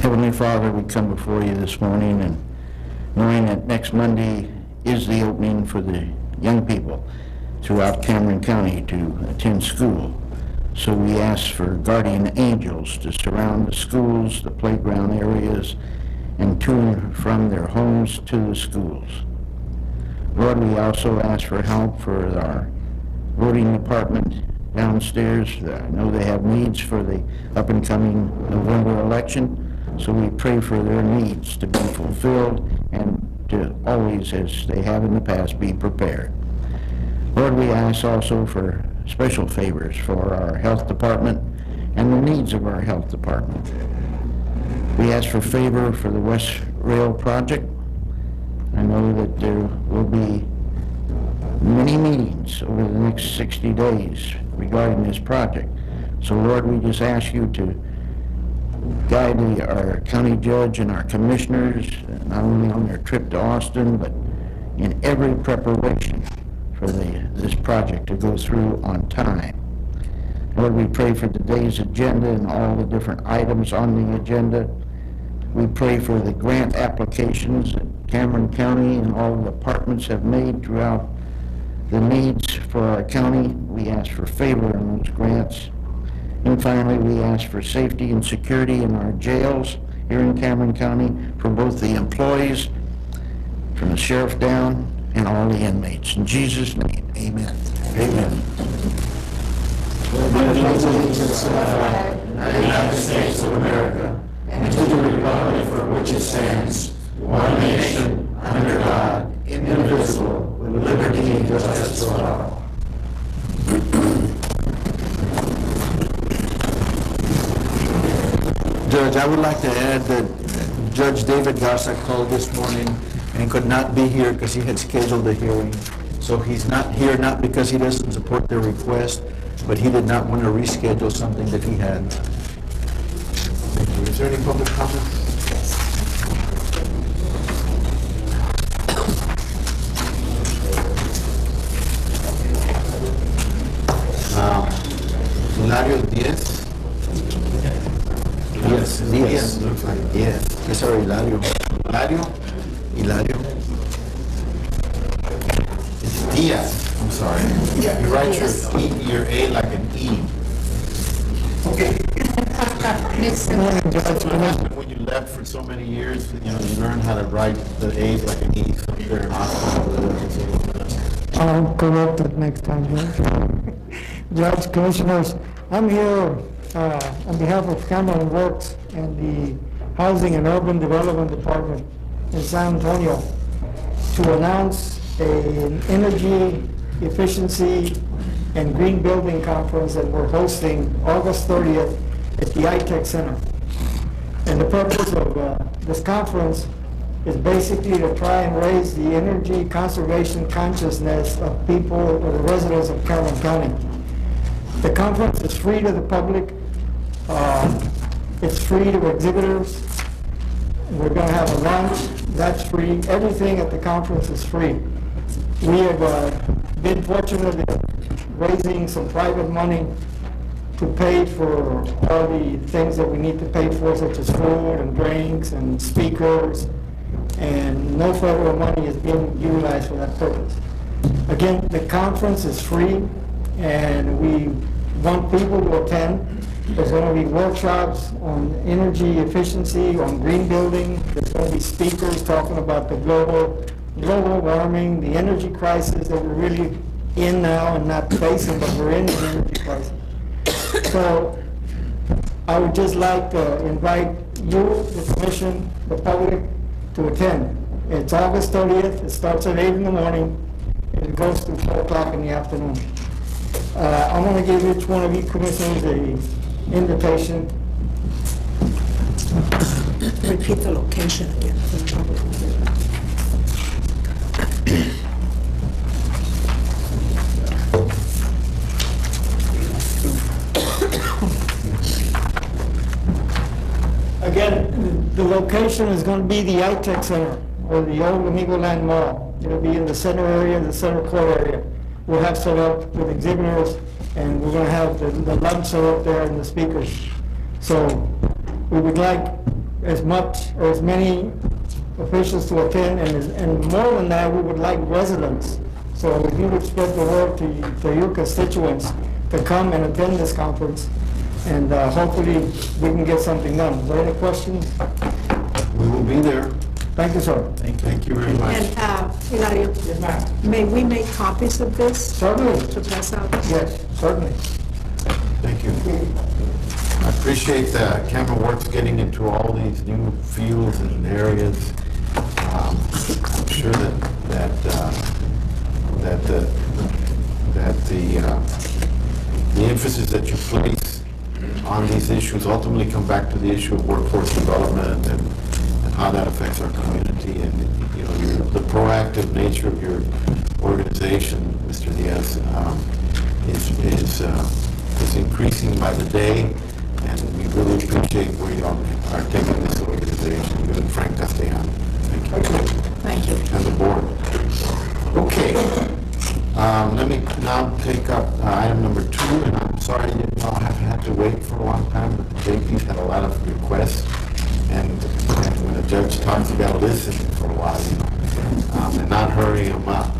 Heavenly Father, we come before you this morning and knowing that next Monday is the opening for the young people throughout Cameron County to attend school. So we ask for guardian angels to surround the schools, the playground areas, and to and from their homes to the schools. Lord, we also ask for help for our voting department downstairs. I know they have needs for the up-and-coming November election, so we pray for their needs to be fulfilled and to always, as they have in the past, be prepared. Lord, we ask also for special favors for our health department and the needs of our health department. We ask for favor for the West Rail project. I know that there will be many meetings over the next 60 days regarding this project. So Lord, we just ask you to guide our county judge and our commissioners, not only on their trip to Austin, but in every preparation for this project to go through on time. Lord, we pray for today's agenda and all the different items on the agenda. We pray for the grant applications that Cameron County and all the departments have made throughout the needs for our county. We ask for favor on those grants. And finally, we ask for safety and security in our jails here in Cameron County for both the employees, from the sheriff down, and all the inmates. In Jesus' name, amen. Amen. Allegiance to the flag of the United States of America and to the republic for which it stands, one nation, under God, indivisible, with liberty and justice for all. Judge, I would like to add that Judge David Garza called this morning and could not be here because he had scheduled a hearing. So he's not here, not because he doesn't support their request, but he did not want to reschedule something that he had. Thank you. Is there any public comment? Hilario Diaz? Diaz. Looks like Yes. Yes, sir, Hilario. Hilario. It's Diaz. I'm sorry. Yeah, You write Diaz. your A like an E. Okay. What happened when you left for so many years? You know, you learn how to write the A's like an E. So they're in hospital. I'll correct it next time, Judge. Judge, Commissioners, I'm here on behalf of Cameron Works and the Housing and Urban Development Department in San Antonio to announce an energy efficiency and green building conference that we're hosting August 30th at the iTech Center. And the purpose of this conference is basically to try and raise the energy conservation consciousness of people or the residents of Cameron County. The conference is free to the public. It's free to exhibitors. We're going to have a lunch. That's free. Everything at the conference is free. We have been fortunate in raising some private money to pay for all the things that we need to pay for, such as food and drinks and speakers, and no federal money is being utilized for that purpose. Again, the conference is free, and we want people to attend. There's going to be workshops on energy efficiency, on green building. There's going to be speakers talking about the global warming, the energy crisis that we're really in now and not facing, but we're in an energy crisis. So I would just like to invite you, the commission, the public, to attend. It's August 30th. It starts at 8 in the morning, and it goes to 4 o'clock in the afternoon. I'm going to give each one of you commissioners an invitation. Repeat the location again for the public. Again, the location is going to be the iTech Center, or the old Amigo Land Mall. It'll be in the center area, the center core area. We'll have set up with exhibitors, and we're going to have the lunch set up there and the speakers. So we would like as much, or as many officials to attend, and more than that, we would like residents. So if you would spread the word to your constituents to come and attend this conference, and hopefully we can get something done. Is there any questions? We will be there. Thank you, sir. Thank you very much. And, Hilario, Yes, ma'am. may we make copies of this Certainly. to pass out? Yes, certainly. Thank you. I appreciate that Camera Works getting into all these new fields and areas. I'm sure that the emphasis that you place on these issues ultimately come back to the issue of workforce development and how that affects our community, and the proactive nature of your organization, Mr. Diaz, is increasing by the day, and we really appreciate where you are taking this organization, you and Frank Castellano. Thank you. Thank you. And the board. Okay. Let me now take up item number 2, and I'm sorry you all have had to wait for a long time, but the JP's had a lot of requests, and when the judge talks, you gotta listen for a while, and not hurry them up.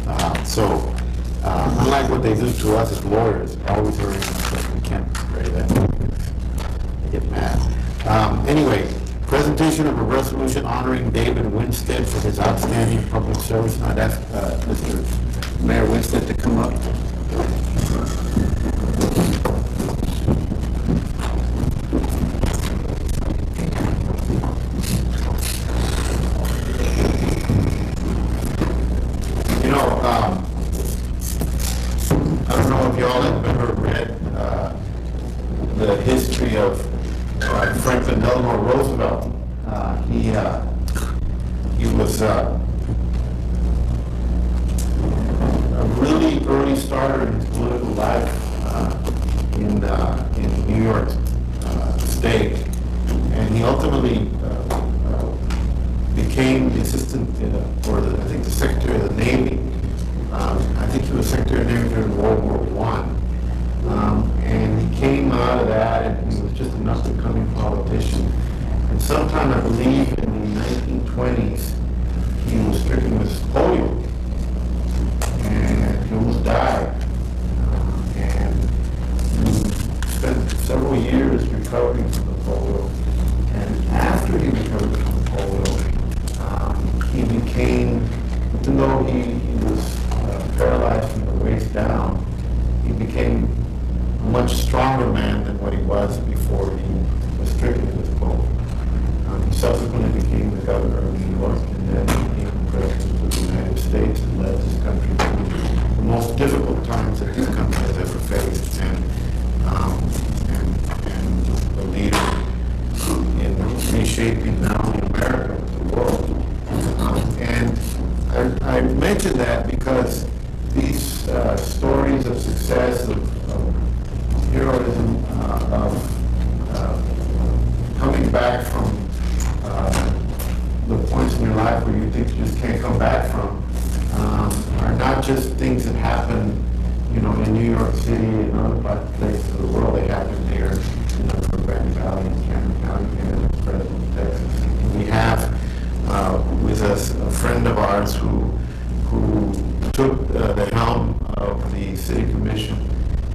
Unlike what they do to us as lawyers, always hurrying us, but we can't hurry them because they get mad. Anyway, presentation of a resolution honoring David Winstead for his outstanding public service. And I'd ask Mr. Mayor Winstead to come up. I don't know if y'all have ever read the history of Franklin Delano Roosevelt. He was a really early starter in his political life in New York State, and he ultimately became the assistant I think the Secretary of the Navy. I think he was Secretary of the Navy during World War I. And he came out of that, and he was just an up-and-coming politician. And sometime, I believe, in the 1920s, he was stricken with polio, and he almost died. And he spent several years recovering from the polio. And after he recovered from the polio, he became, even though he was paralyzed from the waist down, he became a much stronger man than what he was before he was stricken with polio. He subsequently became the governor of New York, and then became the president of the United States, and led this country through the most difficult times that this country has ever faced, and a leader in reshaping not only America but the world. And I mention that because these stories of success, of heroism, of coming back from the points in your life where you think you just can't come back from, are not just things that happen, in New York City and other places of the world. They happen here in the Rio Grande Valley, in Cameron County, and in Fresno, Texas. And we have with us a friend of ours who took the helm of the city commission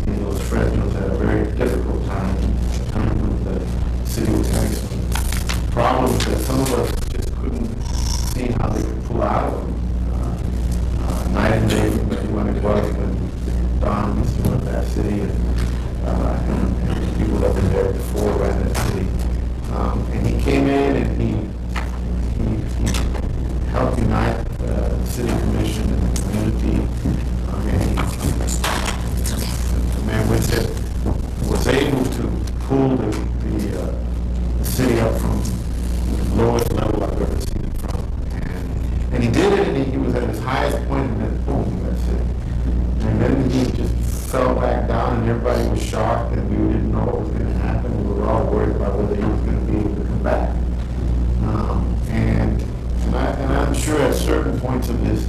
in Los Fresnos at a very difficult time when the city was having some problems that some of us just couldn't see how they could pull out of them. Night and day from when it was when Don used to run that city, and the people that were there before ran that city. And he came in and he helped unite the city commission and the community. And the man Winstead was able to pull the city up from the lowest level I've ever seen it from. And he did it, and he was at his highest point, and then boom, he got sick. And then he just fell back down, and everybody was shocked, and we didn't know what was going to happen. We were all worried about whether he was going to be able to come back. And I'm sure at certain points of his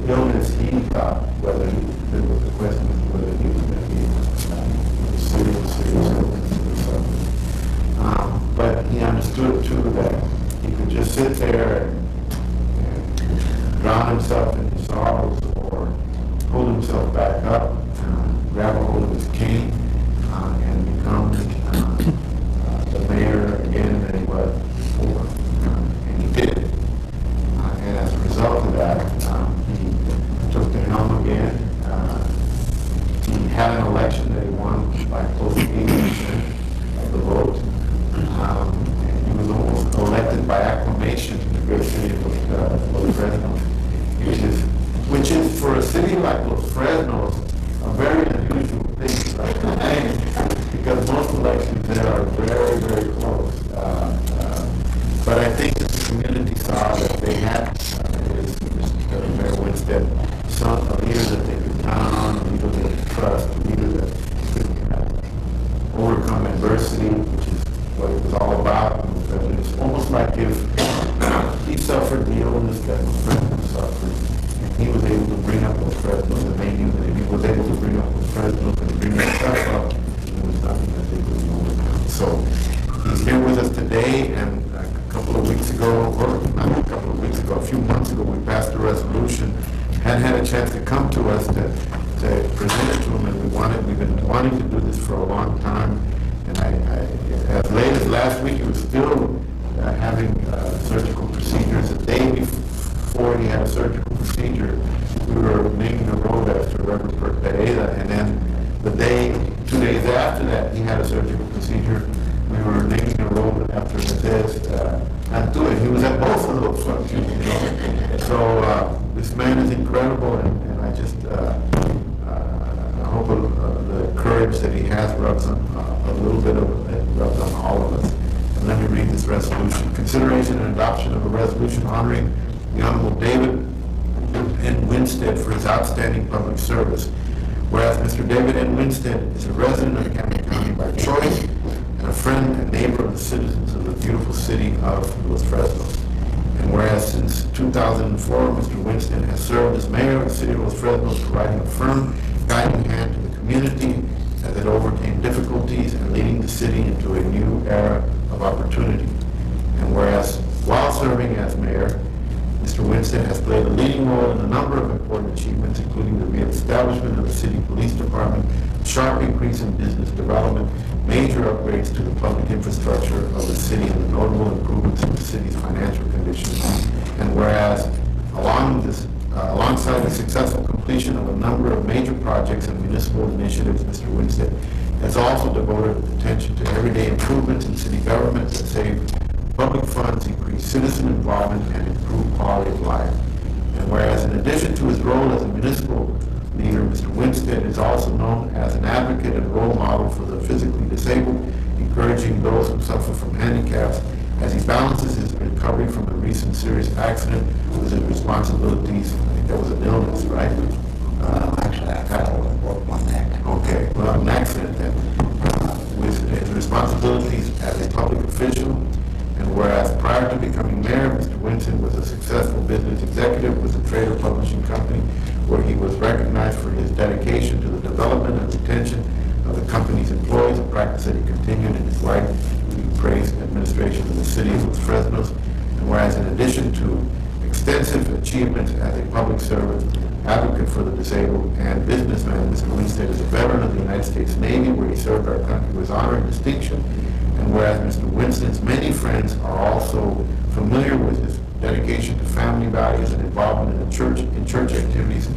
illness, he thought whether there was a question of whether he was going to be able to come back. It was serious illness or something. But he understood too that sit there and drown himself in his sorrows or pull himself back up, grab a hold of his cane, and become the mayor again that he was before. And he did. And as a result of that, he took the helm again. He had an election that he won by close to 80% of the vote. And he was almost elected by acclamation in the great city of Los Fresnos, which is for a city like Los Fresnos a very unusual thing, right? Because most elections there are very, very close. But I think that the community saw that they had Mayor Winstead, a leader that they could count on, a leader that they could trust, a leader that could overcome adversity, which is what it was all about. And it's almost like if he suffered the illness that Los Fresnos suffered, and he was able to bring up Los Fresnos, and they knew that if he was able to bring up Los Fresnos and bring himself up, there was nothing that they couldn't overcome. So he's here with us today, and a couple of weeks ago, or not a couple of weeks ago, a few months ago, we passed a resolution, hadn't had a chance to come to us to present it to him, and we've been wanting to do this for a long time. And as late as last week, he was still having surgical procedures. The day before he had a surgical procedure, we were naming the road after Reverend Pereda, and then the day, 2 days after that, he had a surgical procedure. We were naming the road after Mendez Antunes. He was at both of those functions, you know. So this man is incredible, and I just I hope the courage that he has rubs on a little bit of it rubs on all of us. And let me read this resolution. Consideration and adoption of a resolution honoring the Honorable David N. Winstead for his outstanding public service. Whereas Mr. David N. Winstead is a resident of Cameron County by choice and a friend and neighbor of the citizens of the beautiful city of Los Fresnos. And whereas since 2004, Mr. Winstead has served as mayor of the city of Los Fresnos, providing a firm, guiding hand to the community as it overcame difficulties and leading the city into a new era of opportunity. And whereas while serving as mayor, Mr. Winstead has played a leading role in a number of important achievements, including the reestablishment of the city police department, a sharp increase in business development, major upgrades to the public infrastructure of the city, and the notable improvements in the city's financial condition. And whereas alongside the successful completion of a number of major projects and municipal initiatives, Mr. Winstead has also devoted attention to everyday improvements in city government that save public funds, increase citizen involvement, and improve quality of life. And whereas in addition to his role as a municipal leader, Mr. Winstead is also known as an advocate and role model for the physically disabled, encouraging those who suffer from handicaps as he balances his recovery from a recent serious accident with his responsibilities. I think that was an illness, right? Actually, I fell and broke my neck. Okay, well, an accident then. With his responsibilities as a public official, and whereas prior to becoming mayor, Mr. Winstead was a successful business executive with the Trader Publishing Company, where he was recognized for his dedication to the development and retention of the company's employees, a practice that he continued in his life. He praised the administration of the city of Los Fresnos. And whereas in addition to extensive achievements as a public servant, advocate for the disabled, and businessman, Mr. Winstead is a veteran of the United States Navy, where he served our country with honor and distinction. And whereas Mr. Winstead's many friends are also familiar with his dedication to family values and involvement in church activities,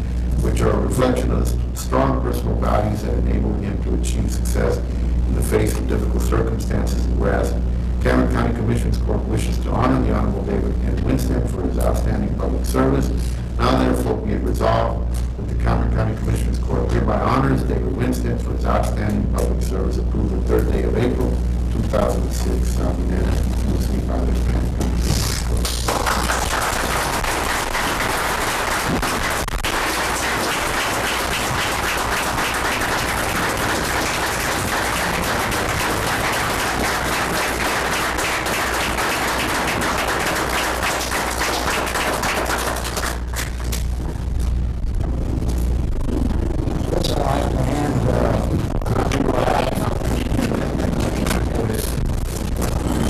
which are a reflection of the strong personal values that enable him to achieve success in the face of difficult circumstances. And whereas Cameron County Commissioners Court wishes to honor the Honorable David N. Winstead for his outstanding public service, now therefore be it resolved that the Cameron County Commissioners Court hereby honors David Winstead for his outstanding public service, approved the 3rd day of April, 2006, unanimously by the County.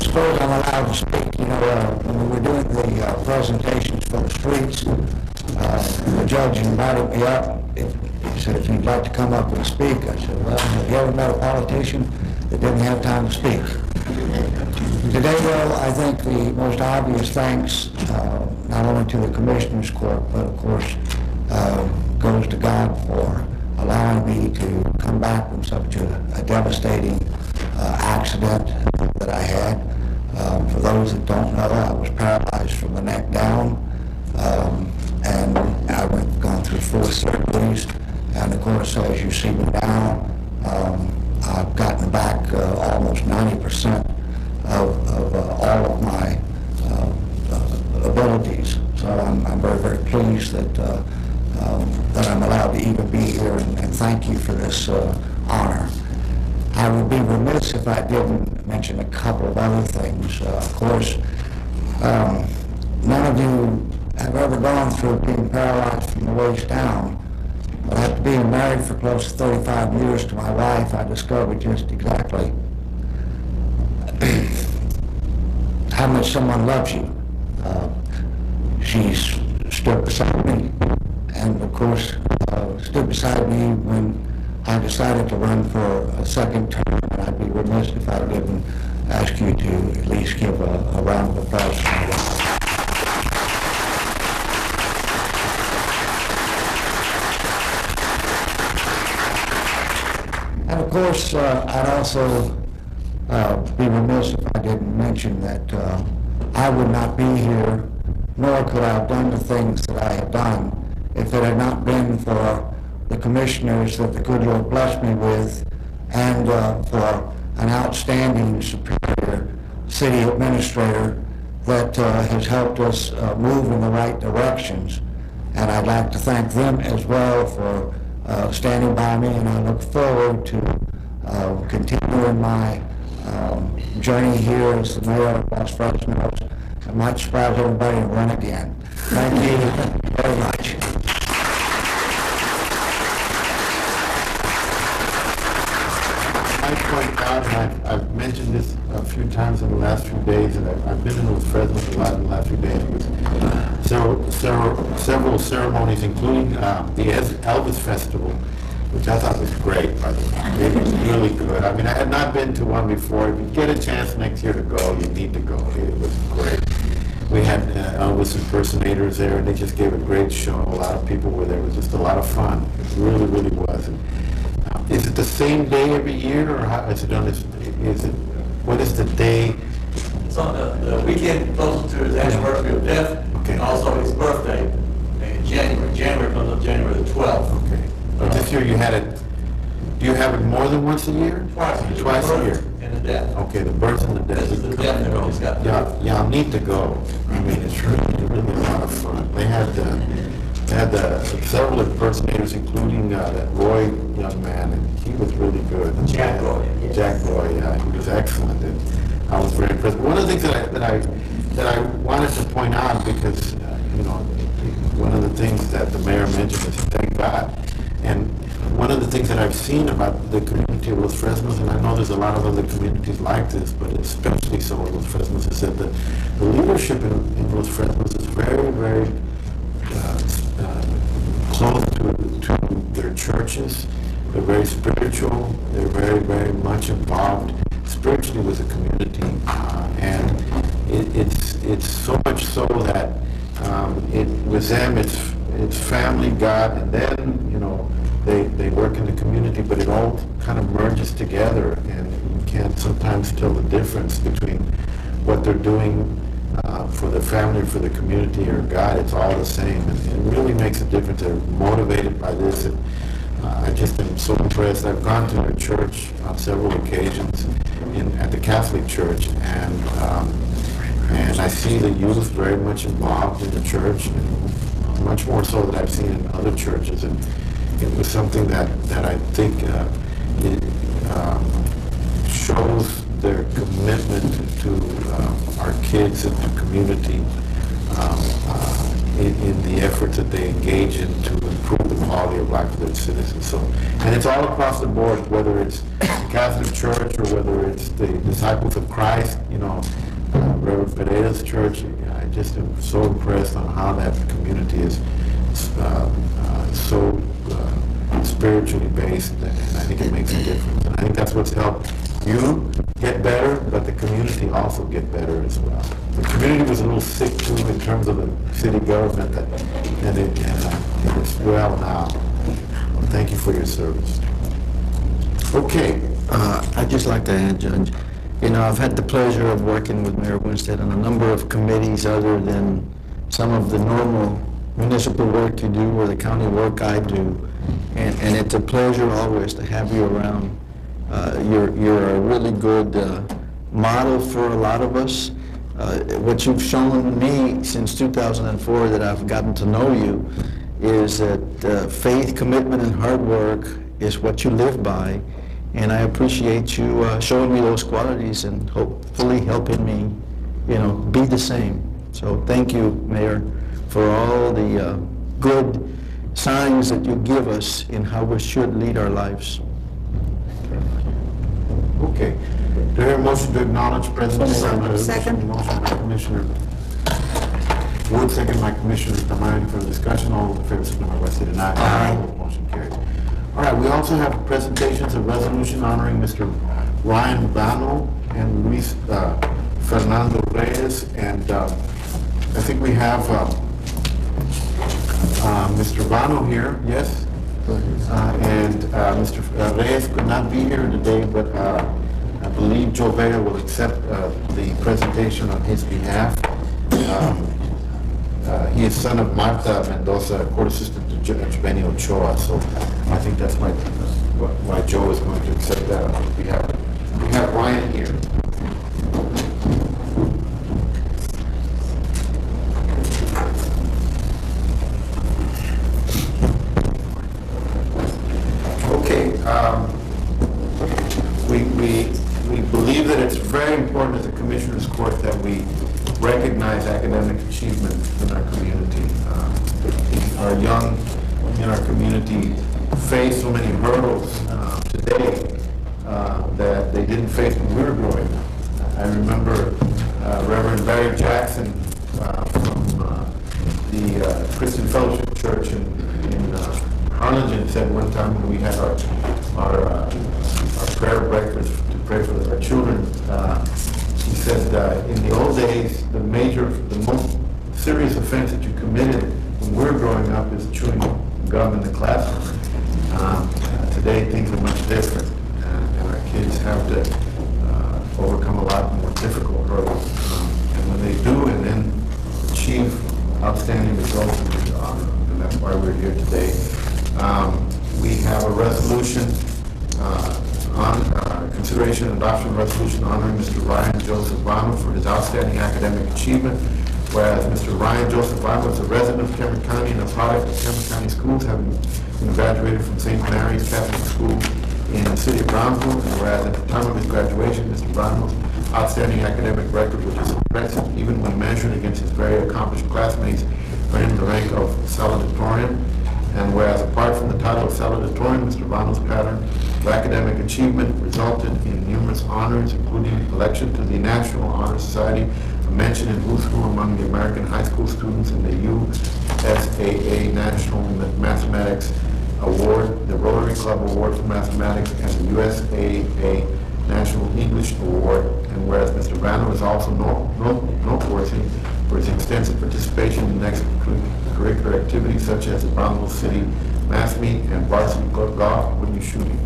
Suppose I'm allowed to speak, you know, the presentations for the streets. The judge invited me up. He said, if you'd like to come up and speak. I said, well, have you ever met a politician that didn't have time to speak? Today, though, I think the most obvious thanks, not only to the Commissioners Court, but of course, goes to God for allowing me to come back from such a devastating accident that I had. For those that don't know, I was paralyzed from the neck down, and I've gone through 4 surgeries. And of course, as you see me now, I've gotten back almost 90% of all of my abilities. So I'm very, very pleased that I'm allowed to even be here, and thank you for this honor. I would be remiss if I didn't mention a couple of other things. Of course, none of you have ever gone through being paralyzed from the waist down, but after being married for close to 35 years to my wife, I discovered just exactly how much someone loves you. She's stood beside me, and of course, stood beside me when I decided to run for a second term, and I'd be remiss if I didn't ask you to at least give a round of applause for my wife. And of course, I'd also be remiss if I didn't mention that I would not be here, nor could I have done the things that I have done if it had not been for the commissioners that the good Lord blessed me with, and for an outstanding superior city administrator that has helped us move in the right directions. And I'd like to thank them as well for standing by me, and I look forward to continuing my journey here as the mayor of Los Fresnos. I might surprise everybody and run again. Thank you very much. I point out, and I've mentioned this a few times in the last few days, and I've been in Los Fresnos a lot in the last few days, with several ceremonies, including the Elvis Festival, which I thought was great, by the way. It was really good. I mean, I had not been to one before. If you get a chance next year to go, you need to go. It was great. We had Elvis impersonators there, and they just gave a great show. A lot of people were there. It was just a lot of fun. It really, really was. And, is it the same day every year, or how is it on this? What is the day? It's on the weekend close to his anniversary of death, Okay. and also his birthday in January. January comes up January the 12th. Okay. But this year you had it, do you have it more than once a year? Twice a year. Twice a year. And the death. Okay, the birth and the death. This is the death that always got. Y'all need to go. I mean, it's really a lot of fun. They had several impersonators, including that Roy young man, and he was really good. Jack Roy. Yes. Jack Roy, yeah, he was excellent, and I was very impressed. One of the things that I wanted to point out, because one of the things that the mayor mentioned is thank God. And one of the things that I've seen about the community of Los Fresnos, and I know there's a lot of other communities like this, but especially so in Los Fresnos, is that the leadership in Los Fresnos is very, very close to their churches. They're very spiritual. They're very, very much involved spiritually with the community, and it's so much so that with them it's family, God, and then they work in the community, but it all kind of merges together, and you can't sometimes tell the difference between what they're doing for the family, for the community, or God. It's all the same, and it really makes a difference. They're motivated by this, and I just am so impressed. I've gone to their church on several occasions at the Catholic Church, and I see the youth very much involved in the church, and much more so than I've seen in other churches. And it was something that I think shows their commitment to our kids and the community in the efforts that they engage in to improve the quality of life of their citizens. So, and it's all across the board, whether it's the Catholic Church or whether it's the Disciples of Christ, Reverend Pereira's church. I just am so impressed on how that community is so spiritually based, and I think it makes a difference. And I think that's what's helped you get better, but the community also get better as well. The community was a little sick too in terms of the city government, and it's well now. Well, thank you for your service. Okay. I'd just like to add, Judge, you know, I've had the pleasure of working with Mayor Winstead on a number of committees other than some of the normal municipal work you do or the county work I do. And it's a pleasure always to have you around. You're a really good model for a lot of us. What you've shown me since 2004 that I've gotten to know you is that faith, commitment, and hard work is what you live by. And I appreciate you showing me those qualities and hopefully helping me, you know, be the same. So thank you, Mayor, for all the good signs that you give us in how we should lead our lives. Okay. Do I hear a motion to acknowledge President? Second. Motion by Commissioner Wood, second by Commissioner Tamayo. For discussion, all those in favor, signify by saying aye. Aye. Motion carries. All right, we also have presentations of resolution honoring Mr. Ryan Bano and Luis Fernando Reyes, and I think we have Mr. Bano here, yes? And Mr. Reyes could not be here today, but I believe Joe Vega will accept the presentation on his behalf. He is son of Marta Mendoza, court assistant to Judge Benny Ochoa, so I think that's why Joe is going to accept that on his behalf. We have Ryan here. Okay, we believe that it's very important as a Commissioner's Court that we recognize academic achievement in our community. Our young in our community face so many hurdles today that they didn't face when we were growing up. I remember Reverend Barry Jackson from the Christian Fellowship Church in Harlingen said one time when we had our prayer breakfast to pray for our children, he said in the old days, the most serious offense that you committed when we were growing up is chewing gum in the classroom. Today things are much different, and our kids have to overcome a lot more difficult hurdles. And when they do, and then achieve outstanding results, we honor them, and that's why we're here today. We have a resolution on consideration and adoption of a resolution honoring Mr. Ryan Joseph Bano for his outstanding academic achievement. Whereas Mr. Ryan Joseph Bano is a resident of Cameron County and a product of Cameron County Schools, having been graduated from St. Mary's Catholic School in the city of Brownsville. And whereas at the time of his graduation, Mr. Bano's outstanding academic record, which is impressive even when measured against his very accomplished classmates, earned him the rank of salutatorian. And whereas apart from the title of salutatorian, Mr. Bano's pattern of academic achievement resulted in numerous honors, including election to the National Honor Society, a mention in who's who among the American high school students in the USAA National Mathematics Award, the Rotary Club Award for Mathematics, and the USAA National English Award. And whereas Mr. Bano is also noteworthy for his extensive participation in extracurricular activities such as the Brownsville City Math Meet and varsity golf. Wouldn't you shoot him?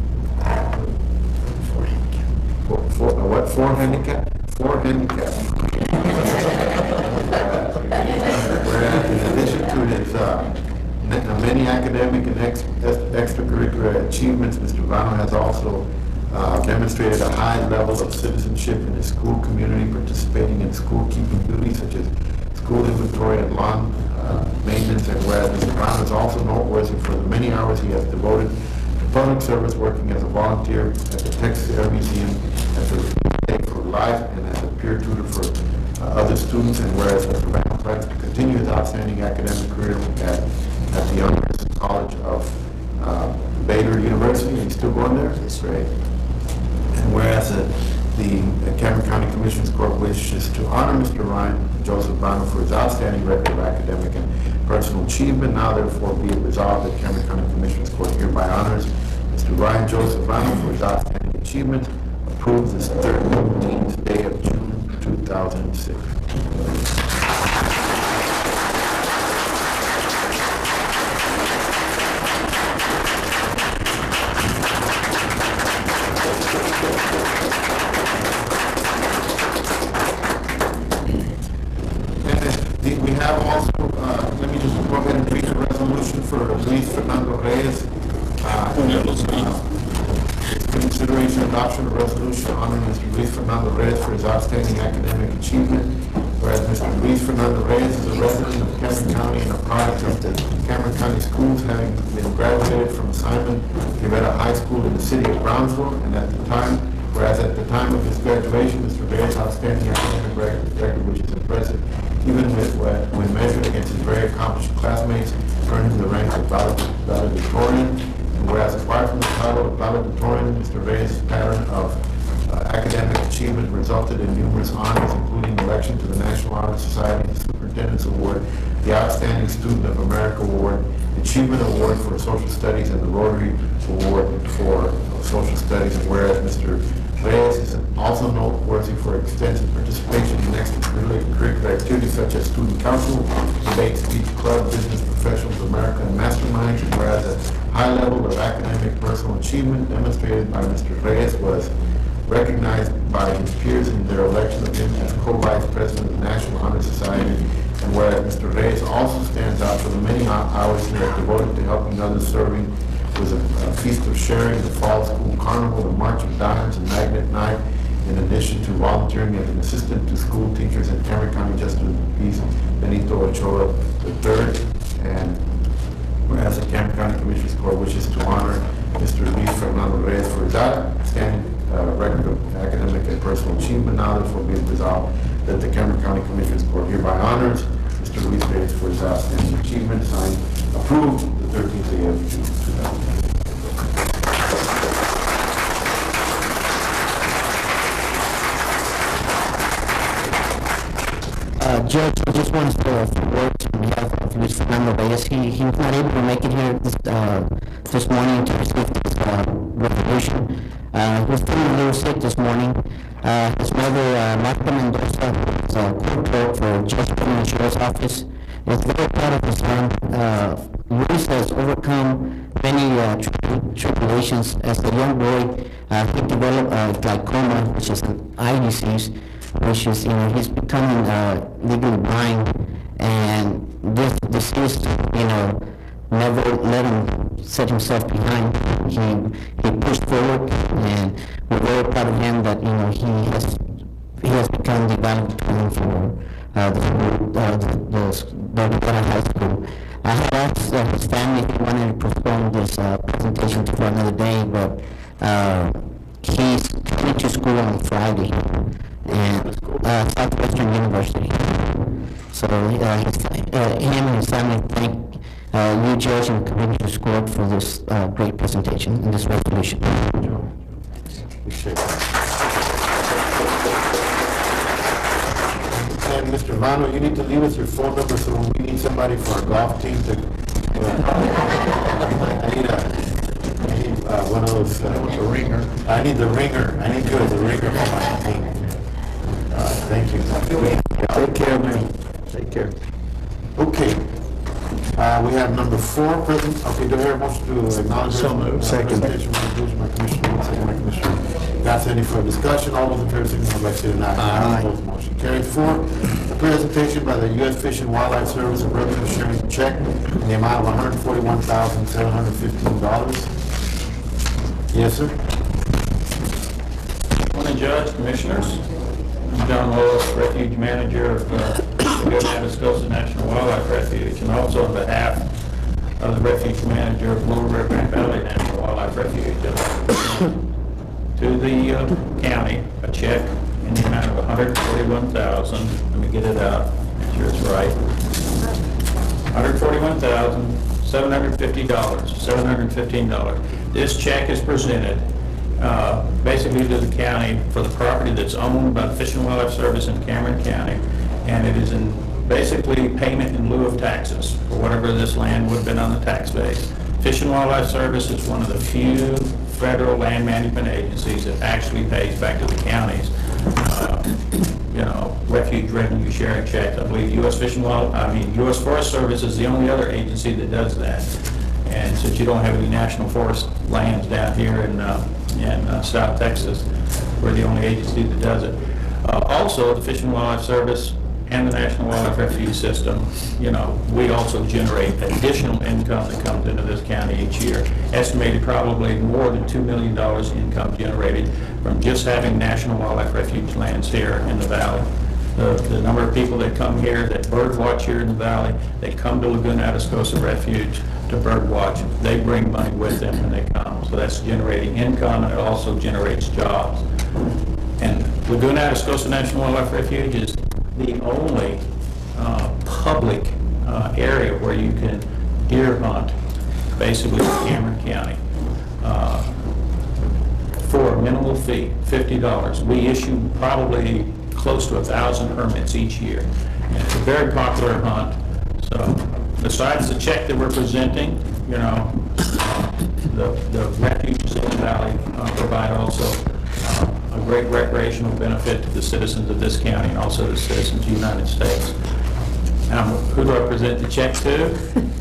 Four handicap? Four handicap. Whereas in addition to his many academic and extracurricular achievements, Mr. Bano has also demonstrated a high level of citizenship in his school community, participating in school-keeping duties such as school inventory and lawn maintenance. And whereas Mr. Bano is also noteworthy for the many hours he has devoted to public service, working as a volunteer at the Texas Air Museum, as a Day for Life, and as a peer tutor for other students. And whereas Mr. Bano plans to continue his outstanding academic career at the Yonkers College of Baylor University. He's still going there? That's great. And whereas the Cameron County Commissioners Court wishes to honor Mr. Ryan Joseph Brano for his outstanding record of academic and personal achievement. Now therefore be it resolved that Cameron County Commissioners Court hereby honors Mr. Ryan Joseph Brano for his outstanding achievement. Approves this 13th day of June 2006. We have also, let me just go ahead and read the resolution for Luis Fernando Reyes. Consideration adoption of resolution honoring Mr. Luis Fernando Reyes for his outstanding academic achievement. Whereas Mr. Luis Fernando Reyes is a resident of Cameron County and a product of the Cameron County schools, having been graduated from Simon Rivera High School in the city of Brownsville, and at the time of his graduation, Mr. Reyes' outstanding academic record, which is impressive, even when measured against his very accomplished classmates, earning the rank of valedictorian. And whereas acquired from the title of valedictorian, Mr. Reyes' pattern of academic achievement resulted in numerous honors, including election to the National Honor Society, the Superintendent's Award, the Outstanding Student of America Award, the Achievement Award for Social Studies, and the Rotary Award for Social Studies. And whereas Mr. Reyes is also noteworthy for extensive participation in extracurricular activities such as student council, debate, speech club, business professionals, America, and masterminds. And whereas a high level of academic personal achievement demonstrated by Mr. Reyes was recognized by his peers in their election of him as co-vice president of the National Honor Society. And whereas Mr. Reyes also stands out for the many hours he has devoted to helping others, serving with a feast of sharing, the fall school carnival, the March of Dimes, and Magnet Night, in addition to volunteering as an assistant to school teachers in Cameron County Justice of the Peace Benito Ochoa III. And whereas the Cameron County Commissioners Court wishes to honor Mr. Luis Fernando Reyes for his outstanding record of academic and personal achievement, now therefore be resolved that the Cameron County Commissioners Court hereby honors Mr. Luis Reyes for his outstanding achievement, signed, approved the 13th day of June 2006. Judge, I just want to say a few words on behalf of Luis Fernando Reyes. He was not able to make it here this morning to receive this resolution. He was feeling a little sick this morning. His mother, Marta Mendoza, is a court clerk for Judge Penny Sheriff's Office, is very proud of his son. Luis has overcome many tribulations. As a young boy, he developed glaucoma, which is an eye disease, which is, he's becoming legally blind, and this disease, never let him set himself behind. He pushed forward, and we're very proud of him that, he has become the valedictorian for the Rivera High School. I had asked his family if he wanted to postpone this presentation for another day, but he's coming to school on Friday, and Southwestern University. So him and his family thank you, Judge, and Commissioners Court for this great presentation and this resolution. And Mr. Vano, you need to leave us your phone number, so when we need somebody for our golf team to, I need one of those, a ringer. I need the ringer. I need you as a ringer for my team. Thank you. Take care, man. Take care. Okay. We have number 4, present. Okay, do I hear a motion to acknowledge? So moved. Second. Presentation by Commissioner, second by Commissioner. That's any further discussion? All those in favor, signify by saying aye. Aye. Opposed, motion carries. 4, a presentation by the U.S. Fish and Wildlife Service of revenue sharing check in the amount of $141,715. Yes, sir. Morning, Judge, Commissioners. I'm John Willis, Refuge Manager of the Atascosa National Wildlife Refuge, and also on behalf of the Refuge Manager of Lower Rio Grande Valley National Wildlife Refuge, to the county, a check in the amount of $141,000. Let me get it out, make sure it's right. $141,715. This check is presented basically to the county for the property that's owned by the Fish and Wildlife Service in Cameron County, and it is in basically payment in lieu of taxes for whatever this land would have been on the tax base. Fish and Wildlife Service is one of the few federal land management agencies that actually pays back to the counties, refuge revenue sharing checks. I believe U.S. Forest Service is the only other agency that does that. And since you don't have any national forest lands down here in South Texas, we're the only agency that does it. Also, the Fish and Wildlife Service and the National Wildlife Refuge System, we also generate additional income that comes into this county each year. Estimated probably more than $2 million income generated from just having National Wildlife Refuge lands here in the valley. The number of people that come here, that bird watch here in the valley, they come to Laguna Atascosa Refuge to bird watch. They bring money with them when they come. So that's generating income, and it also generates jobs. And Laguna Atascosa National Wildlife Refuge is the only public area where you can deer hunt, basically in Cameron County, for a minimal fee, $50. We issue probably close to 1,000 permits each year. And it's a very popular hunt. So besides the check that we're presenting, the refuges in the valley provide also a great recreational benefit to the citizens of this county and also the citizens of the United States. Now, who do I present the check to?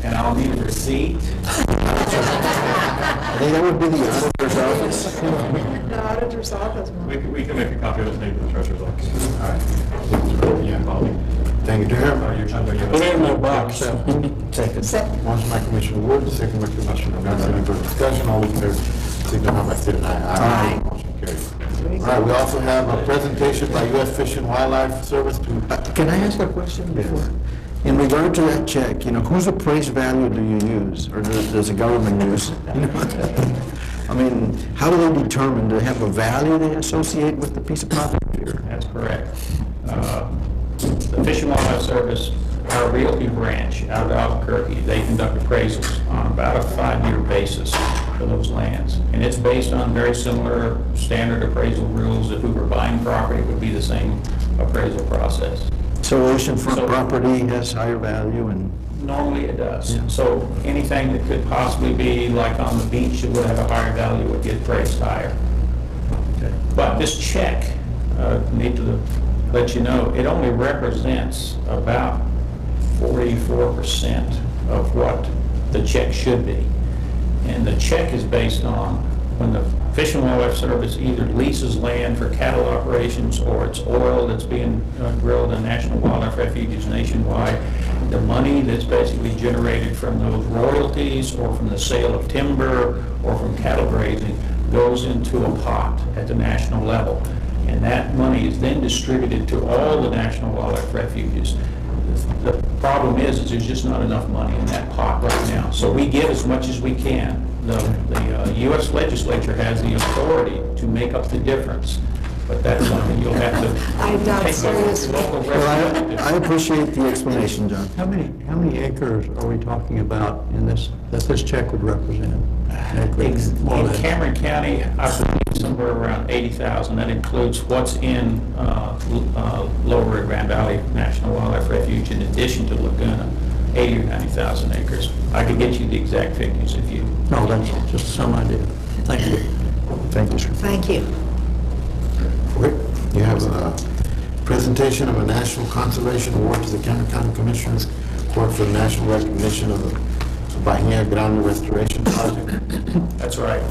And I'll need a receipt. I think that would be the auditor's office. The auditor's office. We can make a copy of it and leave it in the treasurer's office. All right. Yeah, Bobby. Thank you, Durham. Put it in my box. Second. Motion by Commissioner Wood, second by Commissioner Garcia. Any further discussion? All those in favor signify by saying aye. Aye. Motion carries. All right, we also have a presentation by U.S. Fish and Wildlife Service to... Can I ask a question before? In regard to that check, whose appraised value do you use, or does the government use? I mean, how do they determine, do they have a value they associate with the piece of property? That's correct. The Fish and Wildlife Service, our realty branch out of Albuquerque, they conduct appraisals on about a 5-year basis for those lands. And it's based on very similar standard appraisal rules. If we were buying property, it would be the same appraisal process. So oceanfront property has higher value and... Normally it does. Yeah. So anything that could possibly be like on the beach that would have a higher value would get priced higher. Okay. But this check, need to let you know, it only represents about 44% of what the check should be. And the check is based on when the Fish and Wildlife Service either leases land for cattle operations or it's oil that's being drilled in National Wildlife Refuges nationwide. The money that's basically generated from those royalties or from the sale of timber or from cattle grazing goes into a pot at the national level. And that money is then distributed to all the National Wildlife Refuges. The problem is there's just not enough money in that pot right now. So we give as much as we can. The U.S. legislature has the authority to make up the difference, but that's something you'll have to take up with your local representative. I appreciate the explanation, John. How many acres are we talking about in this, that this check would represent? In Cameron County, I believe somewhere around 80,000. That includes what's in Lower Rio Grande Valley National Wildlife Refuge in addition to Laguna, 80 or 90,000 acres. I could get you the exact figures if you... No, that's just some idea. Thank you. Thank you, sir. Thank you. You have a presentation of a National Conservation Award to the Cameron County Commissioners Court for national recognition of the Bahia Grande Restoration Project. That's right.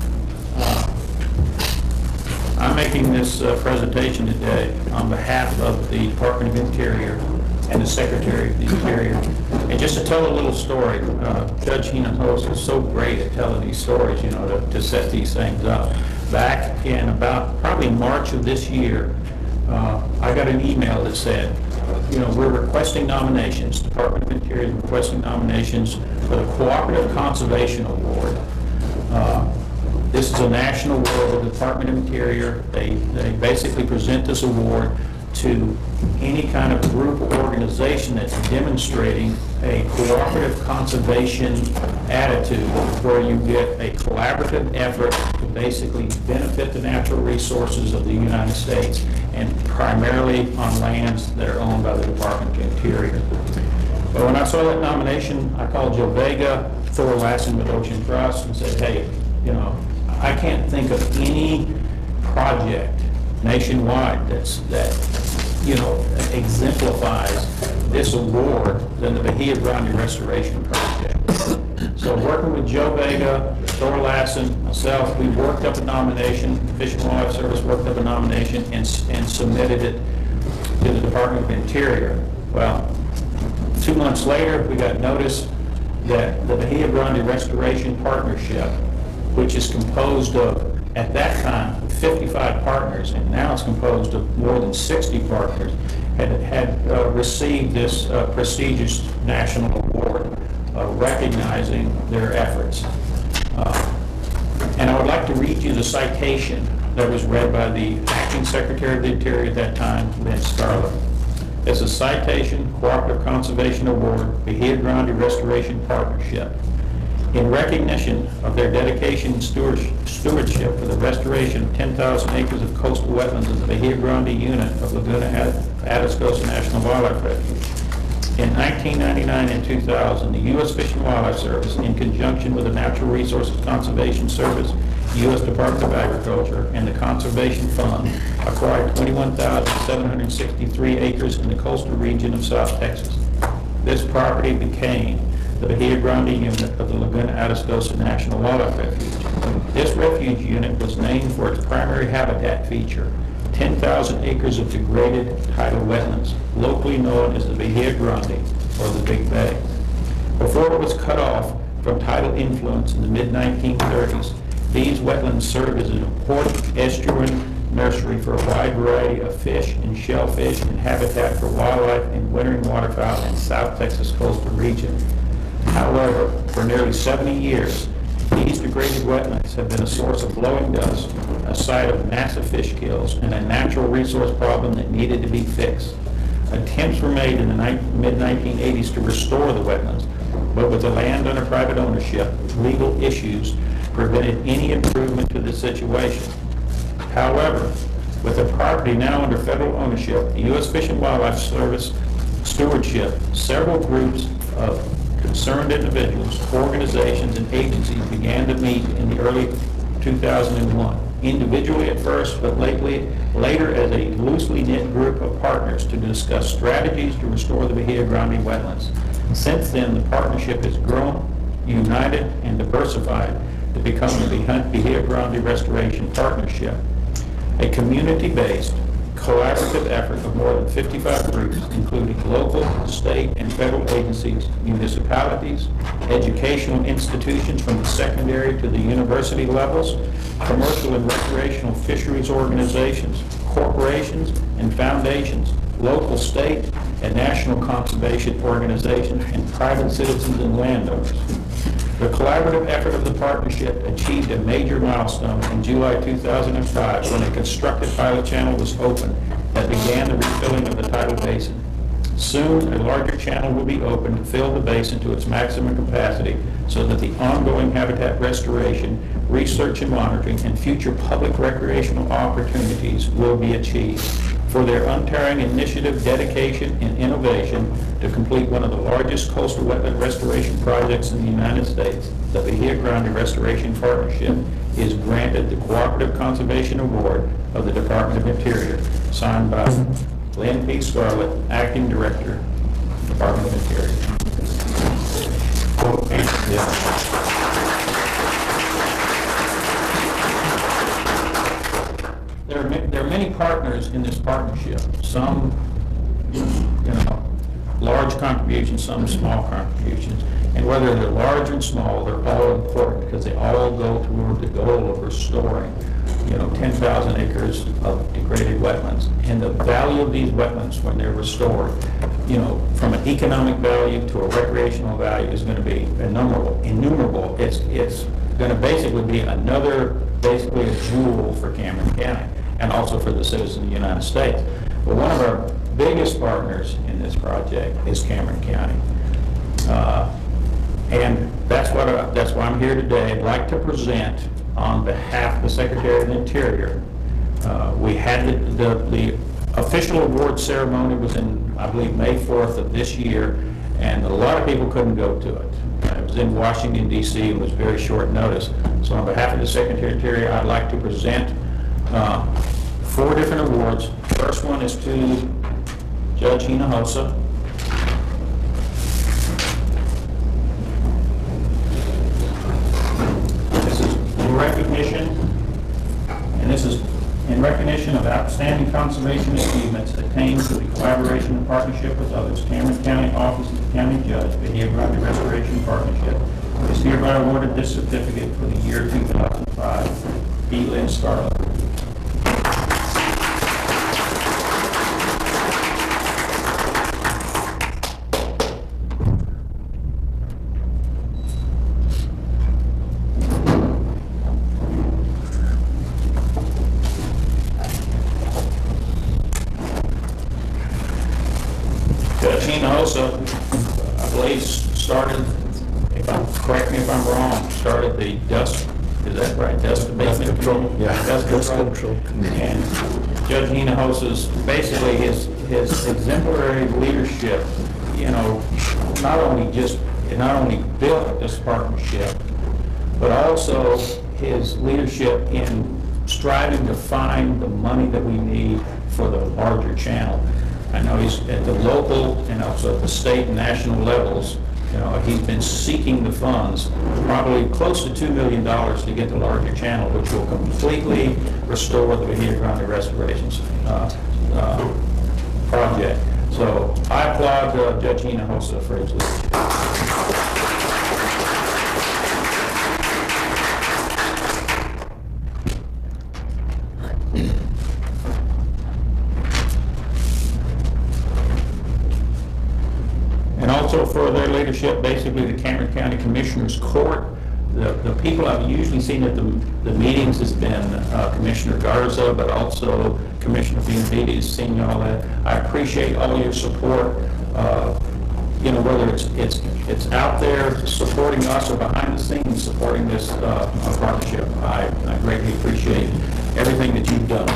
I'm making this presentation today on behalf of the Department of Interior and the Secretary of the Interior. And just to tell a little story, Judge Hinojosa is so great at telling these stories, to set these things up. Back in about probably March of this year, I got an email that said, we're requesting nominations, Department of Interior is requesting nominations for the Cooperative Conservation Award. This is a national award of the Department of Interior. They basically present this award to any kind of group or organization that's demonstrating a cooperative conservation attitude where you get a collaborative effort to basically benefit the natural resources of the United States, and primarily on lands that are owned by the Department of Interior. But when I saw that nomination, I called Joe Vega, Thor Lassen with Ocean Trust, and said, hey, you know, I can't think of any project nationwide that you know, exemplifies this award than the Bahia Grande Restoration Project. So working with Joe Vega, Thor Lassen, myself, we worked up a nomination, Fish and Wildlife Service worked up a nomination and submitted it to the Department of Interior. Well, 2 months later, we got notice that the Bahia Grande Restoration Partnership, which is composed of, at that time, 55 partners, and now it's composed of more than 60 partners, had received this prestigious national award recognizing their efforts. And I would like to read you the citation that was read by the Acting Secretary of the Interior at that time, Lynn Scarlett. It's a citation, Cooperative Conservation Award, Bahia Grande Restoration Partnership. In recognition of their dedication and stewardship for the restoration of 10,000 acres of coastal wetlands of the Bahia Grande unit of Laguna Atascosa National Wildlife Refuge. In 1999 and 2000, the U.S. Fish and Wildlife Service, in conjunction with the Natural Resources Conservation Service, U.S. Department of Agriculture, and the Conservation Fund, acquired 21,763 acres in the coastal region of South Texas. This property became the Bahia Grande unit of the Laguna Atascosa National Wildlife Refuge. This refuge unit was named for its primary habitat feature, 10,000 acres of degraded tidal wetlands, locally known as the Bahia Grande, or the Big Bay. Before it was cut off from tidal influence in the mid-1930s, these wetlands served as an important estuarine nursery for a wide variety of fish and shellfish and habitat for wildlife and wintering waterfowl in South Texas coastal region. However, for nearly 70 years, these degraded wetlands have been a source of blowing dust, a site of massive fish kills, and a natural resource problem that needed to be fixed. Attempts were made in the mid-1980s to restore the wetlands, but with the land under private ownership, legal issues prevented any improvement to the situation. However, with the property now under federal ownership, the U.S. Fish and Wildlife Service stewardship, several groups of concerned individuals, organizations, and agencies began to meet in the early 2001, individually at first, but later as a loosely knit group of partners to discuss strategies to restore the Bahia Grande wetlands. Since then, the partnership has grown, united, and diversified to become the Bahia Grande Restoration Partnership, a community-based, collaborative effort of more than 55 groups, including local, state, and federal agencies, municipalities, educational institutions from the secondary to the university levels, commercial and recreational fisheries organizations, corporations and foundations, local, state, and national conservation organizations, and private citizens and landowners. The collaborative effort of the partnership achieved a major milestone in July 2005 when a constructed pilot channel was opened that began the refilling of the tidal basin. Soon, a larger channel will be opened to fill the basin to its maximum capacity so that the ongoing habitat restoration, research and monitoring, and future public recreational opportunities will be achieved. For their untiring initiative, dedication, and innovation to complete one of the largest coastal wetland restoration projects in the United States, the Bahia Grande Restoration Partnership is granted the Cooperative Conservation Award of the Department of Interior, signed by Lynn P. Scarlett, Acting Director, Department of Interior. There are many partners in this partnership. Some, large contributions, some small contributions. And whether they're large and small, they're all important because they all go toward the goal of restoring, 10,000 acres of degraded wetlands. And the value of these wetlands when they're restored, from an economic value to a recreational value is going to be innumerable. It's going to basically be basically a jewel for Cameron County and also for the citizens of the United States. But one of our biggest partners in this project is Cameron County. And that's why I'm here today. I'd like to present on behalf of the Secretary of the Interior. We had the official award ceremony was in, I believe, May 4th of this year, and a lot of people couldn't go to it. It was in Washington, D.C., and was very short notice. So on behalf of the Secretary of the Interior, I'd like to present 4 different awards. First one is to Judge Hinojosa. This is in recognition, and this is in recognition of outstanding conservation achievements attained through the collaboration and partnership with others. Cameron County Office of the County Judge, Bahia Grande Restoration Partnership, is hereby awarded this certificate for the year 2005. E. Lynn Scarlett. Judge Hinojosa, I believe, started, correct me if I'm wrong, started the dust, is that right? Dust abatement control? Yeah, Dust control. And Judge Hinojosa's, basically his exemplary leadership, you know, not only built this partnership, but also his leadership in striving to find the money that we need for the larger channel. I know he's at the local and also at the state and national levels. You know, he's been seeking the funds, probably close to $2 million to get the larger channel, which will completely restore the Bahia Grande Restoration project. So I applaud Judge Hinojosa for his leadership. And also for their leadership, basically the Cameron County Commissioners Court. The people I've usually seen at the meetings has been Commissioner Garza, but also Commissioner Benavides, seeing all that. I appreciate all your support. You know, whether it's out there supporting us or behind the scenes supporting this partnership. I greatly appreciate everything that you've done.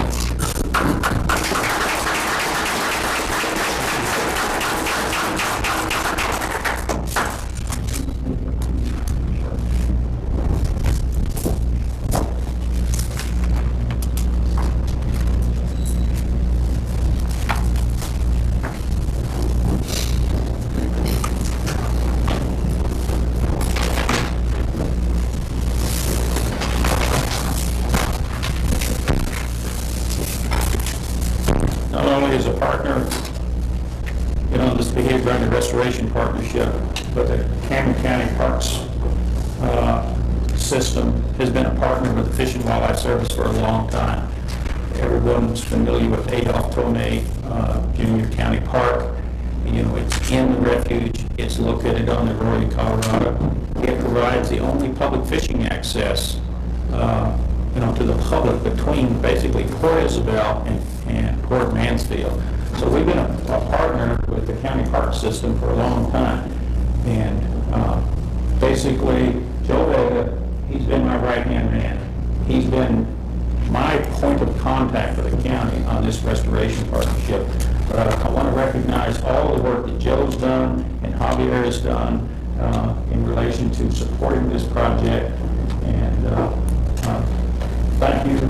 Not only as a partner, you know, this Bahia Grande Restoration Partnership, but the Cameron County Parks system has been a partner with the Fish and Wildlife Service for a long time. Everyone's familiar with Adolph Tomei Junior County Park. You know, it's in the refuge. It's located on the Arroyo Colorado. It provides the only public fishing access you know, to the public between basically Port Isabel and Port Mansfield. So we've been a partner with the county park system for a long time. And basically, Joe Vega, he's been my right-hand man. He's been my point of contact for the county on this restoration partnership. But I want to recognize all the work that Joe's done and Javier has done in relation to supporting this project. And thank you.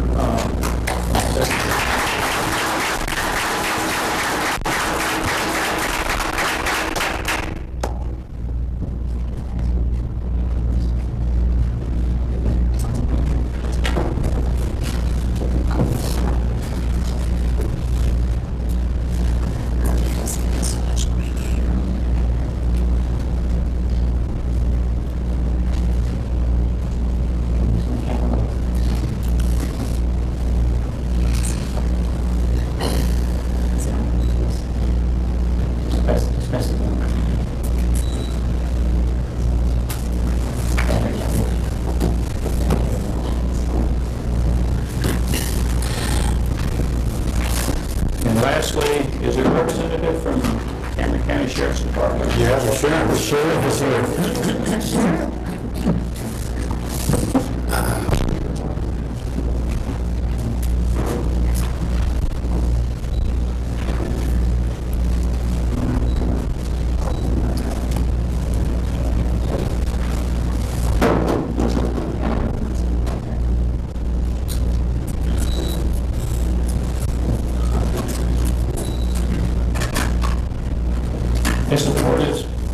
Yeah, the sheriff is here.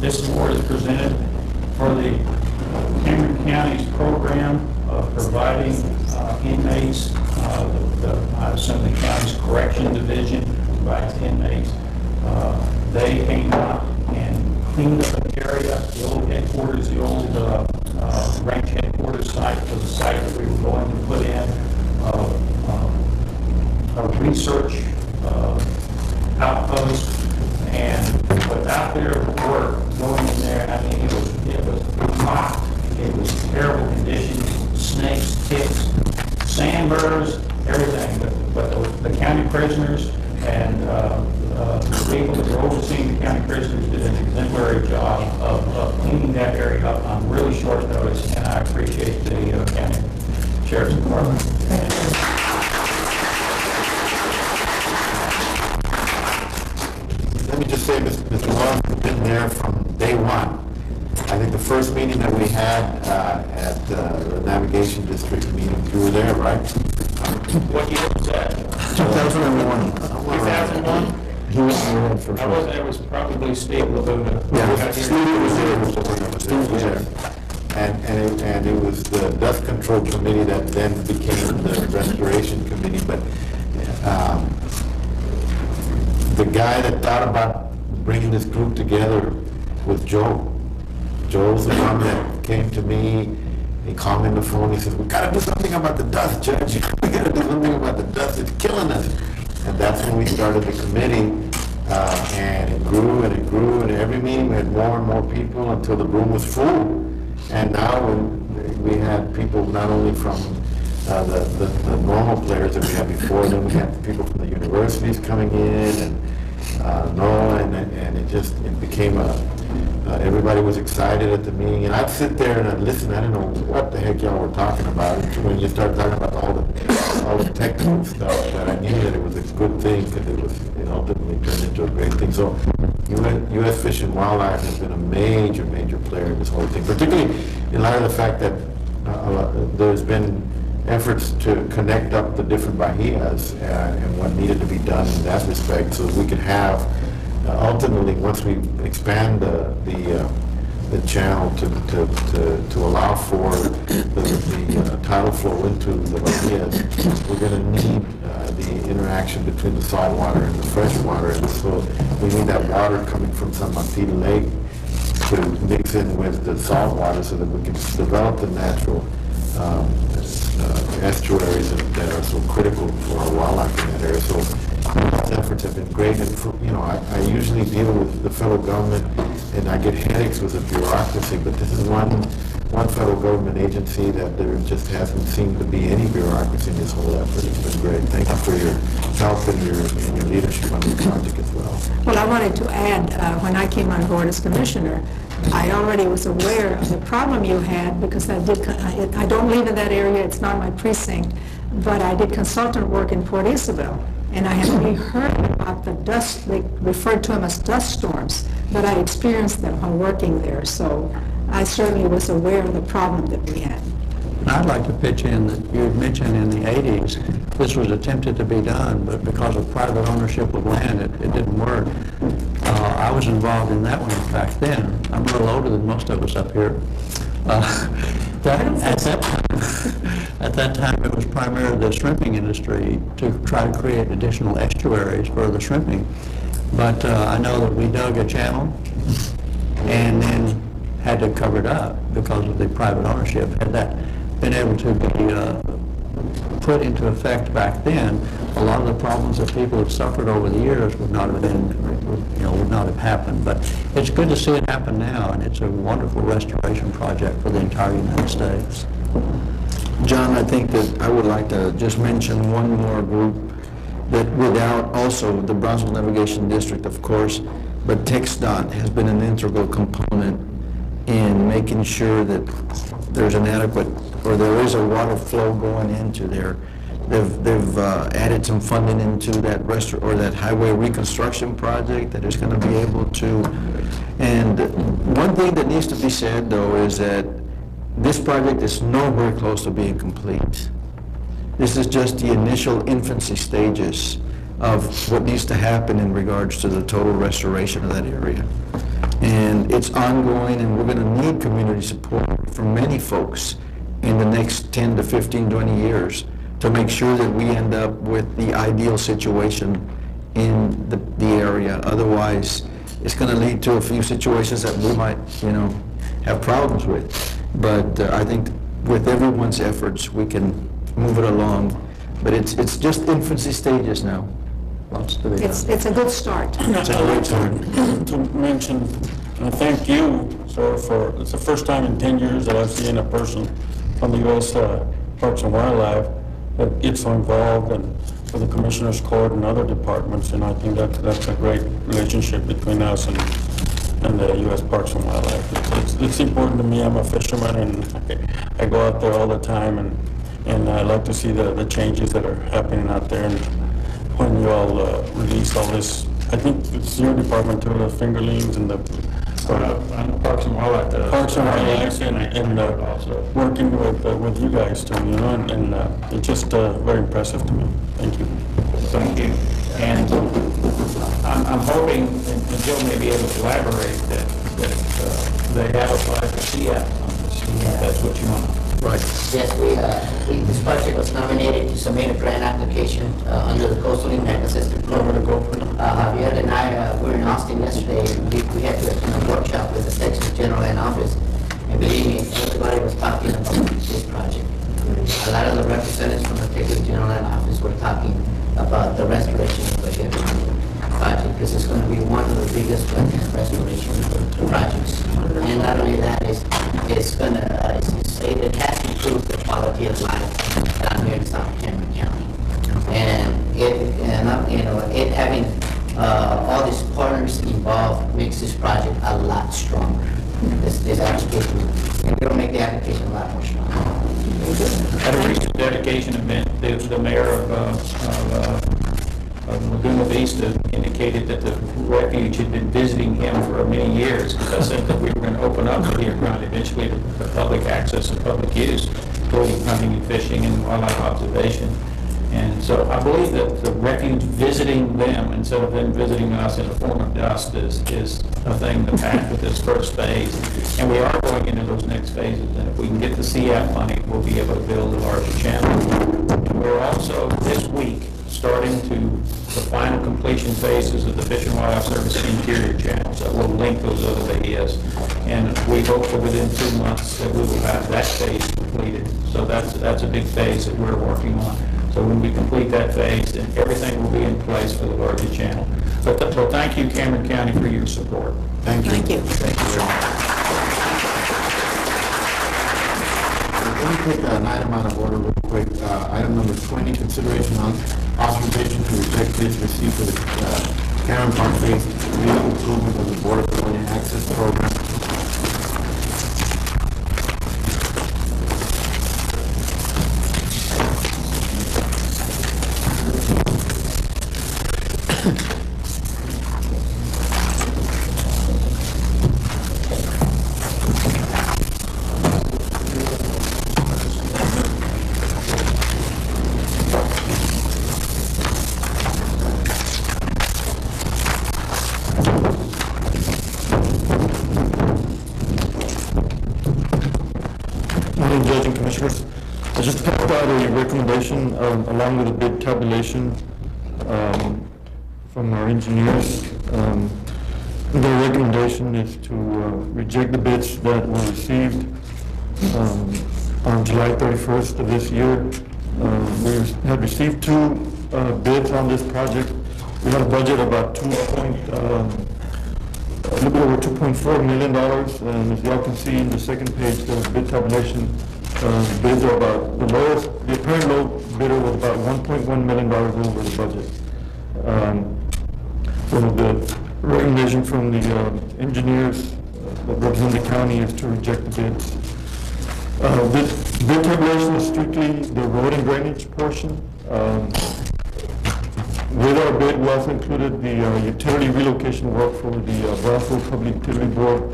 This award is presented for the Cameron County's program of providing inmates, I assume the county's correction division provides inmates. They came out and cleaned up an area, the old headquarters, the old ranch headquarters site was a site that we were going to put in a research outpost. And without their work going in there, I mean, it was locked. It was terrible conditions, snakes, ticks, sandburrs, everything. But the county prisoners and the people that were overseeing the county prisoners did an exemplary job of cleaning that area up on really short notice, and I appreciate the county sheriff's department. Let me just say, Mr. Wells has been there from day one. I think the first meeting that we had at the Navigation District meeting, you were there, right? What year was that? 2001. 2001? He was there for I wasn't, it was probably Steve Labuda. Yeah, Steve was there. And it was the Dust Control Committee that then became the Restoration Committee, but the guy that thought about bringing this group together was Joe. Joe's the one that came to me, he called me on the phone, he says, we gotta do something about the dust, Judge. We gotta do something about the dust, it's killing us. And that's when we started the committee, and it grew and it grew, and every meeting we had more and more people until the room was full. And now we had people not only from the normal players that we had before, then we had people from the universities coming in, and and it became everybody was excited at the meeting, and I'd sit there and I'd listen. I didn't know what the heck y'all were talking about. When you start talking about all the technical stuff, that I knew that it was a good thing, because it ultimately turned into a great thing. So U.S. Fish and Wildlife has been a major player in this whole thing, particularly in light of the fact that there's been efforts to connect up the different bahías and what needed to be done in that respect, so that we could have ultimately, once we expand the channel to allow for the tidal flow into the bahías, we're going to need the interaction between the salt water and the fresh water, and so we need that water coming from San Martin Lake to mix in with the salt water so that we can develop the natural estuaries that are so critical for our wildlife in that area. So those efforts have been great, and I usually deal with the federal government, and I get headaches with the bureaucracy, but this is one federal government agency that there just hasn't seemed to be any bureaucracy in this whole effort. It's been great. Thank you for your help and your leadership on this project as well. Well, I wanted to add, when I came on board as commissioner, I already was aware of the problem you had, because I don't live in that area, it's not my precinct, but I did consultant work in Port Isabel, and I had really heard about the dust, they referred to them as dust storms, but I experienced them while working there, so I certainly was aware of the problem that we had. I'd like to pitch in that you had mentioned in the 80s, this was attempted to be done, but because of private ownership of land, it didn't work. I was involved in that one back then. I'm a little older than most of us up here. At that time, it was primarily the shrimping industry to try to create additional estuaries for the shrimping. But I know that we dug a channel and then had to cover it up because of the private ownership. Had that been able to be put into effect back then, a lot of the problems that people have suffered over the years would not have happened. But it's good to see it happen now, and it's a wonderful restoration project for the entire United States. John, I think that I would like to just mention one more group that without also the Brownsville Navigation District, of course, but TxDOT has been an integral component in making sure that there's an adequate, or there is a water flow going into there. They've added some funding into that that highway reconstruction project that is going to be able to. And one thing that needs to be said, though, is that this project is nowhere close to being complete. This is just the initial infancy stages of what needs to happen in regards to the total restoration of that area. And it's ongoing, and we're going to need community support from many folks in the next 10 to 15, 20 years to make sure that we end up with the ideal situation in the area. Otherwise, it's going to lead to a few situations that we might, have problems with. But I think with everyone's efforts, we can move it along. But it's just infancy stages now. Lots to be done. It's a good start. It's a great start. To mention, and thank you, sir, it's the first time in 10 years that I've seen a person from the U.S. Parks and Wildlife that gets so involved and with the Commissioner's Court and other departments, and I think that's a great relationship between us and the U.S. Parks and Wildlife. It's important to me. I'm a fisherman, and I go out there all the time, and I like to see the changes that are happening out there. And when you all release all this, I think it's your department too, the fingerlings and the Parks and Wildlife. Parks and Wildlife, and working with you guys too, and it's just very impressive to me. Thank you. Thank you. And I'm hoping, and Joe may be able to elaborate, that they have applied for CF funds. That's what you want. Right. Yes, this project was nominated to submit a grant application under the Coastal Impact Assistance Program. Javier and I were in Austin yesterday, and we had to attend a workshop with the Texas General Land Office. And believe me, everybody was talking about this project. A lot of the representatives from the Texas General Land Office were talking about the restoration of the project. This is going to be one of the biggest restoration projects. And not only that, it's going to, it has improved the quality of life down here in South Cameron County. And it having all these partners involved makes this project a lot stronger. This application, and it'll make the application a lot more stronger. At a recent dedication event, the mayor of Laguna Vista indicated that the refuge had been visiting him for many years, because I said that we were going to open up the ground eventually to public access and public use, including hunting and fishing and wildlife observation. And so I believe that the refuge visiting them instead of them visiting us in the form of dust is a thing to pack with this first phase. And we are going into those next phases, and if we can get the CF money, we'll be able to build a larger channel. And we're also, this week, starting to the final completion phases of the Fish and Wildlife Service interior channels that will link those other AES. And we hope that within 2 months that we will have that phase completed. So that's a big phase that we're working on. So when we complete that phase, then everything will be in place for the larger channel. But thank you, Cameron County, for your support. Thank you. Thank you. Thank you very much. Let me take an item out of order real quick. Item number 20, consideration on authorization to reject bids received for the Cameron Park Phase 3 improvement of the Border Colonial Access Program. Morning, Judge and Commissioners. I just talked about a recommendation along with a bid tabulation from our engineers. The recommendation is to reject the bids that were received on July 31st of this year. We have received 2 bids on this project. We had a budget of about a little bit over $2.4 million, and as y'all can see in the second page, the bid tabulation, bids are about, the apparent low bidder was about $1.1 million over the budget. So recommendation from the engineers that represent the county is to reject the bids. The bid tabulation is strictly the road and drainage portion. With our bid, we also included the utility relocation work for the Brownsville Public Utility Board.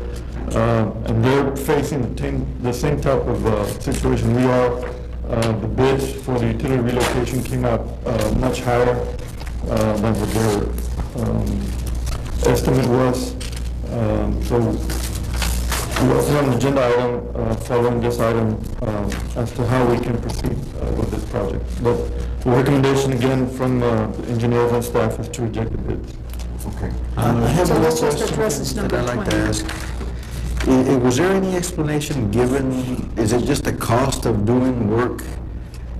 And they're facing the same type of situation we are. The bids for the utility relocation came out much higher than what their estimate was. So we also have an agenda item following this item as to how we can proceed with this project. But the recommendation again from the engineers and staff is to reject the bids. Okay. I have So one let's just address question this that I'd number like to 20. ask. Was there any explanation given, is it just the cost of doing work,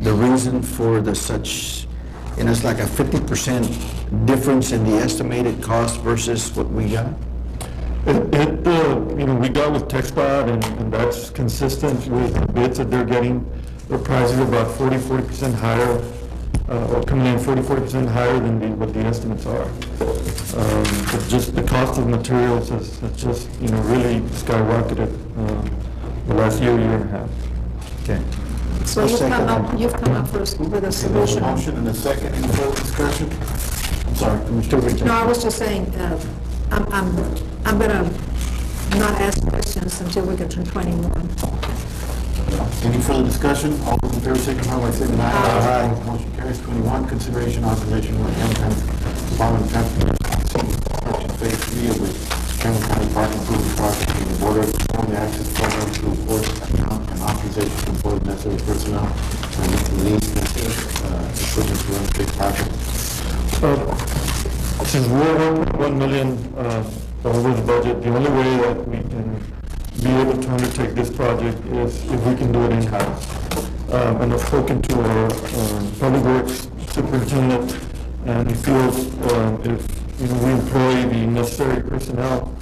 the reason for the such, it's like a 50% difference in the estimated cost versus what we got? We got with TechSpot, and that's consistent with the bids that they're getting. Their prices are about 40% higher, or coming in 40% higher than what the estimates are. But just the cost of materials has just, really skyrocketed the last year and a half. Okay. So you've come up with a solution. Motion and a second, any further discussion? I'm sorry, Mr. Richard. No, I was just saying, I'm gonna not ask questions until we get to 21. Any further discussion? All those in favor, signify by saying aye. Aye. Motion carries. 21, consideration authorization of Department of Transportation construction phase 3 of the Cameron County Park Improvement Project in the border of the access program to enforce account and authorization to employ the necessary personnel and lease equipment to run the big project. Since we're 1 million over the budget, the only way that we can be able to undertake this project is if we can do it in-house. And I've spoken to our Public Works Superintendent, and he feels if we employ the necessary personnel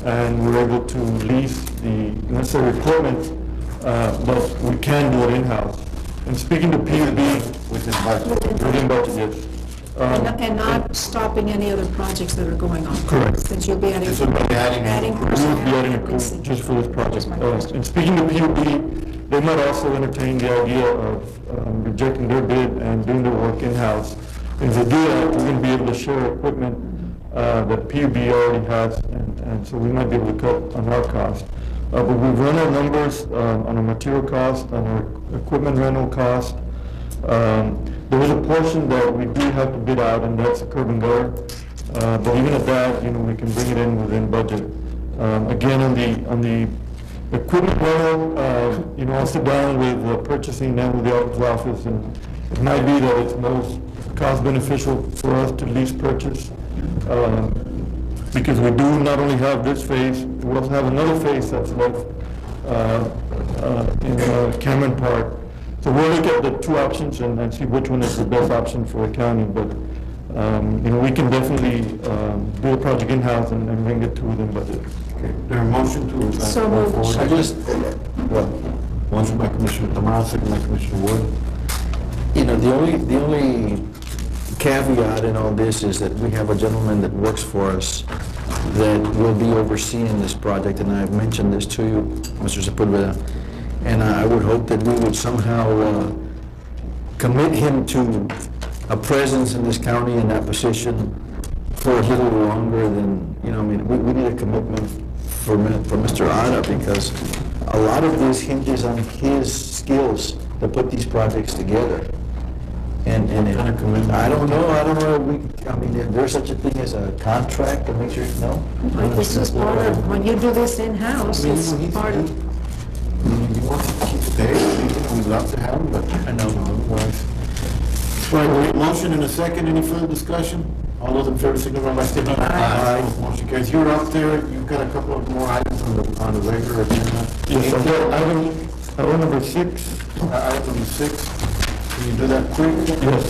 and we're able to lease the necessary equipment, that we can do it in-house. And speaking to PUB, within budget, yes. And not stopping any other projects that are going on. Correct. Since you'll be adding personnel. We will be adding a crew just for this project. And speaking to PUB, they might also entertain the idea of rejecting their bid and doing the work in-house. If they do that, we're going to be able to share equipment that PUB already has, and so we might be able to cut on our cost. But we've run our numbers on our material cost, on our equipment rental cost. There is a portion that we do have to bid out, and that's the curb and gutter. But even at that, we can bring it in within budget. Again, on the equipment rental, I'll sit down with purchasing and with the auditor's office, and it might be that it's most cost beneficial for us to lease purchase, because we do not only have this phase, we also have another phase that's left in Cameron Park. So we'll look at the two options and see which one is the best option for the county, but we can definitely do the project in-house and bring it to within budget. Okay, there a motion to So go moved. forward? Motion by Commissioner Tamayo, second by Commissioner Wood. The only caveat in all this is that we have a gentleman that works for us that will be overseeing this project, and I've mentioned this to you, Mr. Sepulveda, and I would hope that we would somehow commit him to a presence in this county in that position for a little longer than, we need a commitment for Mr. Ada, because a lot of this hinges on his skills to put these projects together. And I don't know, if there's such a thing as a contract to make sure, no? Like this is part of, when you do this in-house, it's part of. He wants to keep it there, we'd love to have him, but I know otherwise. Right, motion and a second, any further discussion? All those in favor, signify by saying aye. Motion carries. You're up there, you've got a couple of more items on the regular agenda. Yes, I've got item number 6. Item number 6, can you do that quick? Yes.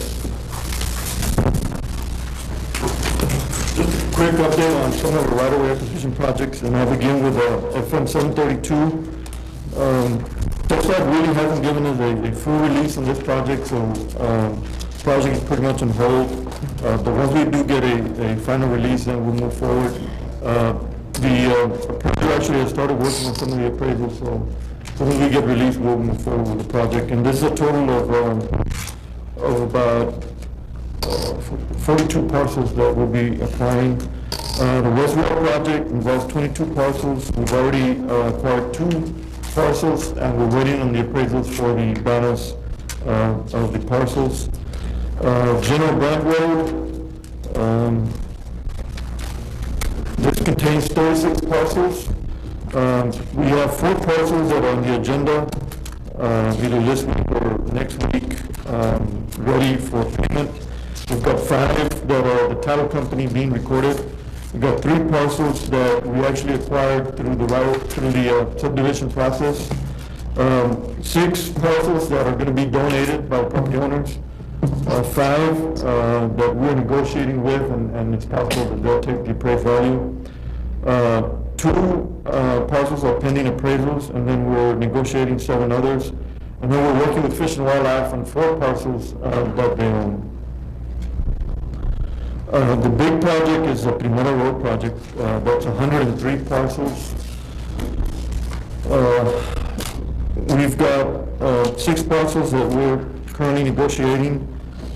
Just a quick update on some of the right-of-way acquisition projects, and I'll begin with FM 732. TechStop really hasn't given us a full release on this project, so project is pretty much on hold. But once we do get a final release, then we'll move forward. The appraiser actually has started working on some of the appraisals, so when we get released, we'll move forward with the project. And this is a total of about 42 parcels that we'll be acquiring. The Westwell project involves 22 parcels. We've already acquired 2 parcels, and we're waiting on the appraisals for the balance of the parcels. General Brand Road, this contains 36 parcels. We have 4 parcels that are on the agenda, either this week or next week, ready for payment. We've got 5 that are the title company being recorded. We've got 3 parcels that we actually acquired through the subdivision process. 6 parcels that are going to be donated by property owners. 5 that we're negotiating with, and it's possible that they'll take the appraised value. 2 parcels are pending appraisals, and then we're negotiating 7 others. And then we're working with Fish and Wildlife on 4 parcels that they own. The big project is the Primera Road project. That's 103 parcels. We've got 6 parcels that we're currently negotiating.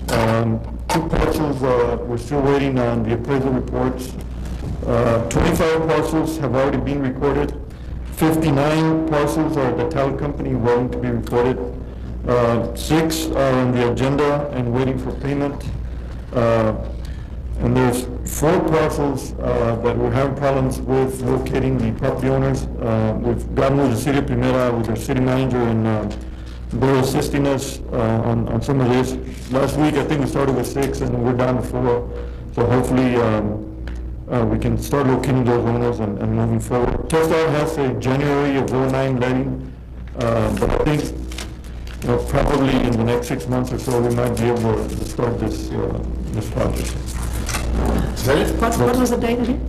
2 parcels, we're still waiting on the appraisal reports. 25 parcels have already been recorded. 59 parcels are the title company waiting to be recorded. 6 are on the agenda and waiting for payment. And there's 4 parcels that we're having problems with locating the property owners. We've gotten with the city of Primera, with their city manager, and they're assisting us on some of this. Last week, I think we started with 6, and we're down to 4. So hopefully, we can start locating those owners and moving forward. TxDOT has a January of 09 letting, but I think probably in the next 6 months or so, we might be able to start this project. What was the date again?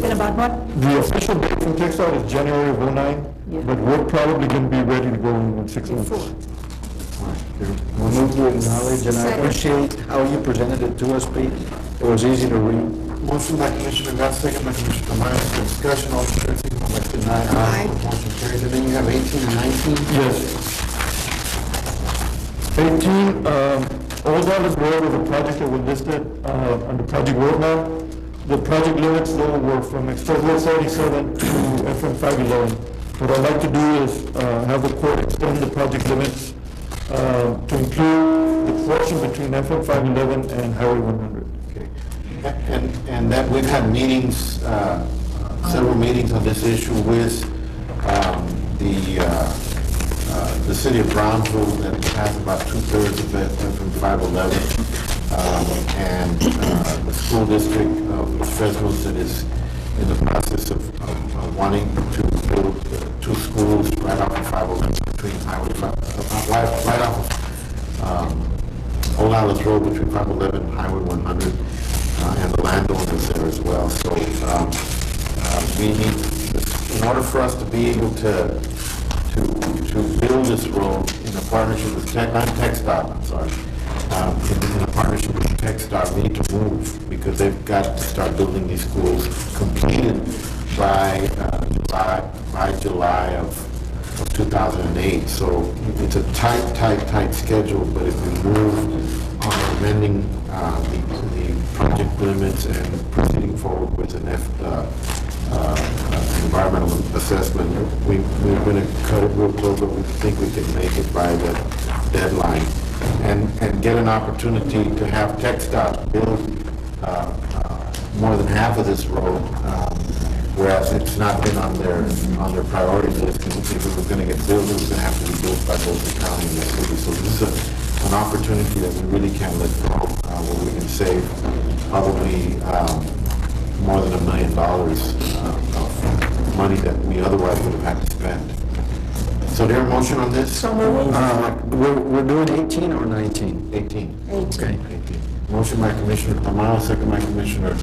And about what? The official date from TxDOT is January of 09, but we're probably going to be ready to go in 6 months. We'll move to acknowledge, and I appreciate how you presented it to us, Pete. It was easy to read. Motion by Commissioner Gatz, second by Commissioner Tamayo. For discussion, all in favor, signify by saying aye. Motion carries. And then you have 18 and 19. Yes. 18, Old Dallas Road was a project that was listed on the project roadmap. The project limits though were from Expressway 77 to FM 511. What I'd like to do is have the court extend the project limits to include the portion between FM 511 and Highway 100. Okay. And that we've had meetings, several meetings on this issue with the city of Brownsville that has about 2/3 of it from 511, and the school district of Los Fresnos that is in the process of wanting to build 2 schools right off of 511 between Highway 5, right off of Old Dallas Road between 511 and Highway 100, and the landowners there as well. So we need, in order for us to be able to build this road in a partnership with TxDOT, I'm sorry, in a partnership with TxDOT, we need to move because they've got to start building these schools completed by July of 2008. So it's a tight schedule, but if we move on amending the project limits and proceeding forward with an environmental assessment, we're going to cut it real close, but we think we can make it by the deadline and get an opportunity to have TxDOT build more than half of this road, whereas it's not been on their priority list. And if it was going to get built, it was going to have to be built by both the county and the city. So this is an opportunity that we really can't let go, where we can save probably more than $1 million of money that we otherwise would have had to spend. So there a motion on this? So moved. We're doing 18 or 19? 18. Okay. 18. Motion by Commissioner Tamayo, second by Commissioner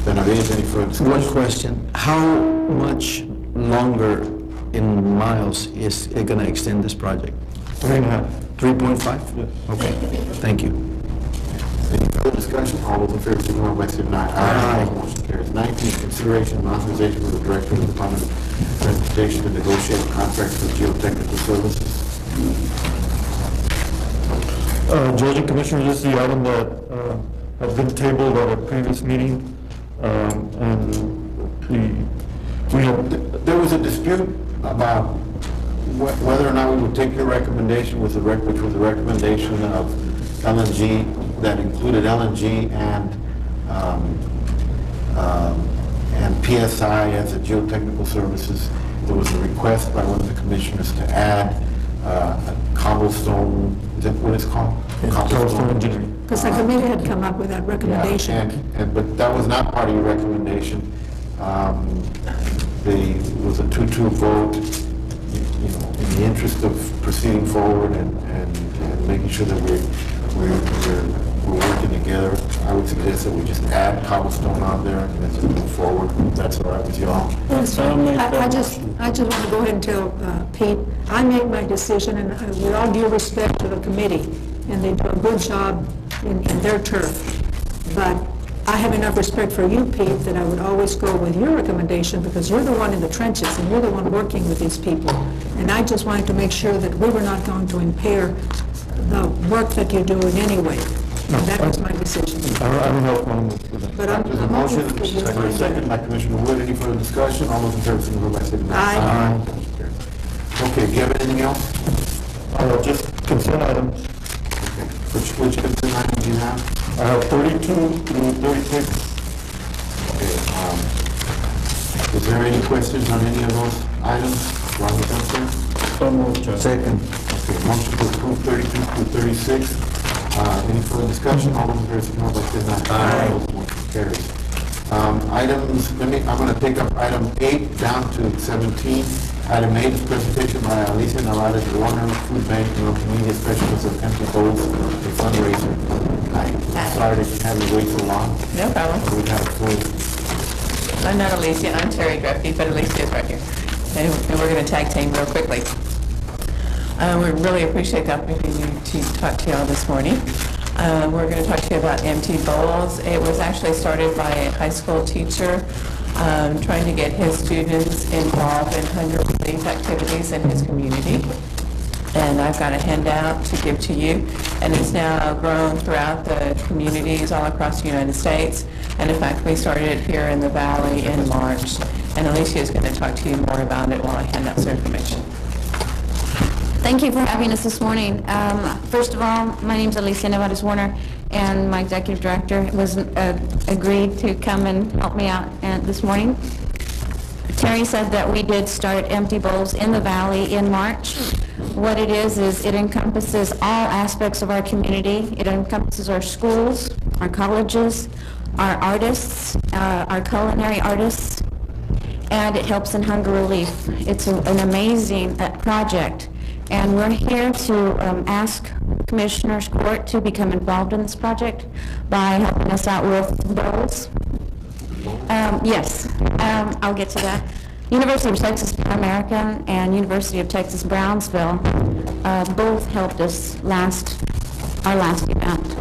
Benavides. Any further discussion? One question. How much longer in miles is it going to extend this project? 3.5. 3.5? Yes. Okay. Thank you. further discussion? All those in favor, signify by saying aye. Aye. Motion carries. 19, consideration and authorization for the Director of the Department of Transportation to negotiate contracts for geotechnical services. Judge and Commissioner, this is the item that had been tabled at a previous meeting, and There was a dispute about whether or not we would take your recommendation, which was a recommendation of LNG, that included LNG and PSI as a geotechnical services. There was a request by one of the commissioners to add a cobblestone, is that what it's called? Cobblestone engineering. Because the committee had come up with that recommendation. But that was not part of your recommendation. It was a 2-2 vote, in the interest of proceeding forward and making sure that we're working together. I would suggest that we just add cobblestone on there and let's just move forward. If that's all right with you all. That's fine. I just want to go ahead and tell Pete, I made my decision, and with all due respect to the committee, and they do a good job in their turf. But I have enough respect for you, Pete, that I would always go with your recommendation because you're the one in the trenches and you're the one working with these people. And I just wanted to make sure that we were not going to impair the work that you're doing anyway. And that was my decision. I don't have a problem with that. But There's a motion, second by Commissioner Wood. Any further discussion? All those in favor, signify by saying aye. Aye. Okay, do you have anything else? Just consent items. Okay. Which consent item do you have? I have 32 through 36. Okay, is there any questions on any of those items? While we're up there? So moved, Judge. Second. Okay, motion to approve 32 through 36. Any further discussion? All those in favor, signify by saying aye. Motion carries. Items, I'm going to take up item 8 down to 17. Item 8 is presentation by Alicia Narvaez Warner, Food Bank, Media Specialist of Empty Bowls, a fundraiser. I'm sorry to have you wait so long. No problem. We have a full. I'm not Alicia, I'm Terry Greffey, but Alicia is right here. And we're going to tag team real quickly. We really appreciate the opportunity to talk to you all this morning. We're going to talk to you about Empty Bowls. It was actually started by a high school teacher trying to get his students involved in hunger relief activities in his community. And I've got a handout to give to you, and it's now grown throughout the communities all across the United States. And in fact, we started it here in the Valley in March. And Alicia is going to talk to you more about it while I hand out some information. Thank you for having us this morning. First of all, my name is Alicia Narvaez Warner, and my executive director was agreed to come and help me out this morning. Terry said that we did start Empty Bowls in the Valley in March. What it is it encompasses all aspects of our community. It encompasses our schools, our colleges, our artists, our culinary artists, and it helps in hunger relief. It's an amazing project. And we're here to ask Commissioners Court to become involved in this project by helping us out with bowls. Yes, I'll get to that. University of Texas Pan American and University of Texas Brownsville both helped us our last event,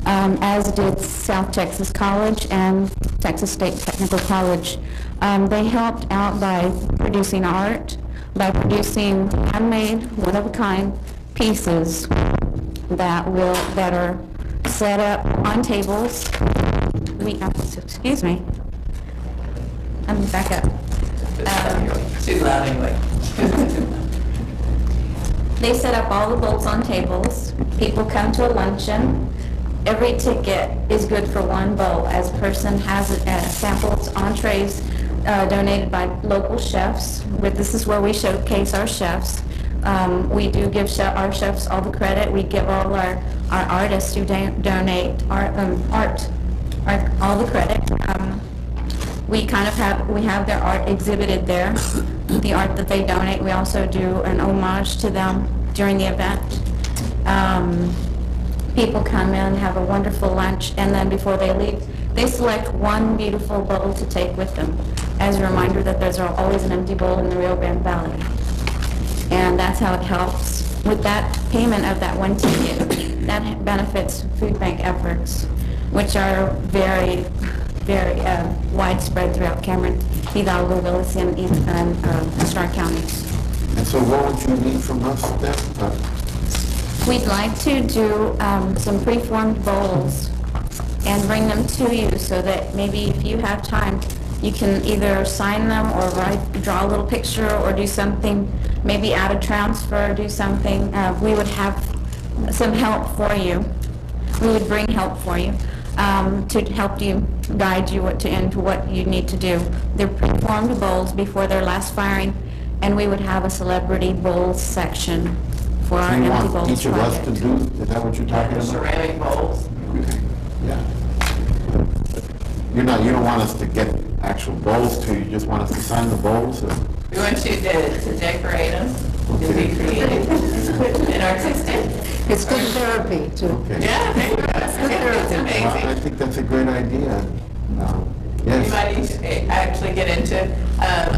as did South Texas College and Texas State Technical College. They helped out by producing art, by producing handmade, one-of-a-kind pieces that are set up on tables. Excuse me. Let me back up. Too loud anyway. They set up all the bowls on tables. People come to a luncheon. Every ticket is good for one bowl, as a person has samples, entrees, donated by local chefs. This is where we showcase our chefs. We do give our chefs all the credit. We give all our artists who donate art all the credit. We have their art exhibited there, the art that they donate. We also do an homage to them during the event. People come in, have a wonderful lunch, and then before they leave, they select one beautiful bowl to take with them, as a reminder that there's always an empty bowl in the Rio Grande Valley. And that's how it helps. With that payment of that one ticket, that benefits food bank efforts. which are very, very widespread throughout Cameron, Hidalgo, Willis, and Starr counties. And so what would you need from us then? We'd like to do some preformed bowls and bring them to you so that maybe if you have time, you can either sign them or draw a little picture or do something, maybe add a transfer, do something. We would have some help for you. We would bring help for you to help you, guide you into what you need to do. They're preformed bowls before their last firing, and we would have a celebrity bowls section for our Do you empty want bowls each of us project. to do, is that what you're talking about? Ceramic bowls. Yeah. You don't want us to get actual bowls to you, you just want us to sign the bowls? Or? We want you to decorate them, to be creative and artistic. It's good therapy, too. Okay. Yeah, there you go. It's I amazing. think that's a great idea. You Yes. might actually get into,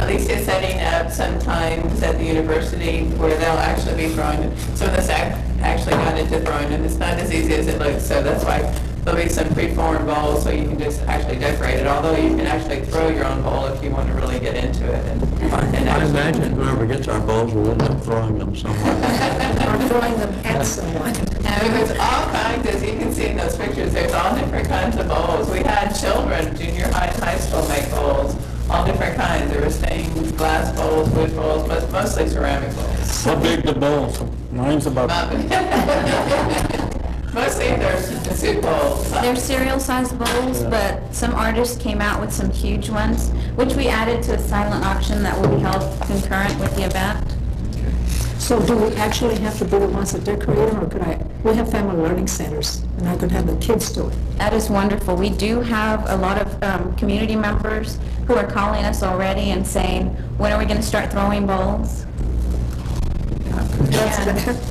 Alicia's setting up some times at the university where they'll actually be throwing, some of us actually got into throwing, and it's not as easy as it looks, so that's why there'll be some preformed bowls, so you can just actually decorate it, although you can actually throw your own bowl if you want to really get into it. And I imagine whoever gets our bowls will end up throwing them somewhere. Or throwing them at someone. there's all kinds, as you can see in those pictures, there's all different kinds of bowls. We had children, junior high and high school, make bowls, all different kinds. There were stained glass bowls, wood bowls, but mostly ceramic bowls. How big the bowls? Mine's about, Mostly they're soup bowls. They're cereal-sized bowls, but some artists came out with some huge ones, which we added to a silent auction that will be held concurrent with the event. So do we actually have to be the ones that decorate them, or we have family learning centers, and I could have the kids do it. That is wonderful. We do have a lot of community members who are calling us already and saying, when are we going to start throwing bowls?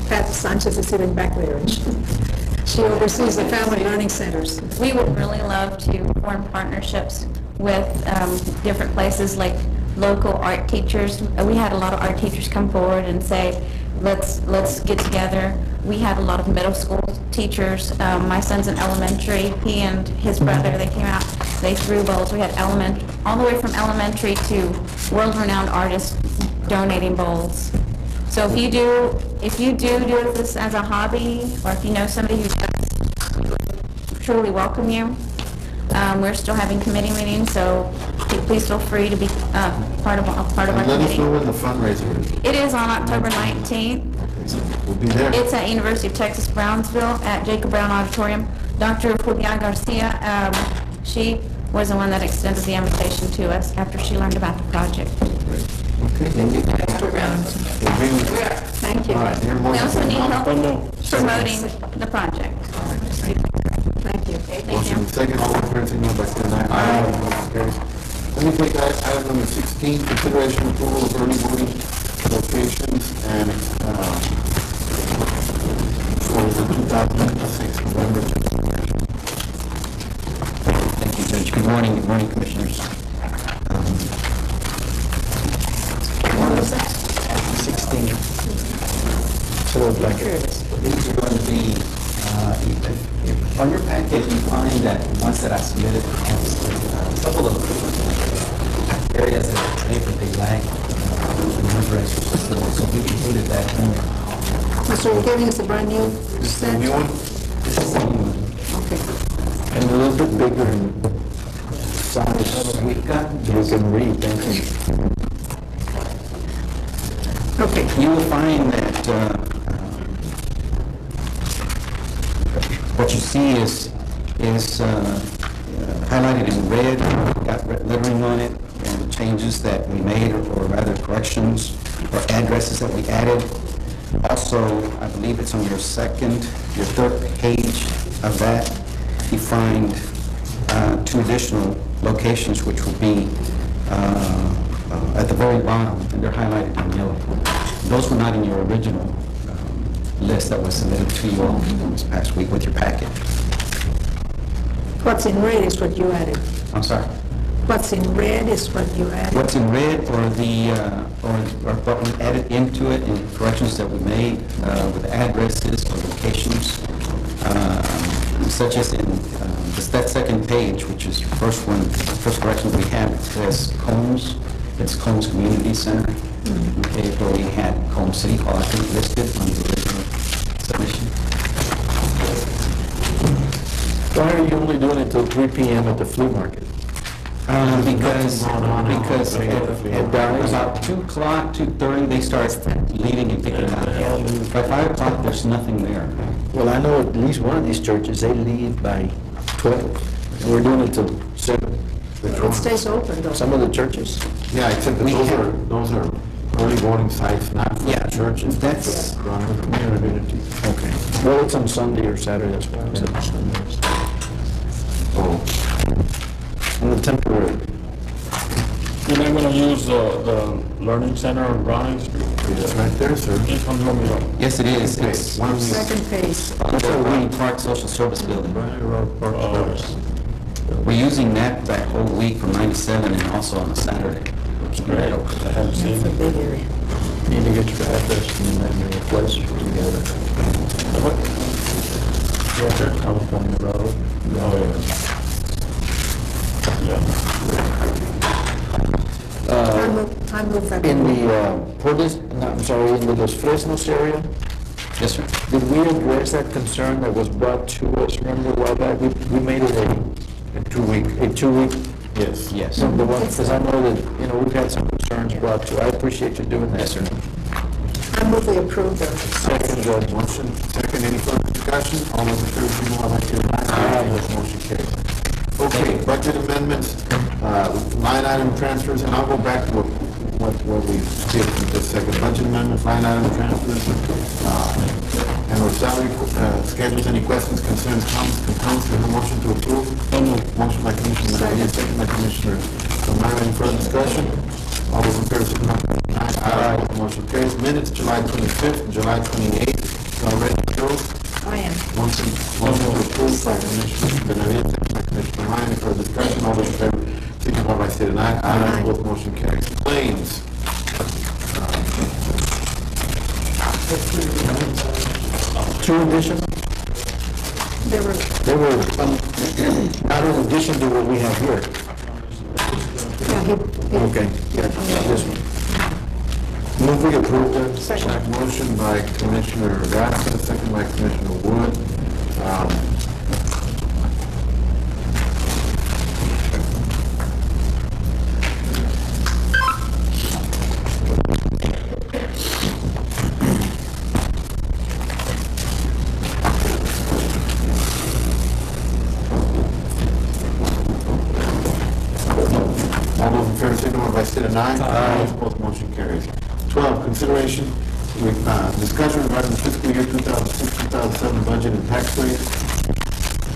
Pat Sanchez is sitting back there, and she oversees the family learning centers. We would really love to form partnerships with different places like local art teachers. We had a lot of art teachers come forward and say, let's get together. We had a lot of middle school teachers. My son's in elementary. He and his brother, they came out, they threw bowls. We had all the way from elementary to world-renowned artists donating bowls. So if you do this as a hobby, or if you know somebody who does, truly welcome you. We're still having committee meetings, so please feel free to be part of our Let us know committee. when the fundraiser is. It is on October 19th. We'll be there. It's at University of Texas Brownsville at Jacob Brown Auditorium. Dr. Julia Garcia, she was the one that extended the invitation to us after she learned about the project. Okay, thank you. Thank you. All right, your We motion. also need help promoting the project. Thank you. Thank Motion you. second, all in favor, signify by saying aye. Motion carries. Let me take item number 16, consideration approval of early voting locations and for the 2006 November. Thank you, Judge. Good morning, Commissioners. 16. So like These are going to be, on your package, you find that ones that I submitted, a couple of areas that maybe they lack numbers, so we included that in there. So you're giving us a brand new set? New one? This is the new one. Okay. and a little bit bigger in size. We've got, You can read, thank you. Okay. You will find that what you see is highlighted in red, got red lettering on it, and the changes that we made, or rather corrections, or addresses that we added. Also, I believe it's on your third page of that, you find 2 additional locations which will be at the very bottom, and they're highlighted in yellow. Those were not in your original list that was submitted to you all this past week with your packet. What's in red is what you added. I'm sorry. What's in red is what you added. What's in red, or the or what we added into it, and corrections that we made with addresses or locations. such as in just that second page, which is the first one, first correction we have, it says Combs, it's Combs Community Center. Okay, where we had Combs City Hall, I think, listed on the original submission. Why are you only doing it till 3 p.m. at the flea market? Because at about 2 o'clock, 2:30, they start leaving and picking up. By 5 o'clock, there's nothing there. Well, I know at least one of these churches, they leave by 12. And we're doing it till 7. It stays open, though. Some of the churches. Yeah, except that those are early voting sites, not for Yeah, churches. that's- For the community. Okay. Well, it's on Sunday or Saturday, that's why I said Sundays. Oh, On the temporary. You're not gonna use the Learning Center on Browning Street? it's right there, sir. It's on Romeo. Yes, it is. Okay, It's one of the- Second page. on the Wayne Park Social Service Building. Oh, We're using that whole week from 97 and also on a Saturday. great. I haven't seen It's a it. big area. Need to get your address and then your place together. Yeah, California Road. oh, yeah. Yeah. I move that. In the, I'm sorry, in the Los Fresnos area, Yes, sir. did we address that concern that was brought to us, remember a while back? We made it a 2-week. Yes. Yes. The one, because I know that, we've had some concerns brought to, I appreciate you doing that. Yes, sir. I move we approve the Second, Judge. Motion, second, any further discussion? All those in favor, signify by saying aye. Motion carries. Okay, budget amendments, line item transfers, and I'll go back to what we did in just a second. Budget amendments, line item transfers, and our salary schedules. Any questions, concerns, comments, complaints? There's a motion to approve. Motion by Commissioner Mendoza, second by Commissioner Tamayo. Any further discussion? All those in favor, signify by saying aye. Motion carries. Minutes, July 25th and July 28th, already approved. I am. Motion to approve by Commissioner Benavides, second by Commissioner Ryan. Any further discussion? All those in favor, signify by saying aye. Aye. Both motion carries. Claims. Two additional? There were, They were, not in addition to what we have here. yeah, he, Okay, yeah, this one. Move we approve the second. Motion by Commissioner Garcia, second by Commissioner Wood. All those in favor, signify by saying aye. Aye. Both motion carries. 12, consideration, discussion regarding the fiscal year 2006-2007 budget and tax rate.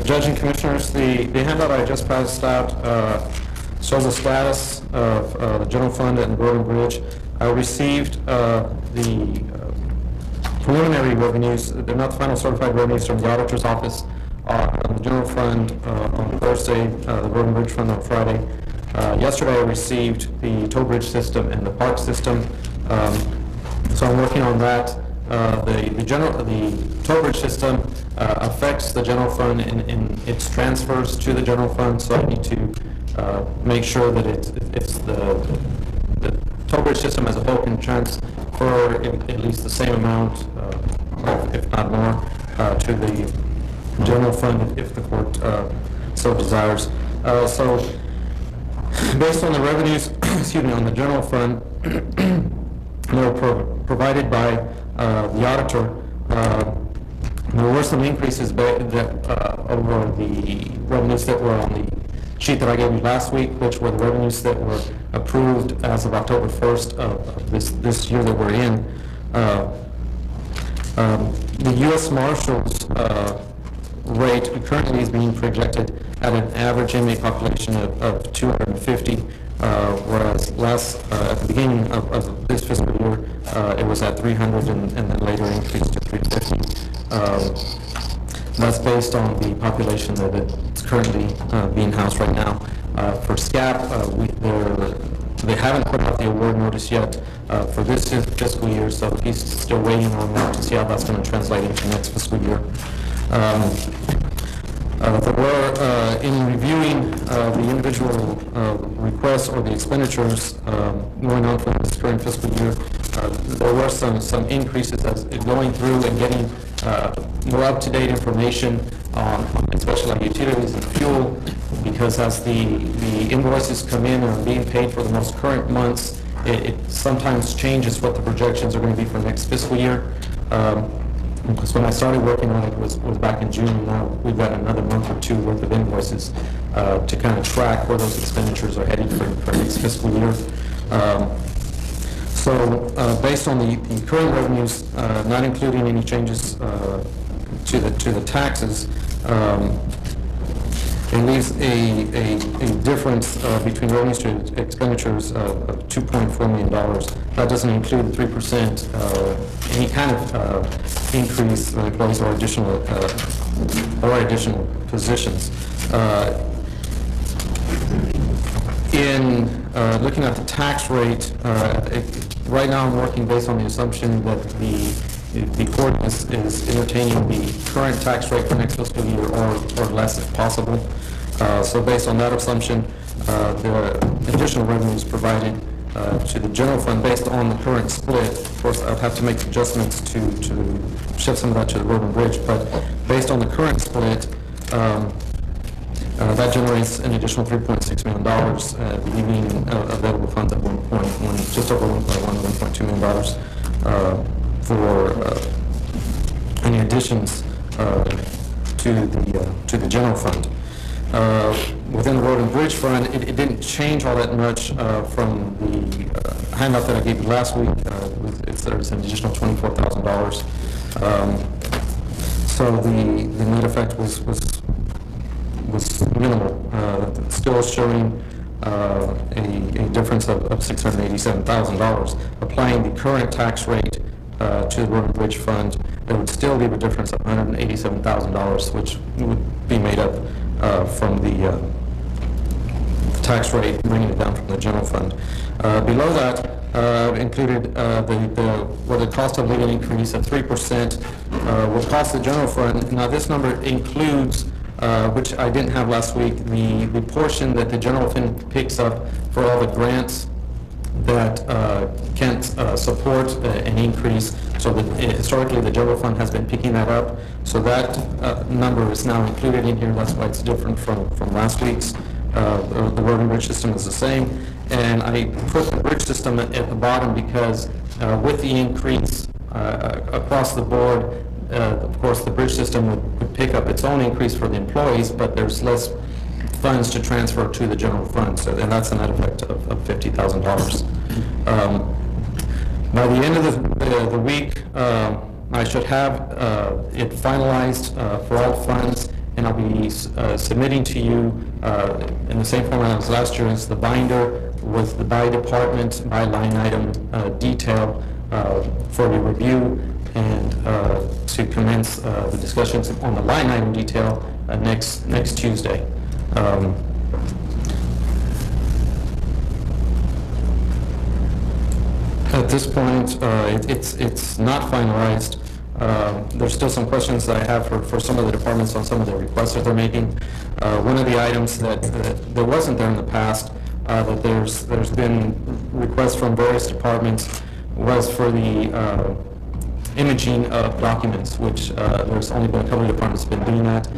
Judge and Commissioners, the handout I just passed out shows the status of the general fund and road and bridge. I received the preliminary revenues, they're not the final certified revenues from the auditor's office on the general fund on Thursday, the road and bridge fund on Friday. Yesterday I received the toll bridge system and the park system, so I'm working on that. The toll bridge system affects the general fund in its transfers to the general fund, so I need to make sure that it's the toll bridge system as a whole can transfer at least the same amount, if not more, to the general fund if the court so desires. So, based on the revenues, excuse me, on the general fund, they were provided by the auditor. There were some increases over the revenues that were on the sheet that I gave you last week, which were the revenues that were approved as of October 1st of this year that we're in. The U.S. Marshals rate currently is being projected at an average inmate population of 250, whereas at the beginning of this fiscal year, it was at 300 and then later increased to 350. That's based on the population that it's currently being housed right now. For SCAP, they haven't put out the award notice yet for this fiscal year, so he's still waiting on that to see how that's going to translate into next fiscal year. There were, in reviewing the individual requests or the expenditures going on for this current fiscal year, there were some increases as going through and getting more up-to-date information on especially on utilities and fuel, because as the invoices come in and are being paid for the most current months, it sometimes changes what the projections are going to be for next fiscal year. Because when I started working on it was back in June, and now we've got another month or two worth of invoices to kind of track where those expenditures are headed for next fiscal year. So based on the current revenues, not including any changes to the taxes, it leaves a difference between revenues to expenditures of $2.4 million. That doesn't include 3% any kind of increase in employees or additional positions. In looking at the tax rate, right now I'm working based on the assumption that the court is entertaining the current tax rate for next fiscal year or less if possible. So based on that assumption, the additional revenues provided to the general fund based on the current split. Of course, I'd have to make adjustments to shift some of that to the road and bridge, but based on the current split, that generates an additional $3.6 million, leaving available funds at just over $1.2 million for any additions to the general fund. Within the road and bridge fund, it didn't change all that much from the handout that I gave you last week. There's an additional $24,000. So the net effect was minimal. Still showing a difference of $687,000. Applying the current tax rate to the road and bridge fund, it would still leave a difference of $187,000, which would be made up from the tax rate, bringing it down from the general fund. Below that, included the cost of living increase at 3% will cost the general fund. Now, this number includes, which I didn't have last week, the portion that the general fund picks up for all the grants that can't support an increase. So that historically, the general fund has been picking that up. So that number is now included in here. That's why it's different from last week's. The road and bridge system is the same. And I put the bridge system at the bottom because with the increase across the board, of course, the bridge system would pick up its own increase for the employees, but there's less funds to transfer to the general fund. So, and that's a net effect of $50,000. By the end of the week, I should have it finalized for all funds, and I'll be submitting to you in the same format as last year. It's the binder with the by department, by line item detail for your review, and to commence the discussions on the line item detail next Tuesday. At this point, it's not finalized. There's still some questions that I have for some of the departments on some of the requests that they're making. One of the items that there wasn't there in the past, that there's been requests from various departments, was for the imaging of documents, which there's only been a couple of departments that have been doing that.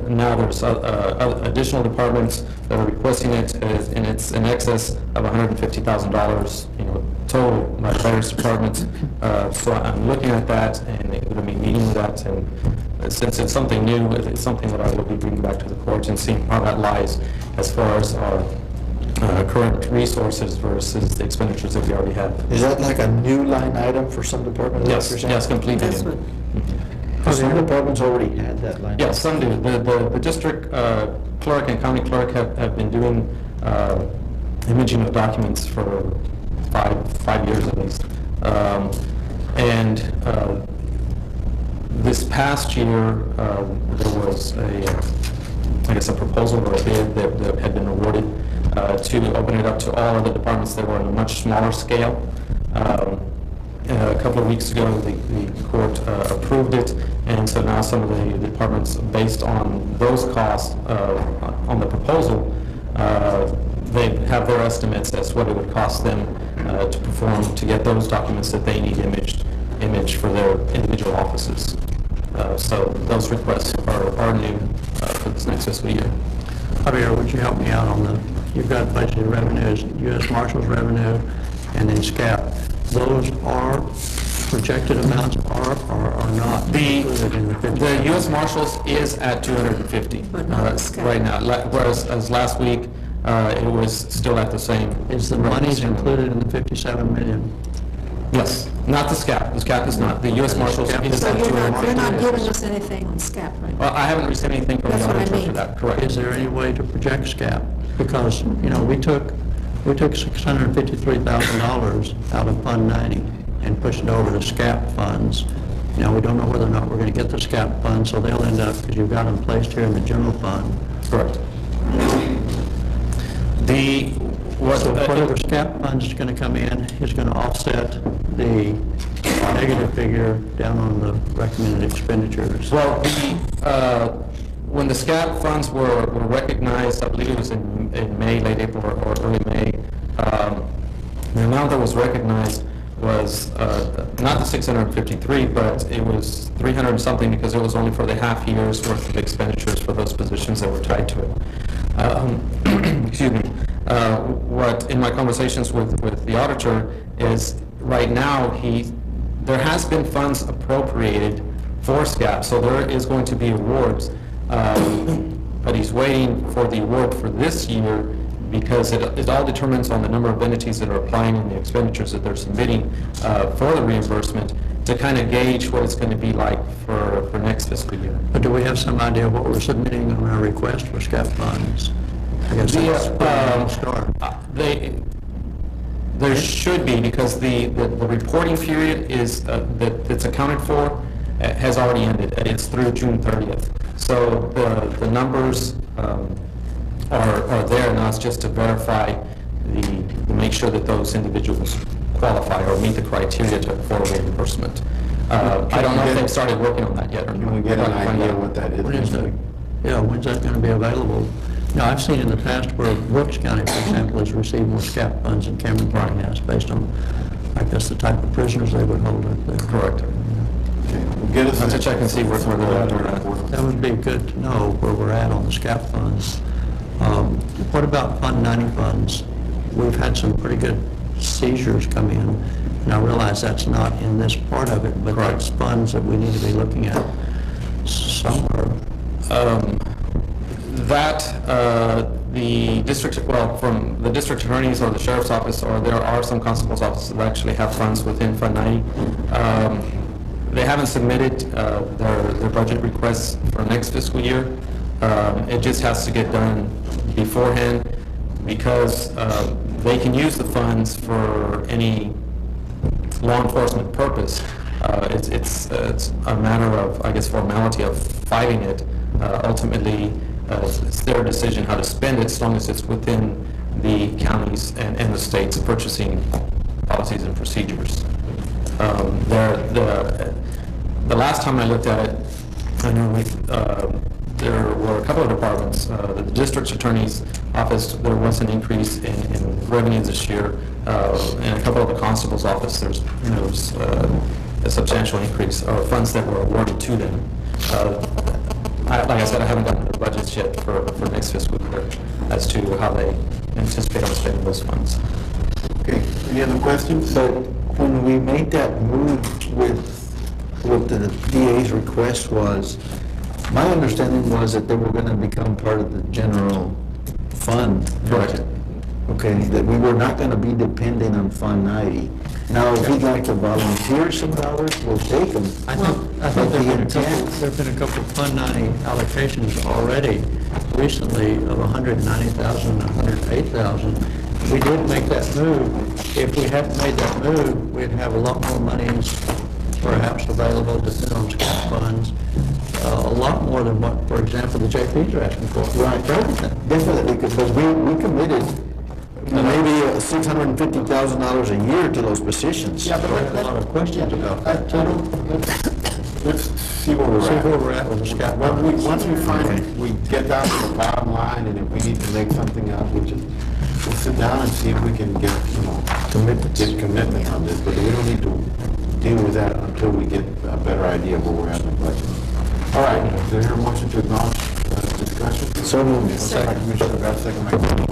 Now there's additional departments that are requesting it, and it's in excess of $150,000, total by various departments. So I'm looking at that, and going to be meeting with that, and since it's something new, it's something that I will be bringing back to the court and seeing how that lies as far as our current resources versus the expenditures that we already have. Is that like a new line item for some departments? Yes, completely. Some departments already had that line. Yes, some do. The district clerk and county clerk have been doing imaging of documents for five years at least. And this past year, there was a proposal or a bid that had been awarded to open it up to all other departments that were on a much smaller scale. A couple of weeks ago, the court approved it, and so now some of the departments, based on those costs on the proposal, they have their estimates as to what it would cost them to perform, to get those documents that they need imaged for their individual offices. So those requests are new for this next fiscal year. Javier, would you help me out on you've got budgeted revenues, U.S. Marshals revenue, and then SCAP. Those are projected amounts are not included in the 50. The U.S. Marshals is at 250 right now, whereas as last week it was still at the same. Is the monies included in the 57 million? Yes, not the SCAP. The SCAP is not. The U.S. Marshals is So at you're 250. not giving us anything on SCAP right now? Well, I haven't received anything from the That's what I auditor for mean. that, correct. Is there any way to project SCAP? Because, you know, we took $653,000 out of Fund 90 and pushed it over to SCAP funds. Now, we don't know whether or not we're going to get the SCAP funds, so they'll end up, because you've got them placed here in the general fund. Correct. So whatever SCAP funds is going to come in is going to offset the negative figure down on the recommended expenditures. Well, when the SCAP funds were recognized, I believe it was in May, late April or early May, the amount that was recognized was not the 653, but it was 300 something, because it was only for the half year's worth of expenditures for those positions that were tied to it. Excuse me. What in my conversations with the auditor is right now there has been funds appropriated for SCAP, so there is going to be awards, but he's waiting for the award for this year, because it all determines on the number of entities that are applying and the expenditures that they're submitting for the reimbursement, to kind of gauge what it's going to be like for next fiscal year. But do we have some idea what we're submitting on our request for SCAP funds? I guess that's where we'll start. There should be, because the reporting period is that's accounted for has already ended. It's through June 30th. So the numbers are there. Now it's just to verify to make sure that those individuals qualify or meet the criteria for reimbursement. I don't know if they've started working on that yet. Or Can we get an idea what that is? When's that going to be available? Now, I've seen in the past where Brooks County, for example, has received more SCAP funds than Cameron County has, based on, I guess, the type of prisoners they would hold up there. Correct. Get us to check and see where they're at. That would be good to know where we're at on the SCAP funds. What about Fund 90 funds? We've had some pretty good seizures come in, and I realize that's not in this part of it, but that's funds that we need to be looking at somewhere. The district, well, from the district attorneys or the sheriff's office, or there are some constables' offices that actually have funds within Fund 90. They haven't submitted their budget requests for next fiscal year. It just has to get done beforehand, because they can use the funds for any law enforcement purpose. It's a matter of, I guess, formality of fighting it. Ultimately, it's their decision how to spend it, as long as it's within the counties and the state's purchasing policies and procedures. The last time I looked at it, I know there were a couple of departments. The district attorney's office, there was an increase in revenue this year. In a couple of the constable's office, there was a substantial increase, or funds that were awarded to them. Like I said, I haven't gotten the budgets yet for next fiscal year as to how they anticipate on spending those funds. Okay, any other questions? So when we made that move with what the DA's request was, my understanding was that they were going to become part of the general fund budget. Okay, that we were not going to be dependent on Fund 90. Now, if we'd like to volunteer some dollars, we'll take them. I think there have been a couple of Fund 90 allocations already recently of $190,000 and $108,000. We did make that move. If we hadn't made that move, we'd have a lot more monies perhaps available to sit on SCAP funds, a lot more than what, for example, the JPs are asking for. Right, definitely, because we committed $650,000 a year to those positions. Yeah, but A lot of questions about that, Tito, Let's see where we're at. with the scout. Once we find, we get down to the bottom line, and if we need to make something up, we'll sit down and see if we can get, get commitment on this, but we don't need to deal with that until we get a better idea of where we're at in the budget. All right, is there a motion to acknowledge discussion? So moved. Second by Commissioner Rivera, second by Commissioner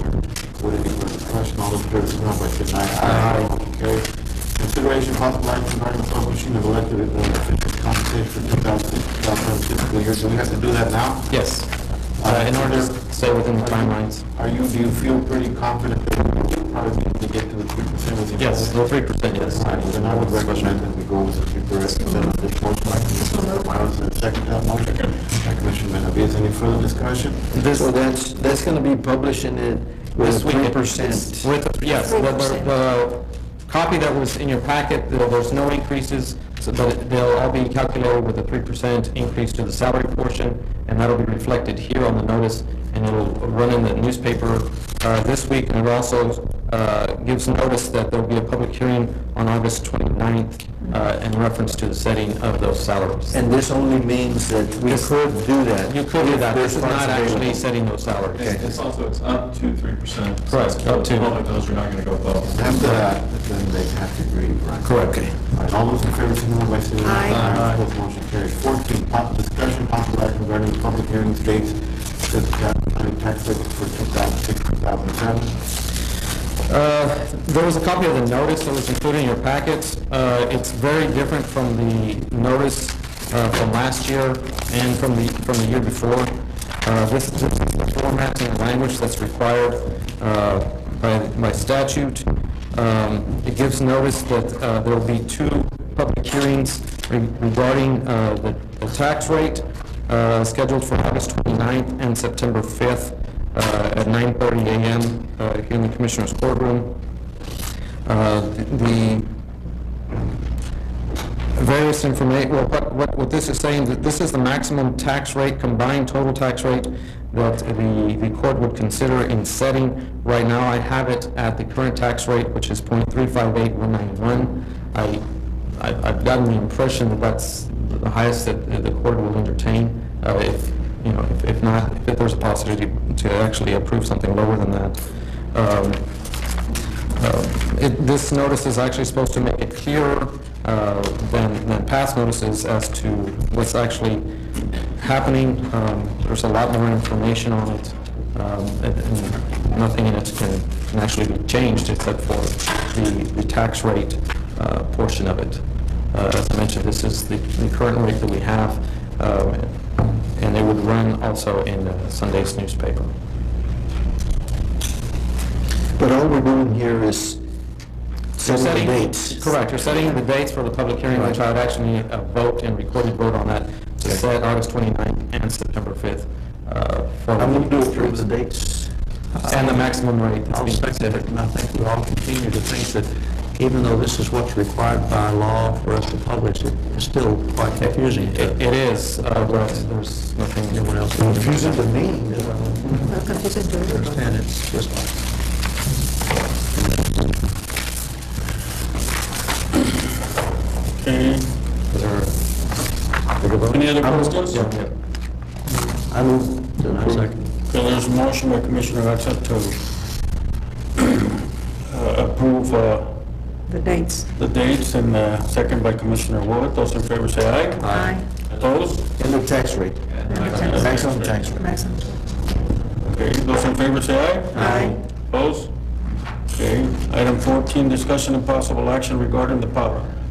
Wood. Any further discussion? All those in favor, signify by saying aye. Motion carries. Consideration possible action regarding the publishing of elected officials' compensation for 2006-2007 fiscal year. Do we have to do that now? Yes, in order to stay within the timelines. Do you feel pretty confident that we'll probably be able to get to the 3% with the... Yes, the 3%, yes. All right, then I would recommend that we go with the 3% on this motion by Commissioner Morales and second that motion by Commissioner Benavides. Any further discussion? So that's going to be publishing it with 3%. Yes, the copy that was in your packet, there's no increases, but they'll all be calculated with a 3% increase to the salary portion, and that'll be reflected here on the notice, and it'll run in the newspaper this week, and it also gives notice that there'll be a public hearing on August 29th in reference to the setting of those salaries. And this only means that we could do that. You could do that. if This is there's not funds actually available. setting those salaries. It's also, it's up to 3%. Correct, up to. All of those, we're not going to go above. After that, then they have to agree, right? Correct. All right, all those in favor, signify by saying aye. Aye. Opposed, motion carries. 14, discussion, possible action regarding the public hearing dates to the county tax rate for 2006-2007. There was a copy of the notice that was included in your packets. It's very different from the notice from last year and from the year before. This is the formatting and language that's required by statute. It gives notice that there will be 2 public hearings regarding the tax rate scheduled for August 29th and September 5th. At 9:30 a.m. Here in the Commissioner's courtroom. The various information, well, what this is saying, that this is the maximum tax rate, combined total tax rate that the court would consider in setting. Right now, I have it at the current tax rate, which is .358191. I've gotten the impression that that's the highest that the court will entertain. If there's a possibility to actually approve something lower than that. This notice is actually supposed to make it clearer than past notices as to what's actually happening. There's a lot more information on it, and nothing in it can actually be changed except for the tax rate portion of it. As I mentioned, this is the current rate that we have. And they would run also in Sunday's newspaper. But all we're doing here is setting the dates. Correct. You're setting the dates for the public hearing, which I would actually need a vote and recorded vote on that to set August 29th and September 5th. I move to approve the dates. And the maximum rate that's I'll being second considered. it, and I think we all continue to think that even though this is what's required by law for us to publish, it's still quite confusing. It is, but there's nothing. Anyone else? Confusing to me. Understand it's just Okay. Any other questions? I move. Then I second. Okay, there's a motion by Commissioner Gatsa to approve The dates. the dates, and second by Commissioner Wood. Those in favor say aye. Aye. Opposed? And the tax rate. Maximum tax rate. Maximum. Okay, those in favor say aye. Aye. Opposed? Okay. Item 14, discussion and possible action regarding the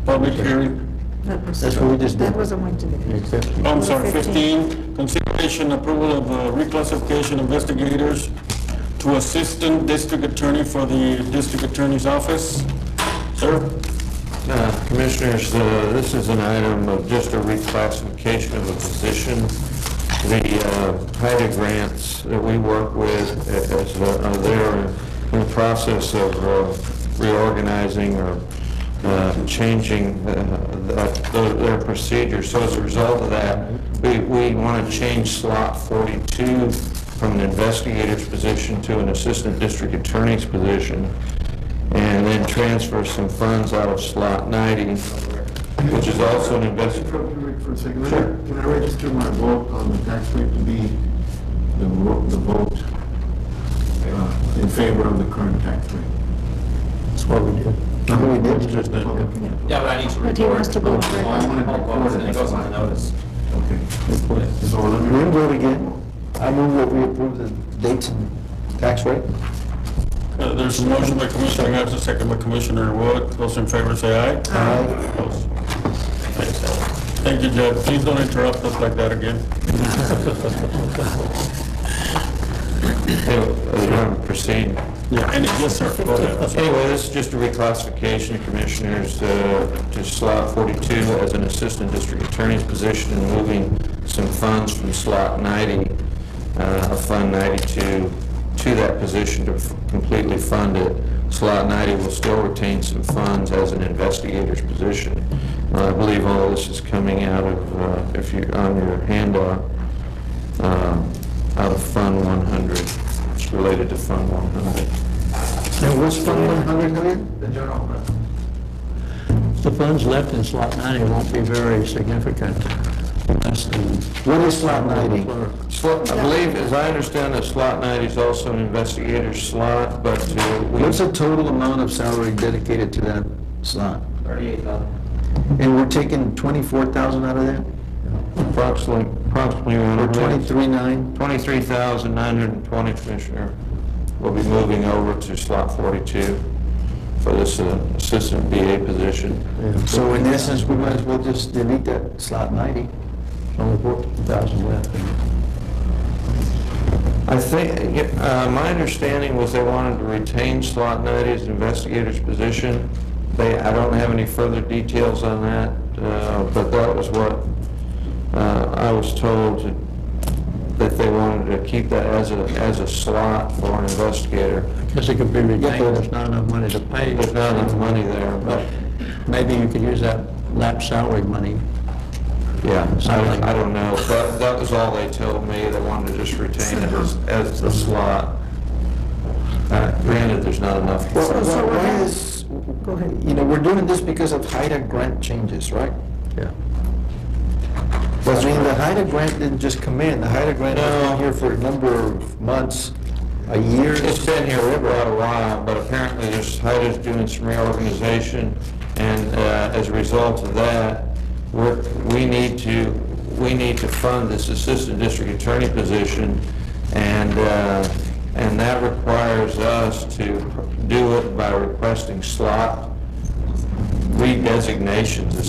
public hearing. That's what we just did. That was a one to do. I'm sorry, 15, consideration approval of reclassification investigators to Assistant District Attorney for the District Attorney's Office. Sir? Commissioners, this is an item of just a reclassification of a position. The HIDA grants that we work with, they're in the process of reorganizing or changing their procedures. So as a result of that, we want to change slot 42 from an investigator's position to an assistant district attorney's position. and then transfer some funds out of slot 90, which is also an investment. For a second, can I register my vote on the tax rate to be the vote in favor of the current tax rate? That's what we did. We did. Yeah, but I need to But he report. wants to go Oh, I wanted to record And it goes on the notice. Okay. So let me We vote again. I move that we approve the dates and tax rate. There's a motion by Commissioner Garza, second by Commissioner Wood. Those in favor say aye. Aye. Opposed? Thank you, Judge. Please don't interrupt us like that again. Proceed. Yeah, and yes, sir, go ahead. Anyway, this is just a reclassification, Commissioners, to slot 42 as an assistant district attorney's position and moving some funds from slot 90, of Fund 92, to that position to completely fund it. Slot 90 will still retain some funds as an investigator's position. I believe all this is coming out of, if you're on your handout, out of Fund 100. It's related to Fund 100. And what's Fund 100 again? The general fund. The funds left in slot 90 won't be very significant. Less than. What is slot 90? I believe, as I understand it, slot 90 is also an investigator's slot, but What's the total amount of salary dedicated to that slot? 38,000. And we're taking 24,000 out of that? approximately Or 23,900? 23,920, Commissioner, will be moving over to slot 42 for this assistant BA position. So in essence, we might as well just delete that slot 90. There's only 14,000 left. I think, my understanding was they wanted to retain slot 90 as investigator's position. I don't have any further details on that, but that was what I was told, that they wanted to keep that as a slot for an investigator. Because it could be retained, there's not enough money to pay. There's not enough money there, but Maybe you could use that lap salary money. yeah, I don't know. That was all they told me. They wanted to just retain it as the slot. Granted, there's not enough. Well, why is, Go ahead. you know, we're doing this because of HIDA grant changes, right? Yeah. But I mean, the HIDA grant didn't just come in. The HIDA grant has No. been here for a number of months, a year. It's been here for a while, but apparently there's HIDA's doing some reorganization, and as a result of that, we need to fund this assistant district attorney position, and that requires us to do it by requesting slot redesignations.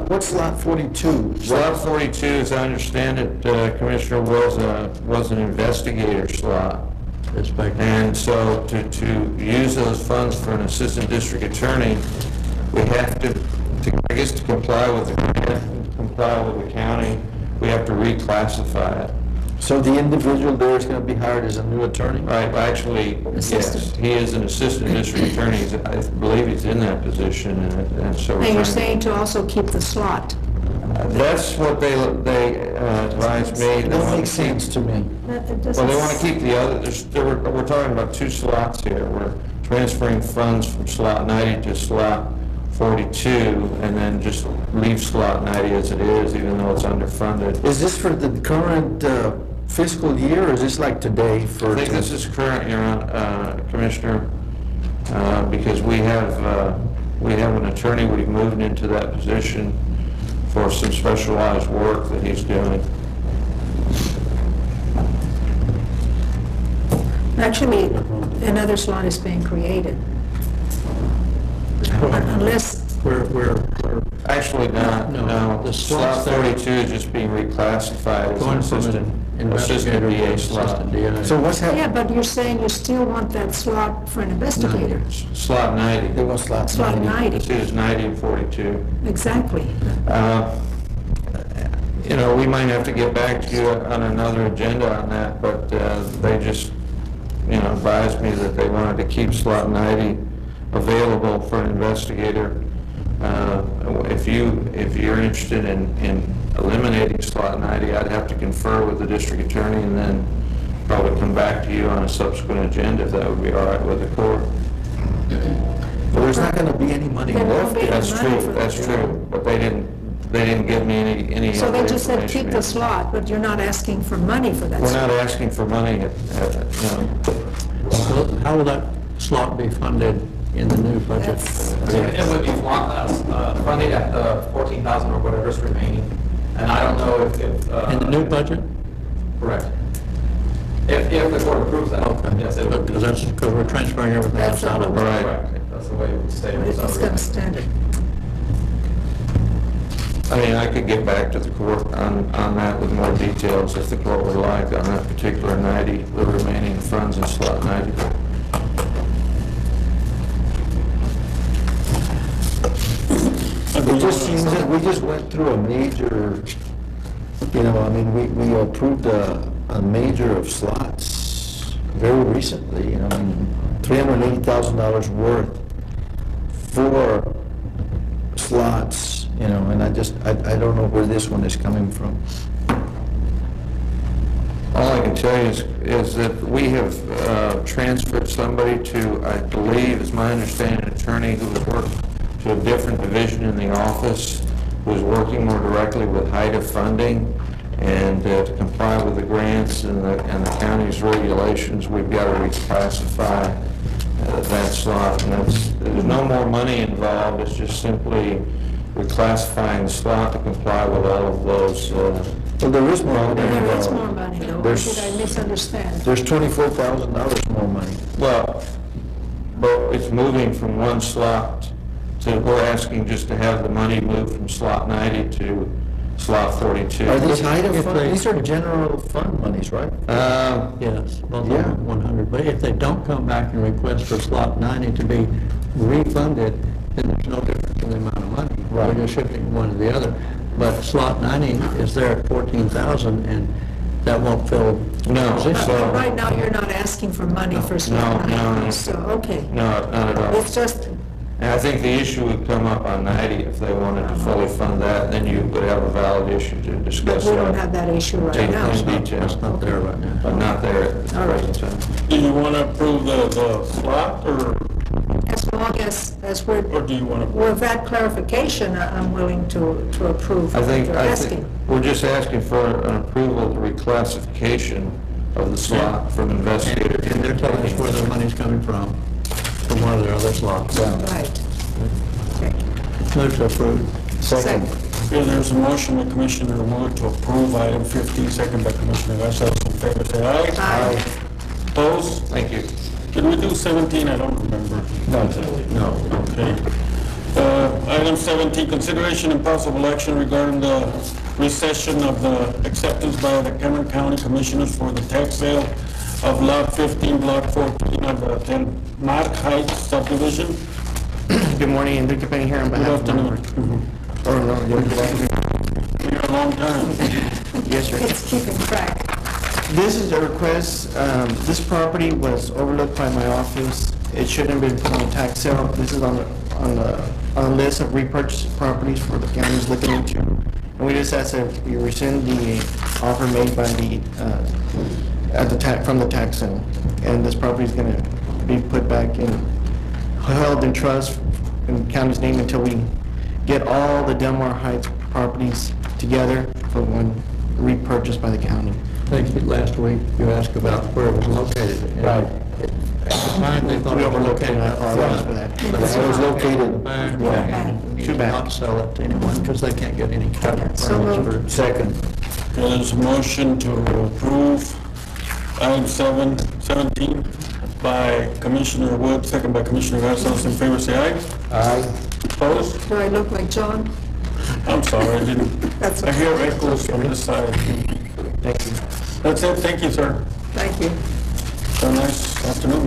What's slot 42? Slot 42, as I understand it, Commissioner, was an investigator slot. And so to use those funds for an assistant district attorney, we have to comply with the county, we have to reclassify it. So the individual there is going to be hired as a new attorney? Right, actually, yes, he is an assistant district attorney. I believe he's in that position, and so we're And you're trying to- saying to also keep the slot. That's what they advised me. It don't make sense to me. Well, they want to keep the other, we're talking about two slots here. We're transferring funds from slot 90 to slot 42, and then just leave slot 90 as it is, even though it's underfunded. Is this for the current fiscal year, or is this like today for? I think this is current, Your Honor, Commissioner, because we have an attorney, we've moved into that position for some specialized work that he's doing. Actually, another slot is being created. Unless, Actually not, no. The Slot slots there- 42 is just being reclassified as an Going from assistant an investigator to DA an slot. assistant DA. So what's yeah, happening? but you're saying you still want that slot for an investigator. Slot 90. They want slot Slot 90. 90, See, it's 90 and 42. exactly. You know, we might have to get back to you on another agenda on that, but they just, you know, advised me that they wanted to keep slot 90 available for an investigator. If you're interested in eliminating slot 90, I'd have to confer with the district attorney and then probably come back to you on a subsequent agenda, if that would be all right with the court. Well, there's not gonna be any money There won't left. be any That's money true, for that's that. true, but they didn't give me any So other they just said information keep the yet. slot, but you're not asking for money for that We're slot? not asking for money, Well, how will that slot be funded in the new budget? It would be funded at the 14,000 or whatever is remaining. And I don't know if... In the new budget? Correct. If the court approves that. Okay. Yes, it would. Because we're transferring everything That's else out of all. it. Correct. That's the way it would stay. It's going to stand it. I mean, I could get back to the court on that with more details if the court would like on that particular 90, the remaining funds in slot 90. It just seems that we just went through a major, I mean, we approved a major of slots very recently, I mean, $380,000 worth for slots, and I don't know where this one is coming from. All I can tell you is that we have transferred somebody to, I believe, is my understanding, an attorney who has worked to a different division in the office, who is working more directly with HIDA funding, and to comply with the grants and the county's regulations, we've got to reclassify that slot. And there's no more money involved, it's just simply reclassifying the slot to comply with all of those. Well, there is more money There is involved. more money, though. Or There's- did I misunderstand? There's $24,000 more money. Well, but it's moving from one slot to, we're asking just to have the money moved from slot 90 to slot 42. Are these HIDA If funds? they- These are general fund monies, right? Yes, both of Yeah. them 100. But if they don't come back and request for slot 90 to be refunded, then there's no difference in the amount of money. Right. We're just shifting one to the other. But slot 90 is there at 14,000, and that won't fill the No, position. so- Right now, you're not asking for money for slot No, 90, no. so, okay. No, not at all. It's just, And I think the issue would come up on 90 if they wanted to fully fund that, then you would have a valid issue to but discuss we don't that have that issue right in now. detail, It's not there right now. but not there at the All right. present time. Do you want to approve the slot, or As long as we're, do you want to? with that clarification, I'm willing to approve I what think, you're I asking. think, we're just asking for an approval of the reclassification of the slot from investigator. And they're telling us where the money's coming from one of their other slots. Right. Okay. Move to approve. Second. Okay, there's a motion by Commissioner Wood to approve item 15, second by Commissioner Garcia. Those in favor say aye. Aye. Opposed? Thank you. Did we do 17? I don't remember. No. Okay. Item 17, consideration and possible action regarding the recession of the acceptance by the Cameron County Commissioners for the tax sale of Lot 15, Block 14 of the 10 Mark Heights subdivision. Good morning, Enrique Penny here on Good behalf of... afternoon. Here a long time. Yes, sir. It's keeping track. This is a request, this property was overlooked by my office. It shouldn't have been put on tax sale. This is on the list of repurchased properties for the county's looking into. And we just ask that we rescind the offer made by from the tax sale. And this property is gonna be put back in, held in trust in the county's name until we get all the Delmar Heights properties together for one repurchased by the county. I think last week you asked about where it was located. and Right. At the time, they thought We it was overlooked it, located I up apologize for front. that. But It was located, You Too bad. not sell it to anyone because they can't get any coverage So permits moved. for. Second. There's a motion to approve item 17 by Commissioner Wood, second by Commissioner Garcia. Those in favor say aye. Aye. Opposed? Do I look like John? I'm sorry, I didn't. That's I hear okay. echoes from this side. Thank you. That's it, thank you, sir. Thank you. Have a nice afternoon.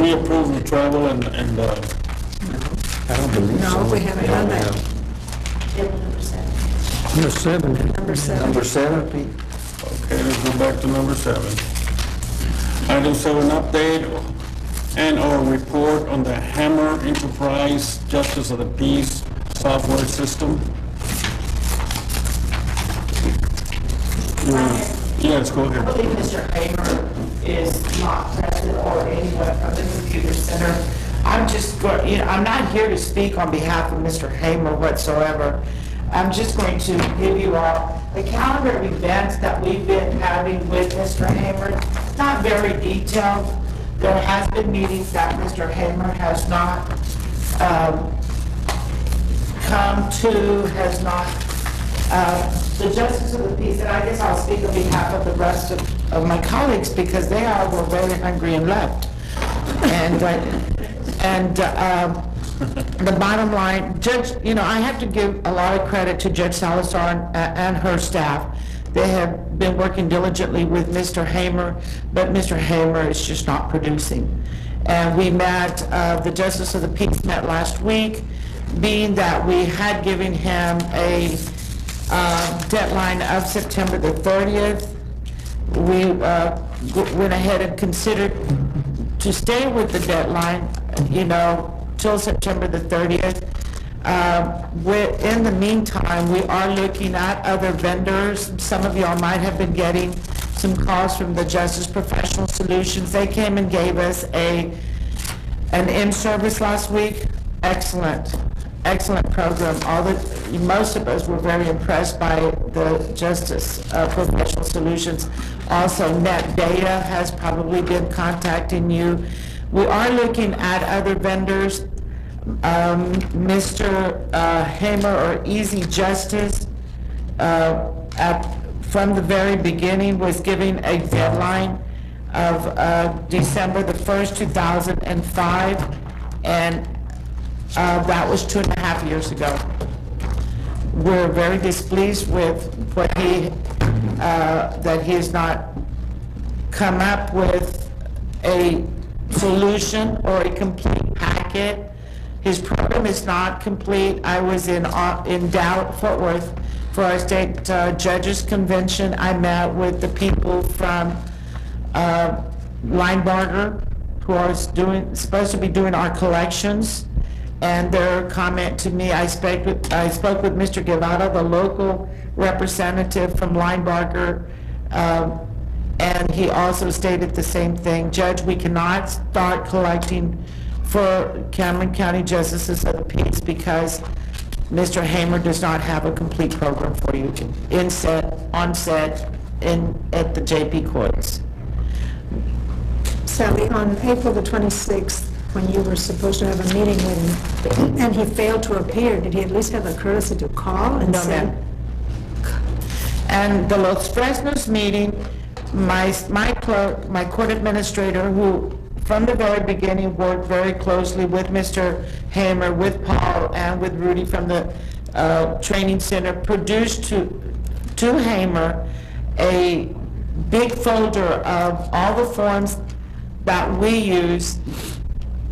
We approve the travel and I don't believe so. No, we haven't done that. Number 7. Number 7. Number 7, Pete? Okay, let's go back to number 7. Item 7, update and/or report on the Hammer Enterprise Justice of the Peace software system. Yes, go I ahead. believe Mr. Hamer is not present or anyone from the I'm not here to speak on behalf of Mr. Hamer whatsoever. I'm just going to give you all the calendar of events that we've been having with Mr. Hamer. Not very detailed. There has been meetings that Mr. Hamer has not come to, has not, the Justice of the Peace, and I guess I'll speak on behalf of the rest of my colleagues because they all were very hungry and left. And the bottom line, Judge, I have to give a lot of credit to Judge Salazar and her staff. They have been working diligently with Mr. Hamer, but Mr. Hamer is just not producing. And we met, the Justice of the Peace met last week, being that we had given him a deadline of September the 30th. We went ahead and considered to stay with the deadline, till September the 30th. In the meantime, we are looking at other vendors. Some of y'all might have been getting some calls from the Justice Professional Solutions. They came and gave us an in-service last week. Excellent program. Most of us were very impressed by the Justice Professional Solutions. Also, Net Data has probably been contacting you. We are looking at other vendors. Mr. Hamer or Easy Justice, from the very beginning, was giving a deadline of December the 1st, 2005, and that was 2.5 years ago. We're very displeased with what that he has not come up with a solution or a complete packet. His program is not complete. I was in Dallas, Fort Worth, for our state judges convention. I met with the people from Linebarger, who are supposed to be doing our collections, and their comment to me, I spoke with Mr. Guevara, the local representative from Linebarger, and he also stated the same thing. Judge, we cannot start collecting for Cameron County Justices of the Peace because Mr. Hamer does not have a complete program for you on set at the JP courts. Sally, on April the 26th, when you were supposed to have a meeting with him, and he failed to appear, did he at least have the courtesy to call and say? No, ma'am. And the Los Fresnos meeting, my court administrator, who from the very beginning worked very closely with Mr. Hamer, with Paul, and with Rudy from the training center, produced to Hamer a big folder of all the forms that we use.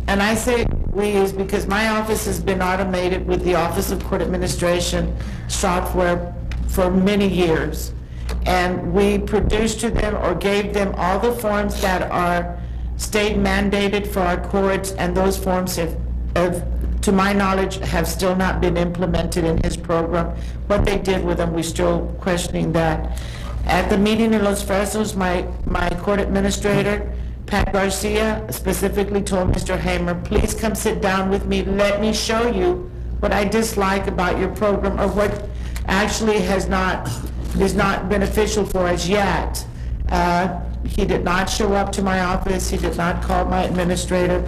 And I say we use because my office has been automated with the Office of Court Administration software for many years. And we produced to them or gave them all the forms that are state mandated for our courts, and those forms have, to my knowledge, have still not been implemented in his program. What they did with them, we're still questioning that. At the meeting in Los Fresnos, my court administrator, Pat Garcia, specifically told Mr. Hamer, please come sit down with me, let me show you what I dislike about your program or what actually is not beneficial for us yet. He did not show up to my office. He did not call my administrator.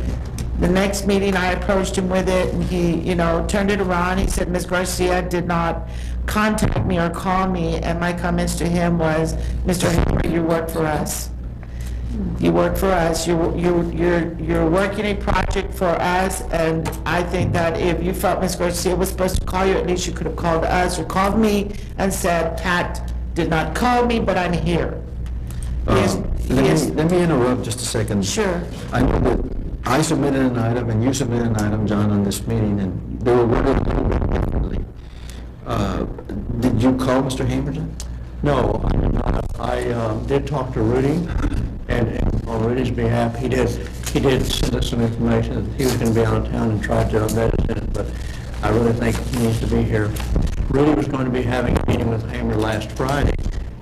The next meeting, I approached him with it, and he, turned it around. He said, Ms. Garcia did not contact me or call me, and my comments to him was, Mr. Hamer, you work for us. You work for us. You're working a project for us, and I think that if you felt Ms. Garcia was supposed to call you, at least you could have called us or called me and said, Pat did not call me, but I'm here. Let me interrupt just a second. Sure. I know that I submitted an item and you submitted an item, John, on this meeting, and they were worded a little bit differently. Did you call Mr. Hamer, John? No, I did not. I did talk to Rudy, and on Rudy's behalf, he did send us some information that he was going to be out of town and tried to vet us in, but I really think he needs to be here. Rudy was going to be having a meeting with Hamer last Friday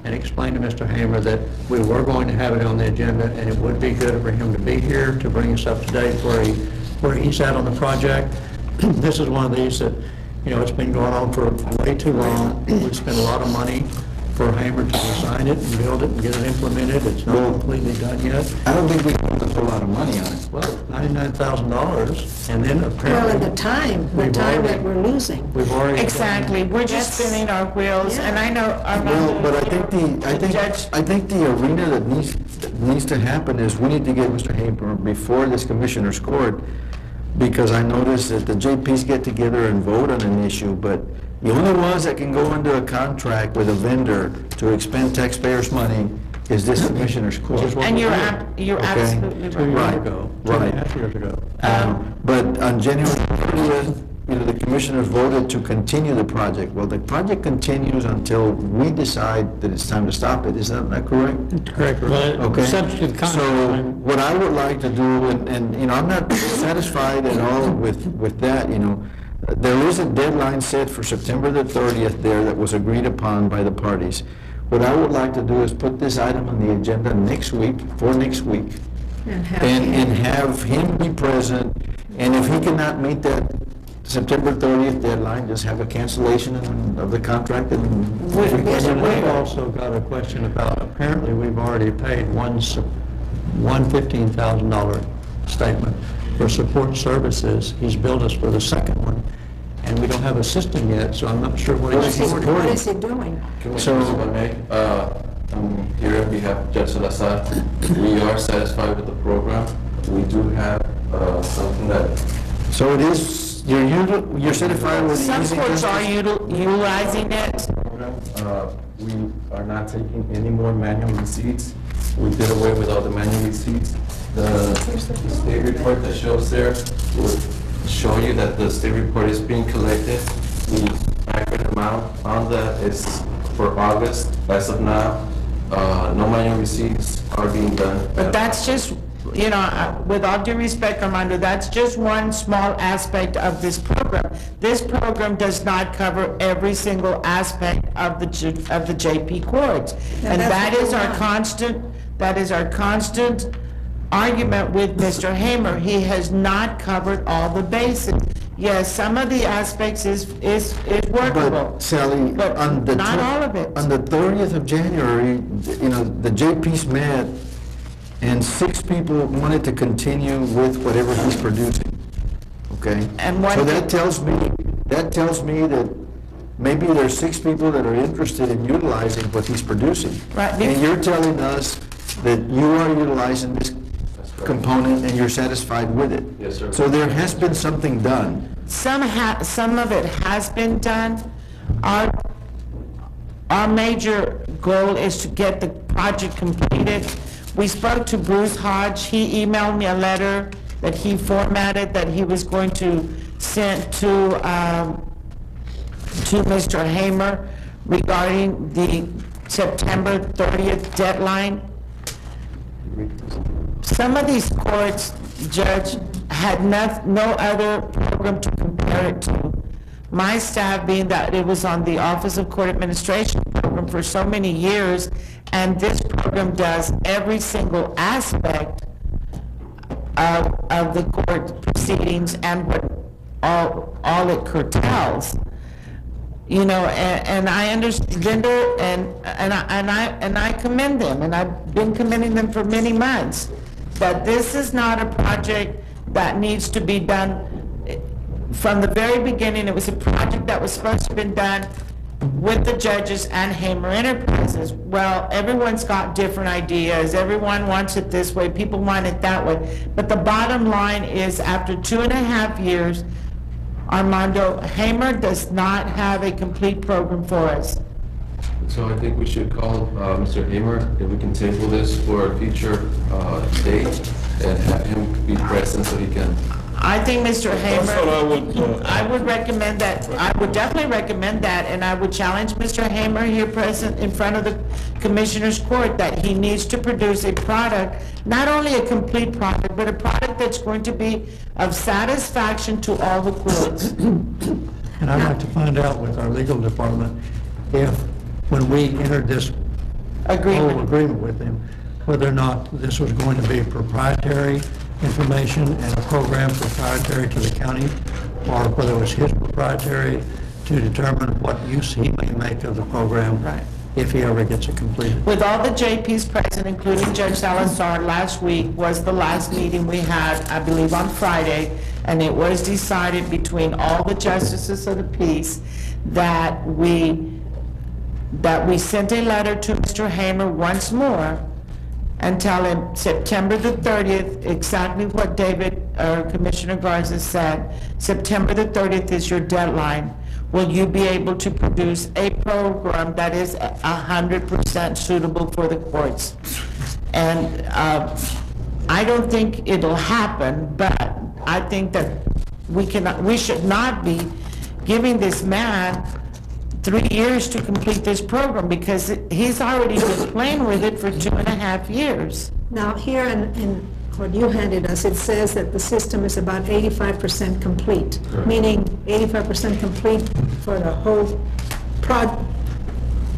and explained to Mr. Hamer that we were going to have it on the agenda, and it would be good for him to be here to bring us up to date where he where he's at on the project. This is one of these that, you know, it's been going on for way too long. We spent a lot of money for Hamer to design it and build it and get it implemented. It's not completely done yet. I don't think we spent a whole lot of money on it. Well, $99,000, and then Well, apparently... at the time that we're losing. We've already... Exactly, we're just spinning our wheels, and I know Well, Armando... but I think the arena that needs to happen is we need to get Mr. Hamer before this commissioner's court, because I noticed that the JPs get together and vote on an issue, but the only ones that can go into a contract with a vendor to expend taxpayers' money is this commissioner's court. And you're absolutely right. Right. 2.5 years ago. But on January 30th, you know, the commissioners voted to continue the project. Well, the project continues until we decide that it's time to stop it. Is that not correct? Correct. Okay. So what I would like to do, and you know, I'm not satisfied at all with that, you know. There is a deadline set for September the 30th there that was agreed upon by the parties. What I would like to do is put this item on the agenda next week, and have him be present, and if he cannot meet that September 30th deadline, just have a cancellation of the contract and... We've also got a question about, apparently we've already paid one $15,000 statement for support services. He's billed us for the second one, and we don't have a system yet, so I'm not sure what he's supporting. What is he doing? Commissioners, if I may, I'm here on behalf of Judge Salazar. We are satisfied with the program. We do have something that... So it is, you're certified with... Some courts are utilizing it. We are not taking any more manual receipts. We did away with all the manual receipts. The state report that shows there will show you that the state report is being collected. The accurate amount on that is for August. As of now, no manual receipts are being done. But that's just, you know, with all due respect, Armando, that's just one small aspect of this program. This program does not cover every single aspect of the JP courts. And that is our constant argument with Mr. Hamer. He has not covered all the bases. Yes, some of the aspects is workable. But Sally, but on the not all of it. On the 30th of January, you know, the JPs met, and 6 people wanted to continue with whatever he's producing. Okay? So that tells me that maybe there's 6 people that are interested in utilizing what he's producing. Right. And you're telling us that you are utilizing this component and you're satisfied with it. Yes, sir. So there has been something done. Some of it has been done. Our major goal is to get the project completed. We spoke to Bruce Hodge. He emailed me a letter that he formatted that he was going to send to Mr. Hamer regarding the September 30th deadline. Some of these courts, Judge, had no other program to compare it to. My staff, being that it was on the Office of Court Administration program for so many years, and this program does every single aspect of the court proceedings and what all it curtails. You know, and I understand, Linda, and I commend them, and I've been commending them for many months. But this is not a project that needs to be done from the very beginning. It was a project that was supposed to have been done with the judges and Hamer Enterprises. Well, everyone's got different ideas. Everyone wants it this way. People want it that way. But the bottom line is, after 2.5 years, Armando, Hamer does not have a complete program for us. So I think we should call Mr. Hamer, if we can table this for a future date, and have him be present so he can... I think Mr. Hamer... That's what I would... I would recommend that. I would definitely recommend that, and I would challenge Mr. Hamer here present in front of the Commissioner's Court that he needs to produce a product, not only a complete product, but a product that's going to be of satisfaction to all the courts. And I'd like to find out with our legal department if, when we entered this whole agreement with him, whether or not this was going to be proprietary information and a program proprietary to the county, or whether it was his proprietary, to determine what use he may make of the program if he ever gets it completed. With all the JPs present, including Judge Salazar, last week was the last meeting we had, I believe on Friday, and it was decided between all the justices of the peace that we sent a letter to Mr. Hamer once more and tell him September the 30th, exactly what Commissioner Garza said, September the 30th is your deadline. Will you be able to produce a program that is 100% suitable for the courts? And I don't think it'll happen, but I think that we should not be giving this man 3 years to complete this program, because he's already been playing with it for 2.5 years. Now, here in what you handed us, it says that the system is about 85% complete, meaning 85% complete for the whole project.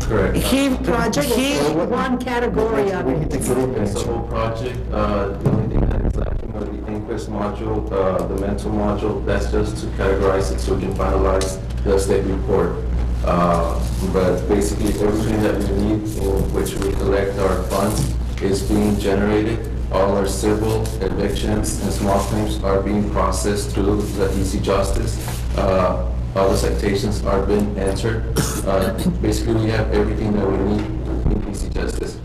Correct. Project is one category of it. It's the whole project. The only thing that is lacking are the inquest module, the mental module. That's just to categorize it so we can finalize the state report. But basically, everything that we need in which we collect our funds is being generated. All our civil evictions and small claims are being processed through the Easy Justice. All the citations are being entered. Basically, we have everything that we need in Easy Justice.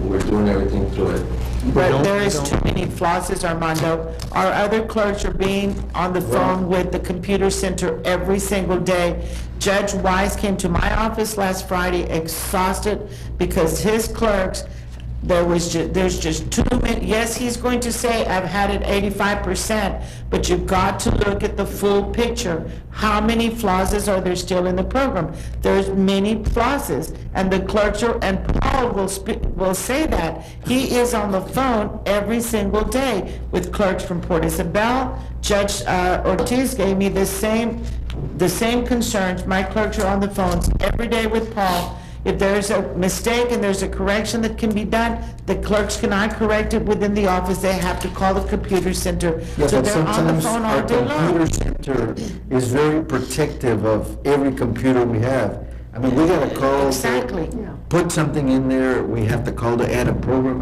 We're doing everything through it. But there is too many flosses, Armando. Our other clerks are being on the phone with the computer center every single day. Judge Wise came to my office last Friday exhausted because his clerks, there's just too many. Yes, he's going to say, I've had it 85%, but you've got to look at the full picture. How many flosses are there still in the program? There's many flosses, and the clerks are, and Paul will say that. He is on the phone every single day with clerks from Port Isabel. Judge Ortiz gave me the same concerns. My clerks are on the phones every day with Paul. If there's a mistake and there's a correction that can be done, the clerks cannot correct it within the office. They have to call the computer center. So they're on the phone all day long. Our computer center is very protective of every computer we have. I mean, we gotta call. Exactly. Put something in there, we have to call to add a program.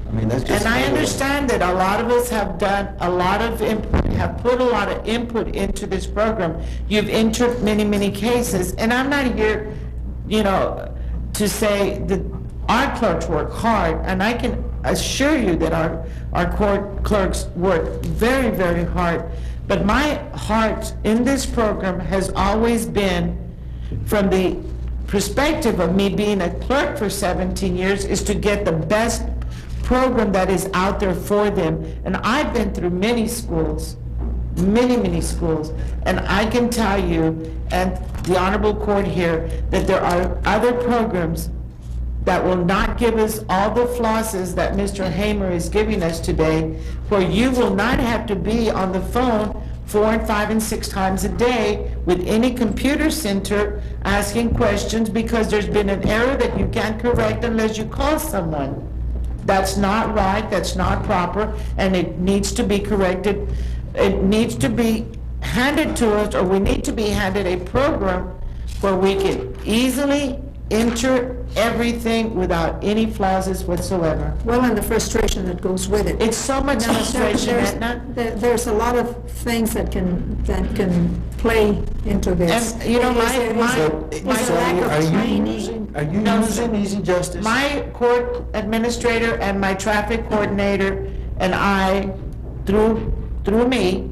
I mean, that's just. And I understand that a lot of us have done a lot of input, have put a lot of input into this program. You've entered many, many cases, and I'm not here, to say that our clerks work hard, and I can assure you that our court clerks work very, very hard. But my heart in this program has always been, from the perspective of me being a clerk for 17 years, is to get the best program that is out there for them. And I've been through many schools, many schools, and I can tell you, and the honorable court here, that there are other programs that will not give us all the flosses that Mr. Hamer is giving us today, where you will not have to be on the phone 4 and 5 and 6 times a day with any computer center asking questions because there's been an error that you can't correct unless you call someone. That's not right, that's not proper, and it needs to be corrected. It needs to be handed to us, or we need to be handed a program where we can easily enter everything without any flosses whatsoever. Well, and the frustration that goes with it. It's so much frustration, Edna. There's a lot of things that can play into this. And, you know, Are you using Easy Justice? My court administrator and my traffic coordinator and I, through me,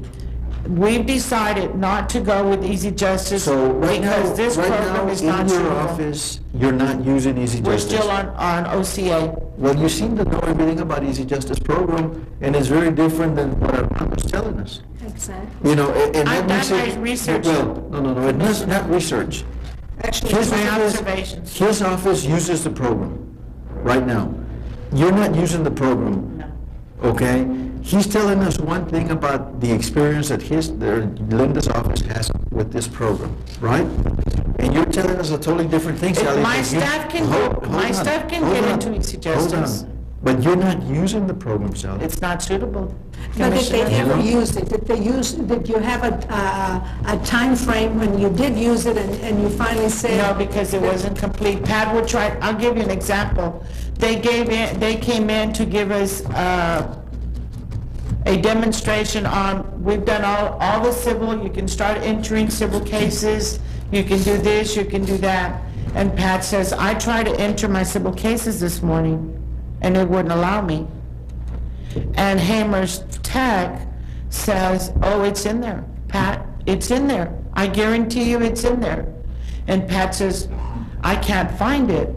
we've decided not to go with Easy Justice because this program is not in your suitable. office, you're not using Easy We're Justice. still on OCA. Well, you seem to know everything about Easy Justice program, and it's very different than what Armando's telling us. Exactly. You know, and I've that done makes my it- research. Well, no, it does not research. Actually, His office uses the program right now. You're not using the program. Okay? He's telling us one thing about the experience that Linda's office has with this program, right? And you're telling us a totally different thing, Sally. My staff can get into Easy Justice. Hold on. But you're not using the program, Sally. It's not suitable. But did they Commissioner. ever use it? Did you have a time frame when you did use it and you finally said? No, because it wasn't complete. Pat would try, I'll give you an example. They came in to give us a demonstration on, we've done all the civil, you can start entering civil cases, you can do this, you can do that. And Pat says, I tried to enter my civil cases this morning, and it wouldn't allow me. And Hamer's Tech says, oh, it's in there, Pat, it's in there. I guarantee you it's in there. And Pat says, I can't find it.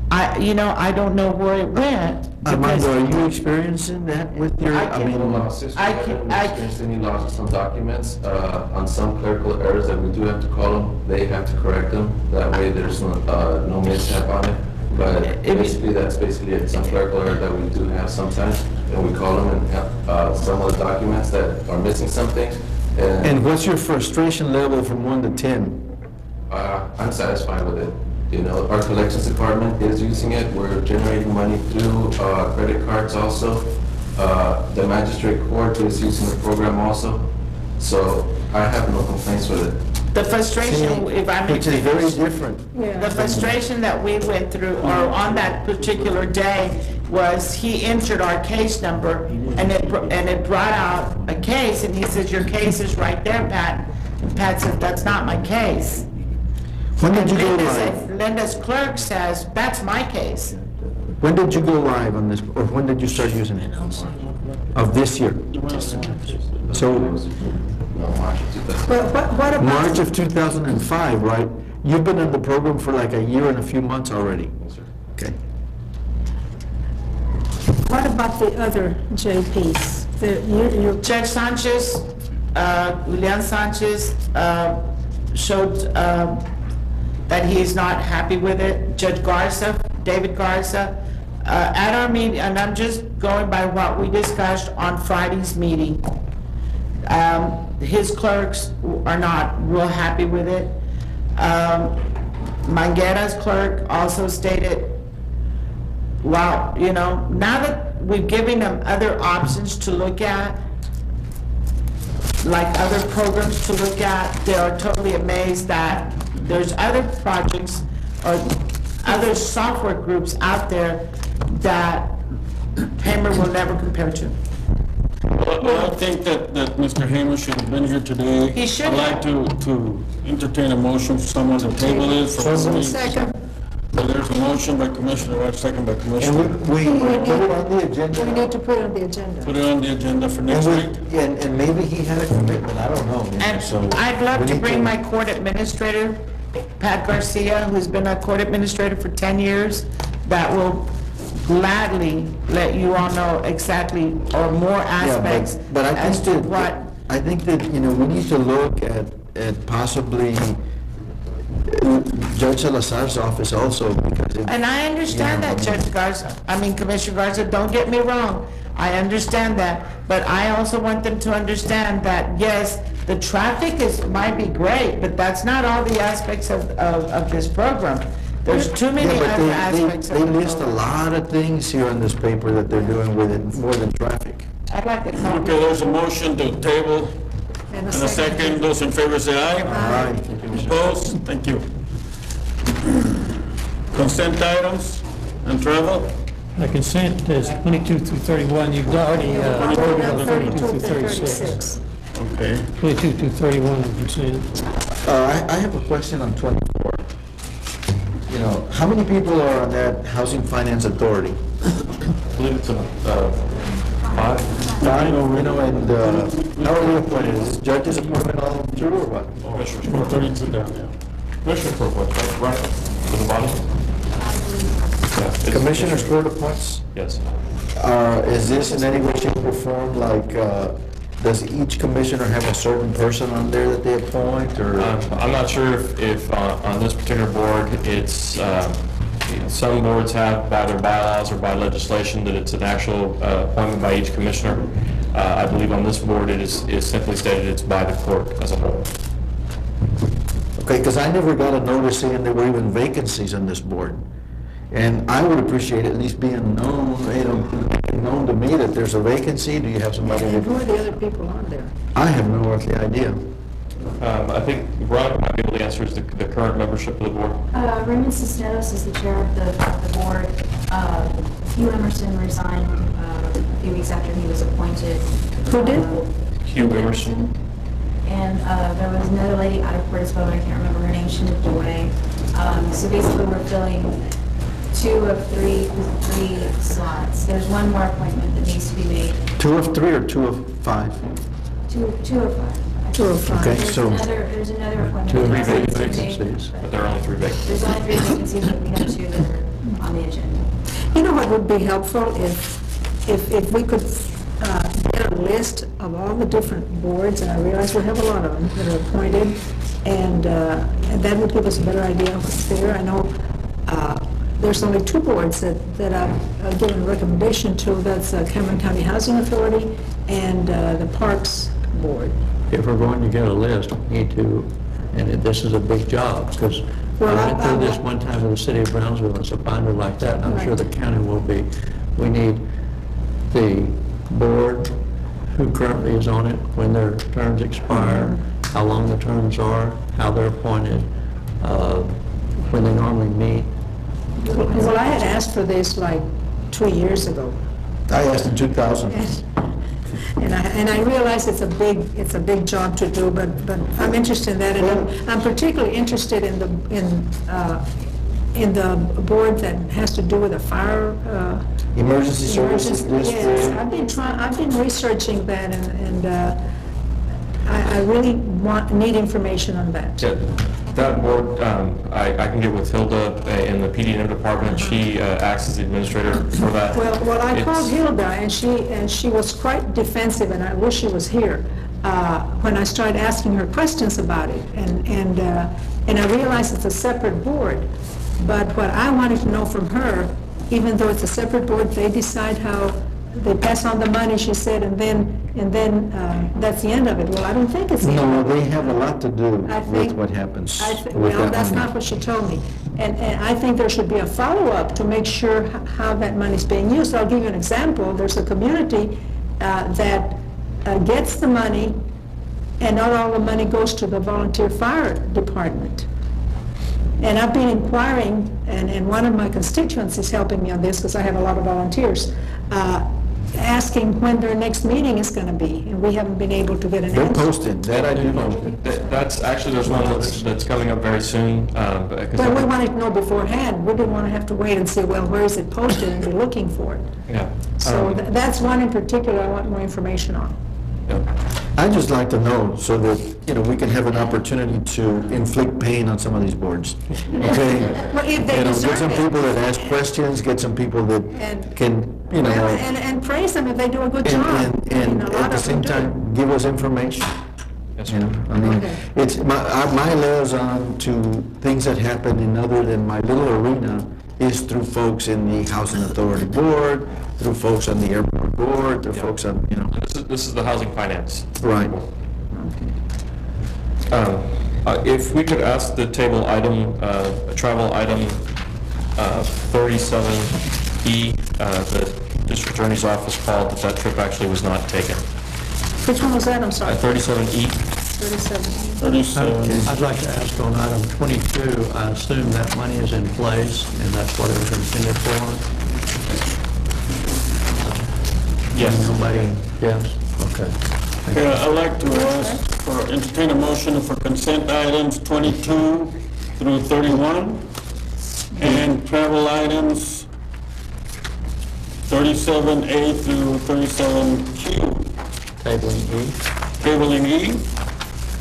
I don't know where it went. Armando, are you experiencing that with your, Losses, we haven't experienced any losses on documents, on some clerical errors that we do have to call them, they have to correct them, that way there's no mishap on it. But basically, that's basically it, some clerical error that we do have sometimes, and we call them and have, some of the documents that are missing something. and what's your frustration level from 1 to 10? I'm satisfied with it. You know, our collections department is using it. We're generating money through credit cards also. The magistrate court is using the program also. So I have no complaints with it. The frustration, if I may Which is very finish, different. the frustration that we went through, or on that particular day, was he entered our case number, and it brought out a case, and he says, your case is right there, Pat. And Pat said, that's not my case. When did you go Linda live? says- Linda's clerk says, that's my case. When did you go live on this, or when did you start using it? Of this year? So, But what about? March of 2005, right? You've been in the program for like a year and a few months already. Okay. What about the other JPs? Judge Sanchez, Julian Sanchez, showed that he is not happy with it. Judge Garza, David Garza, at our meeting, and I'm just going by what we discussed on Friday's meeting, his clerks are not real happy with it. Manguera's clerk also stated, well, now that we've given them other options to look at, like other programs to look at, they are totally amazed that there's other projects or other software groups out there that Hamer will never compare to. Well, I think that Mr. Hamer should have been here today. He should I'd like to entertain a motion for someone to table this. Second. So there's a motion by Commissioner White, second by Commissioner. And we put it on the agenda. We need to put it on the agenda. Put it on the agenda for next week. And maybe he had a commitment, I don't know. So And I'd love we to need bring my court administrator, Pat Garcia, who's been a court administrator for 10 years, that will gladly let you all know exactly, or more aspects But I as think to that, what. I think that, we need to look at possibly Judge Salazar's office also, because it. And I understand that, Judge Garza, Commissioner Garza, don't get me wrong, I understand that, but I also want them to understand that, yes, the traffic might be great, but that's not all the aspects of this program. There's too many Yeah, but other aspects of they the list a program. lot of things here on this paper that they're doing with it, more than traffic. I'd like to know. Okay, there's a motion to table. And a second. Those in favor say aye. Aye. Opposed? Thank you. Consent items and travel? The consent is 22 through 31. You've already voted on 22 through 36. Okay. 22 through 31 of consent. I have a question on 24. How many people are on that Housing Finance Authority? I believe it's 5. Five, and how are they appointed? Is judges appointment all through or what? Commissioners Court, 32 down, yeah. Commissioners Court, what, that's reference to the bottom? Yeah, it's- Commissioners Court appoints? Yes. Is this in any way, shape, or form, like, does each commissioner have a certain person on there that they appoint, or? I'm not sure if on this particular board, it's, some boards have by their bylaws or by legislation that it's an actual appointment by each commissioner. I believe on this board, it is simply stated it's by the court as a whole. Okay, because I never got a notice saying there were even vacancies on this board. And I would appreciate at least being known, it known to me that there's a vacancy? Do you have somebody And who that... are the other people on there? I have no earthly idea. I think Veronica might be able to answer is the current membership of the board. Raymond Cisneros is the chair of the board. Hugh Emerson resigned a few weeks after he was appointed. Who did? Hugh Emerson. And there was another lady out of Portisville, I can't remember her name, she moved away. So basically, we're filling 2 of 3 slots. There's one more appointment that needs to be made. 2 of 3 or 2 of 5? 2 of 5. 2 of 5. Okay, There's so... there's another appointment. 2 that or 3 needs to be made, vacancies. But there are only 3 vacancies. There's only 3 vacancies, but we have 2 that are on the agenda. You know what would be helpful if we could get a list of all the different boards, and I realize we have a lot of them that are appointed, and that would give us a better idea of what's there. I know there's only 2 boards that I've given a recommendation to. That's Cameron County Housing Authority and the Parks Board. If we're going to get a list, we need to, and this is a big job, because Well, I went through this one time with the city of Brownsville, it's a binder like that, and I'm sure the county will be. We need the board, who currently is on it, when their terms expire, how long the terms are, how they're appointed, when they normally meet. Well, I had asked for this like 2 years ago. I asked in 2000. And I realize it's a big job to do, but I'm interested in that, and I'm particularly interested in the board that has to do with the fire. Emergency services Yes, district. I've been researching that, and I really need information on that. Yeah, that board, I can get with Hilda in the PD&M department. She acts as the administrator for that. Well, I called It's- Hilda, and she was quite defensive, and I wish she was here, when I started asking her questions about it. And I realized it's a separate board, but what I wanted to know from her, even though it's a separate board, they decide how, they pass on the money, she said, and then that's the end of it. Well, I don't think it's the end No, of it. they have a lot to do I with think- what happens with Well, that that's money. not what she told me. And I think there should be a follow-up to make sure how that money's being used. I'll give you an example. There's a community that gets the money, and not all the money goes to the volunteer fire department. And I've been inquiring, and one of my constituents is helping me on this, because I have a lot of volunteers, asking when their next meeting is going to be, and we haven't been able to get an They're answer. posted, that I do know. That's, actually, there's one that's coming up very soon. But we wanted to know beforehand. We didn't want to have to wait and say, well, where is it posted, and be looking for it. Yeah. So that's one in particular I want more information on. I'd just like to know so that, we can have an opportunity to inflict pain on some of these boards. Okay? Well, if they Get deserve some it. people that ask questions, get some people that And- can, Well, and praise them if they do a good job. and A lot at the of them same do. time, give us information. I mean, Okay. it's, my liaison to things that happen in other than my little arena is through folks in the Housing Authority Board, through folks on the Airport Board, through folks on, This is the housing finance. Right. If we could ask the table item, travel item 37E, the district attorney's office called that trip actually was not taken. Which one was that? I'm sorry. 37E. 37. I'd like to ask on item 22, I assume that money is in place, and that's what it was intended for? Yes. Nobody, yes? Okay. I'd like to ask for, entertain a motion for consent items 22 through 31, and travel items 37A through 37Q. Tabling E. Tabling E.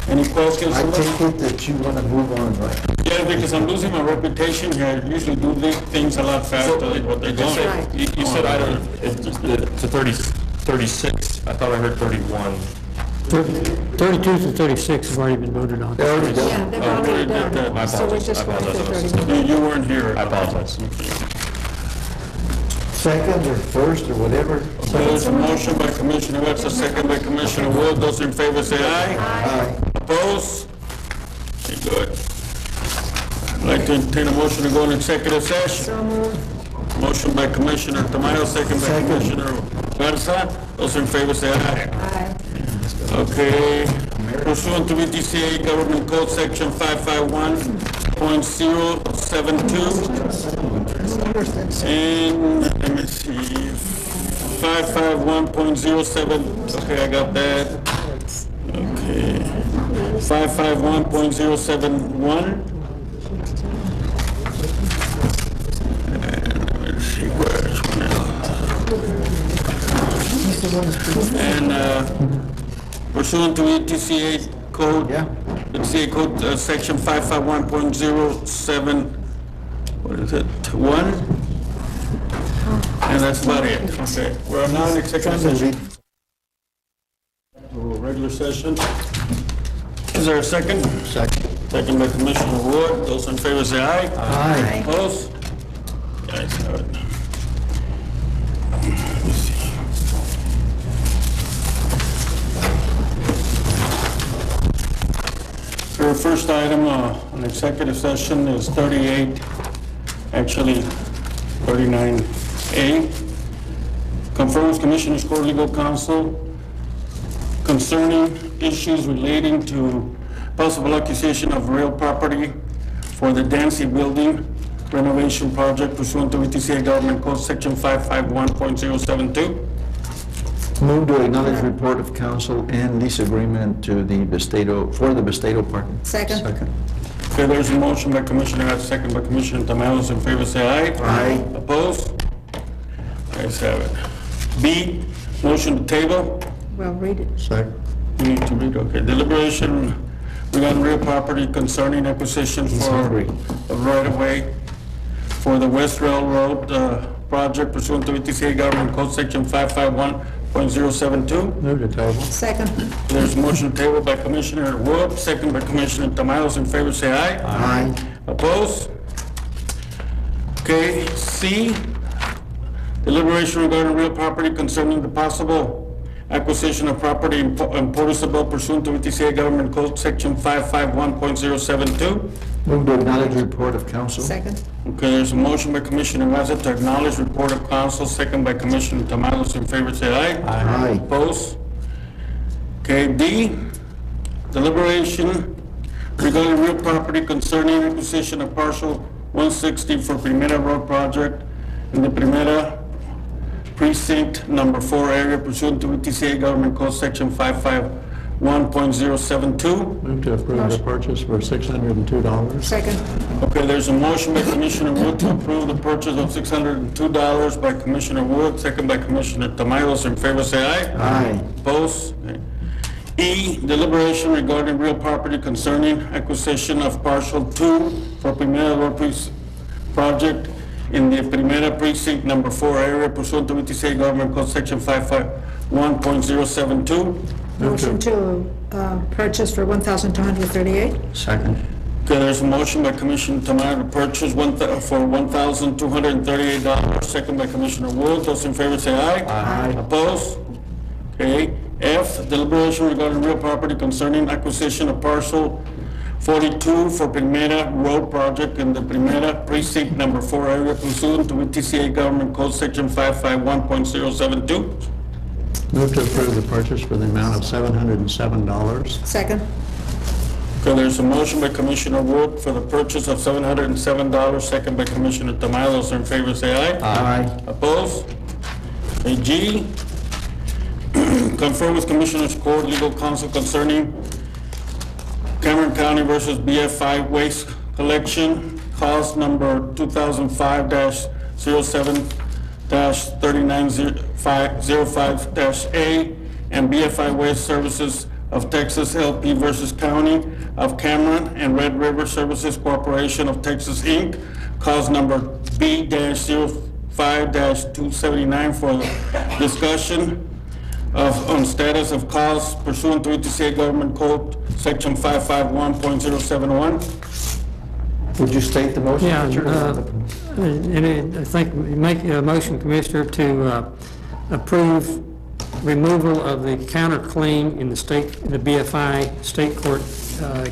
Any questions? I take it that you want to move on, right? Yeah, because I'm losing my reputation here. I usually do things a lot faster than what they're going. You said item, to 36, I thought I heard 31. 32 to 36 have already been voted on. Yeah, they've already done. I So we apologize. just I went to apologize. 31. You weren't here. I apologize. Second or first or whatever. So there's a motion by Commissioner Wetzel, second by Commissioner Wood. Those in favor say aye. Aye. Opposed? Okay, good. I'd like to entertain a motion to go into executive session. So moved. Motion by Commissioner Tamayo, second by Commissioner Garza. Those in favor say aye. Aye. Okay. Pursuant to VTCA Government Code Section 551.072 and, let me see, 551.07, okay, I got that. Okay. 551.071. And pursuant to ETCA code, ETCA code section 551.07, what is it, 1? And that's about it. Okay, we're now in executive session. Regular session. Is there a second? Second. Second by Commissioner Wood. Those in favor say aye. Aye. Opposed? Ayes have it. Let me see. Our first item on executive session is 38, actually 39A. Confirms Commissioners Court Legal Counsel concerning issues relating to possible acquisition of real property for the Dancy Building renovation project pursuant to VTCA Government Code Section 551.072. Move to acknowledge report of council and lease agreement to the Bestedo, for the Bestedo parking. Second. Okay, there's a motion by Commissioner Hart, second by Commissioner Tamayo. In favor say aye. Aye. Opposed? Ayes have it. B, motion to table. Well, read it. Second. You need to read, okay. Deliberation regarding real property concerning acquisition for a right-of-way for the West Railroad project pursuant to VTCA Government Code Section 551.072. Move to table. Second. There's a motion to table by Commissioner Wood, second by Commissioner Tamayo. In favor say aye. Aye. Opposed? Okay, C, deliberation regarding real property concerning the possible acquisition of property in Port Isabel pursuant to VTCA Government Code Section 551.072. Move to acknowledge report of council. Second. Okay, there's a motion by Commissioner Garza to acknowledge report of council, second by Commissioner Tamayo. In favor say aye. Aye. Opposed? Okay, D, deliberation regarding real property concerning acquisition of parcel 160 for Primera Road project in the Primera Precinct Number 4 area pursuant to VTCA Government Code Section 551.072. Move to approve the purchase for $602. Second. Okay, there's a motion by Commissioner Wood to approve the purchase of $602 by Commissioner Wood, second by Commissioner Tamayo. In favor say aye. Aye. Opposed? Okay. E, deliberation regarding real property concerning acquisition of parcel 2 for Primera Road project in the Primera Precinct Number 4 area pursuant to VTCA Government Code Section 551.072. Motion to purchase for $1,238. Second. Okay, there's a motion by Commissioner Tamayo to purchase for $1,238, second by Commissioner Wood. Those in favor say aye. Aye. Opposed? Okay. F, deliberation regarding real property concerning acquisition of parcel 42 for Primera Road project in the Primera Precinct Number 4 area pursuant to VTCA Government Code Section 551.072. Move to approve the purchase for the amount of $707. Second. Okay, there's a motion by Commissioner Wood for the purchase of $707, second by Commissioner Tamayo. Those in favor say aye. Aye. Opposed? Okay, G, confer with Commissioners Court Legal Counsel concerning Cameron County versus BFI waste collection, cause number 2005-07-3905-A, and BFI Waste Services of Texas LP versus County of Cameron and Red River Services Corporation of Texas, Inc., cause number B-05-279 for discussion on status of cause pursuant to VTCA Government Code Section 551.071. Would you state the motion? Yeah, Richard? I think we make a motion, Commissioner, to approve removal of the counterclaim in the BFI state court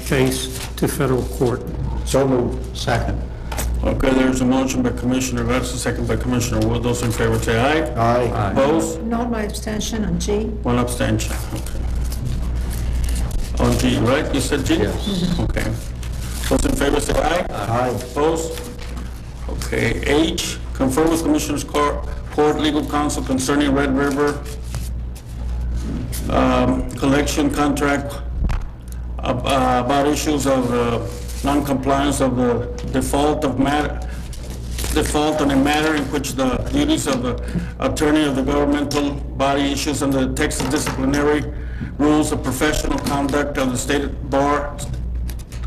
case to federal court. So moved. Second. Okay, there's a motion by Commissioner Garza, second by Commissioner Wood. Those in favor say aye. Aye. Opposed? Note my abstention on G. One abstention, okay. On G, right? You said G? Yes. Okay. Those in favor say aye. Aye. Opposed? Okay. H, confirm with Commissioners Court legal counsel concerning Red River collection contract about issues of non-compliance of the default on a matter in which the duties of the attorney of the governmental body issues under the Texas disciplinary rules of professional conduct of the State Bar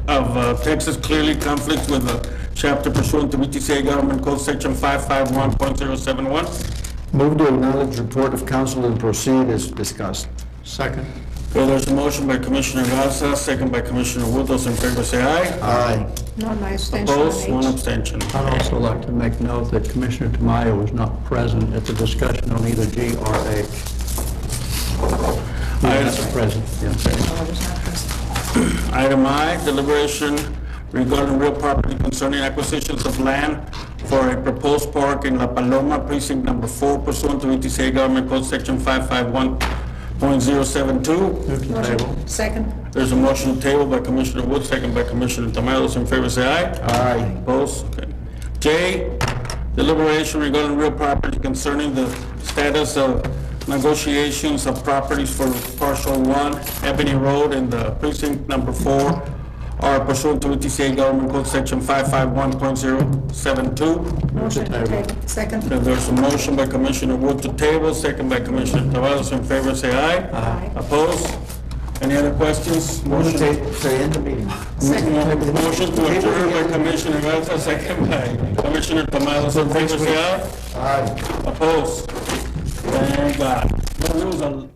of Texas clearly conflicts with the chapter pursuant to VTCA Government Code Section 551.071. Move to acknowledge report of counsel and proceed as discussed. Second. Well, there's a motion by Commissioner Garza, second by Commissioner Wood. Those in favor say aye. Aye. Note my abstention on Opposed? One H. abstention. I'd also like to make note that Commissioner Tamayo was not present at the discussion on either G or H. He was not present, yes. Item I, deliberation regarding real property concerning acquisitions of land for a proposed park in La Paloma, precinct number 4, pursuant to VTCA Government Code Section 551.072. Move to table. Second. There's a motion to table by Commissioner Wood, second by Commissioner Tamayo. Those in favor say aye. Aye. Opposed? Okay. J, deliberation regarding real property concerning the status of negotiations of properties for partial 1, Ebony Road in the precinct number 4, are pursuant to VTCA Government Code Section 551.072. Motion to table. Second. There's a motion by Commissioner Wood to table, second by Commissioner Tavares. In favor, say aye. Aye. Opposed? Any other questions? Motion to end the meeting. Motion to adjourn by Commissioner Garza, second by Commissioner Tamayo. In favor, say aye. Aye. Opposed? Thank God. No rules on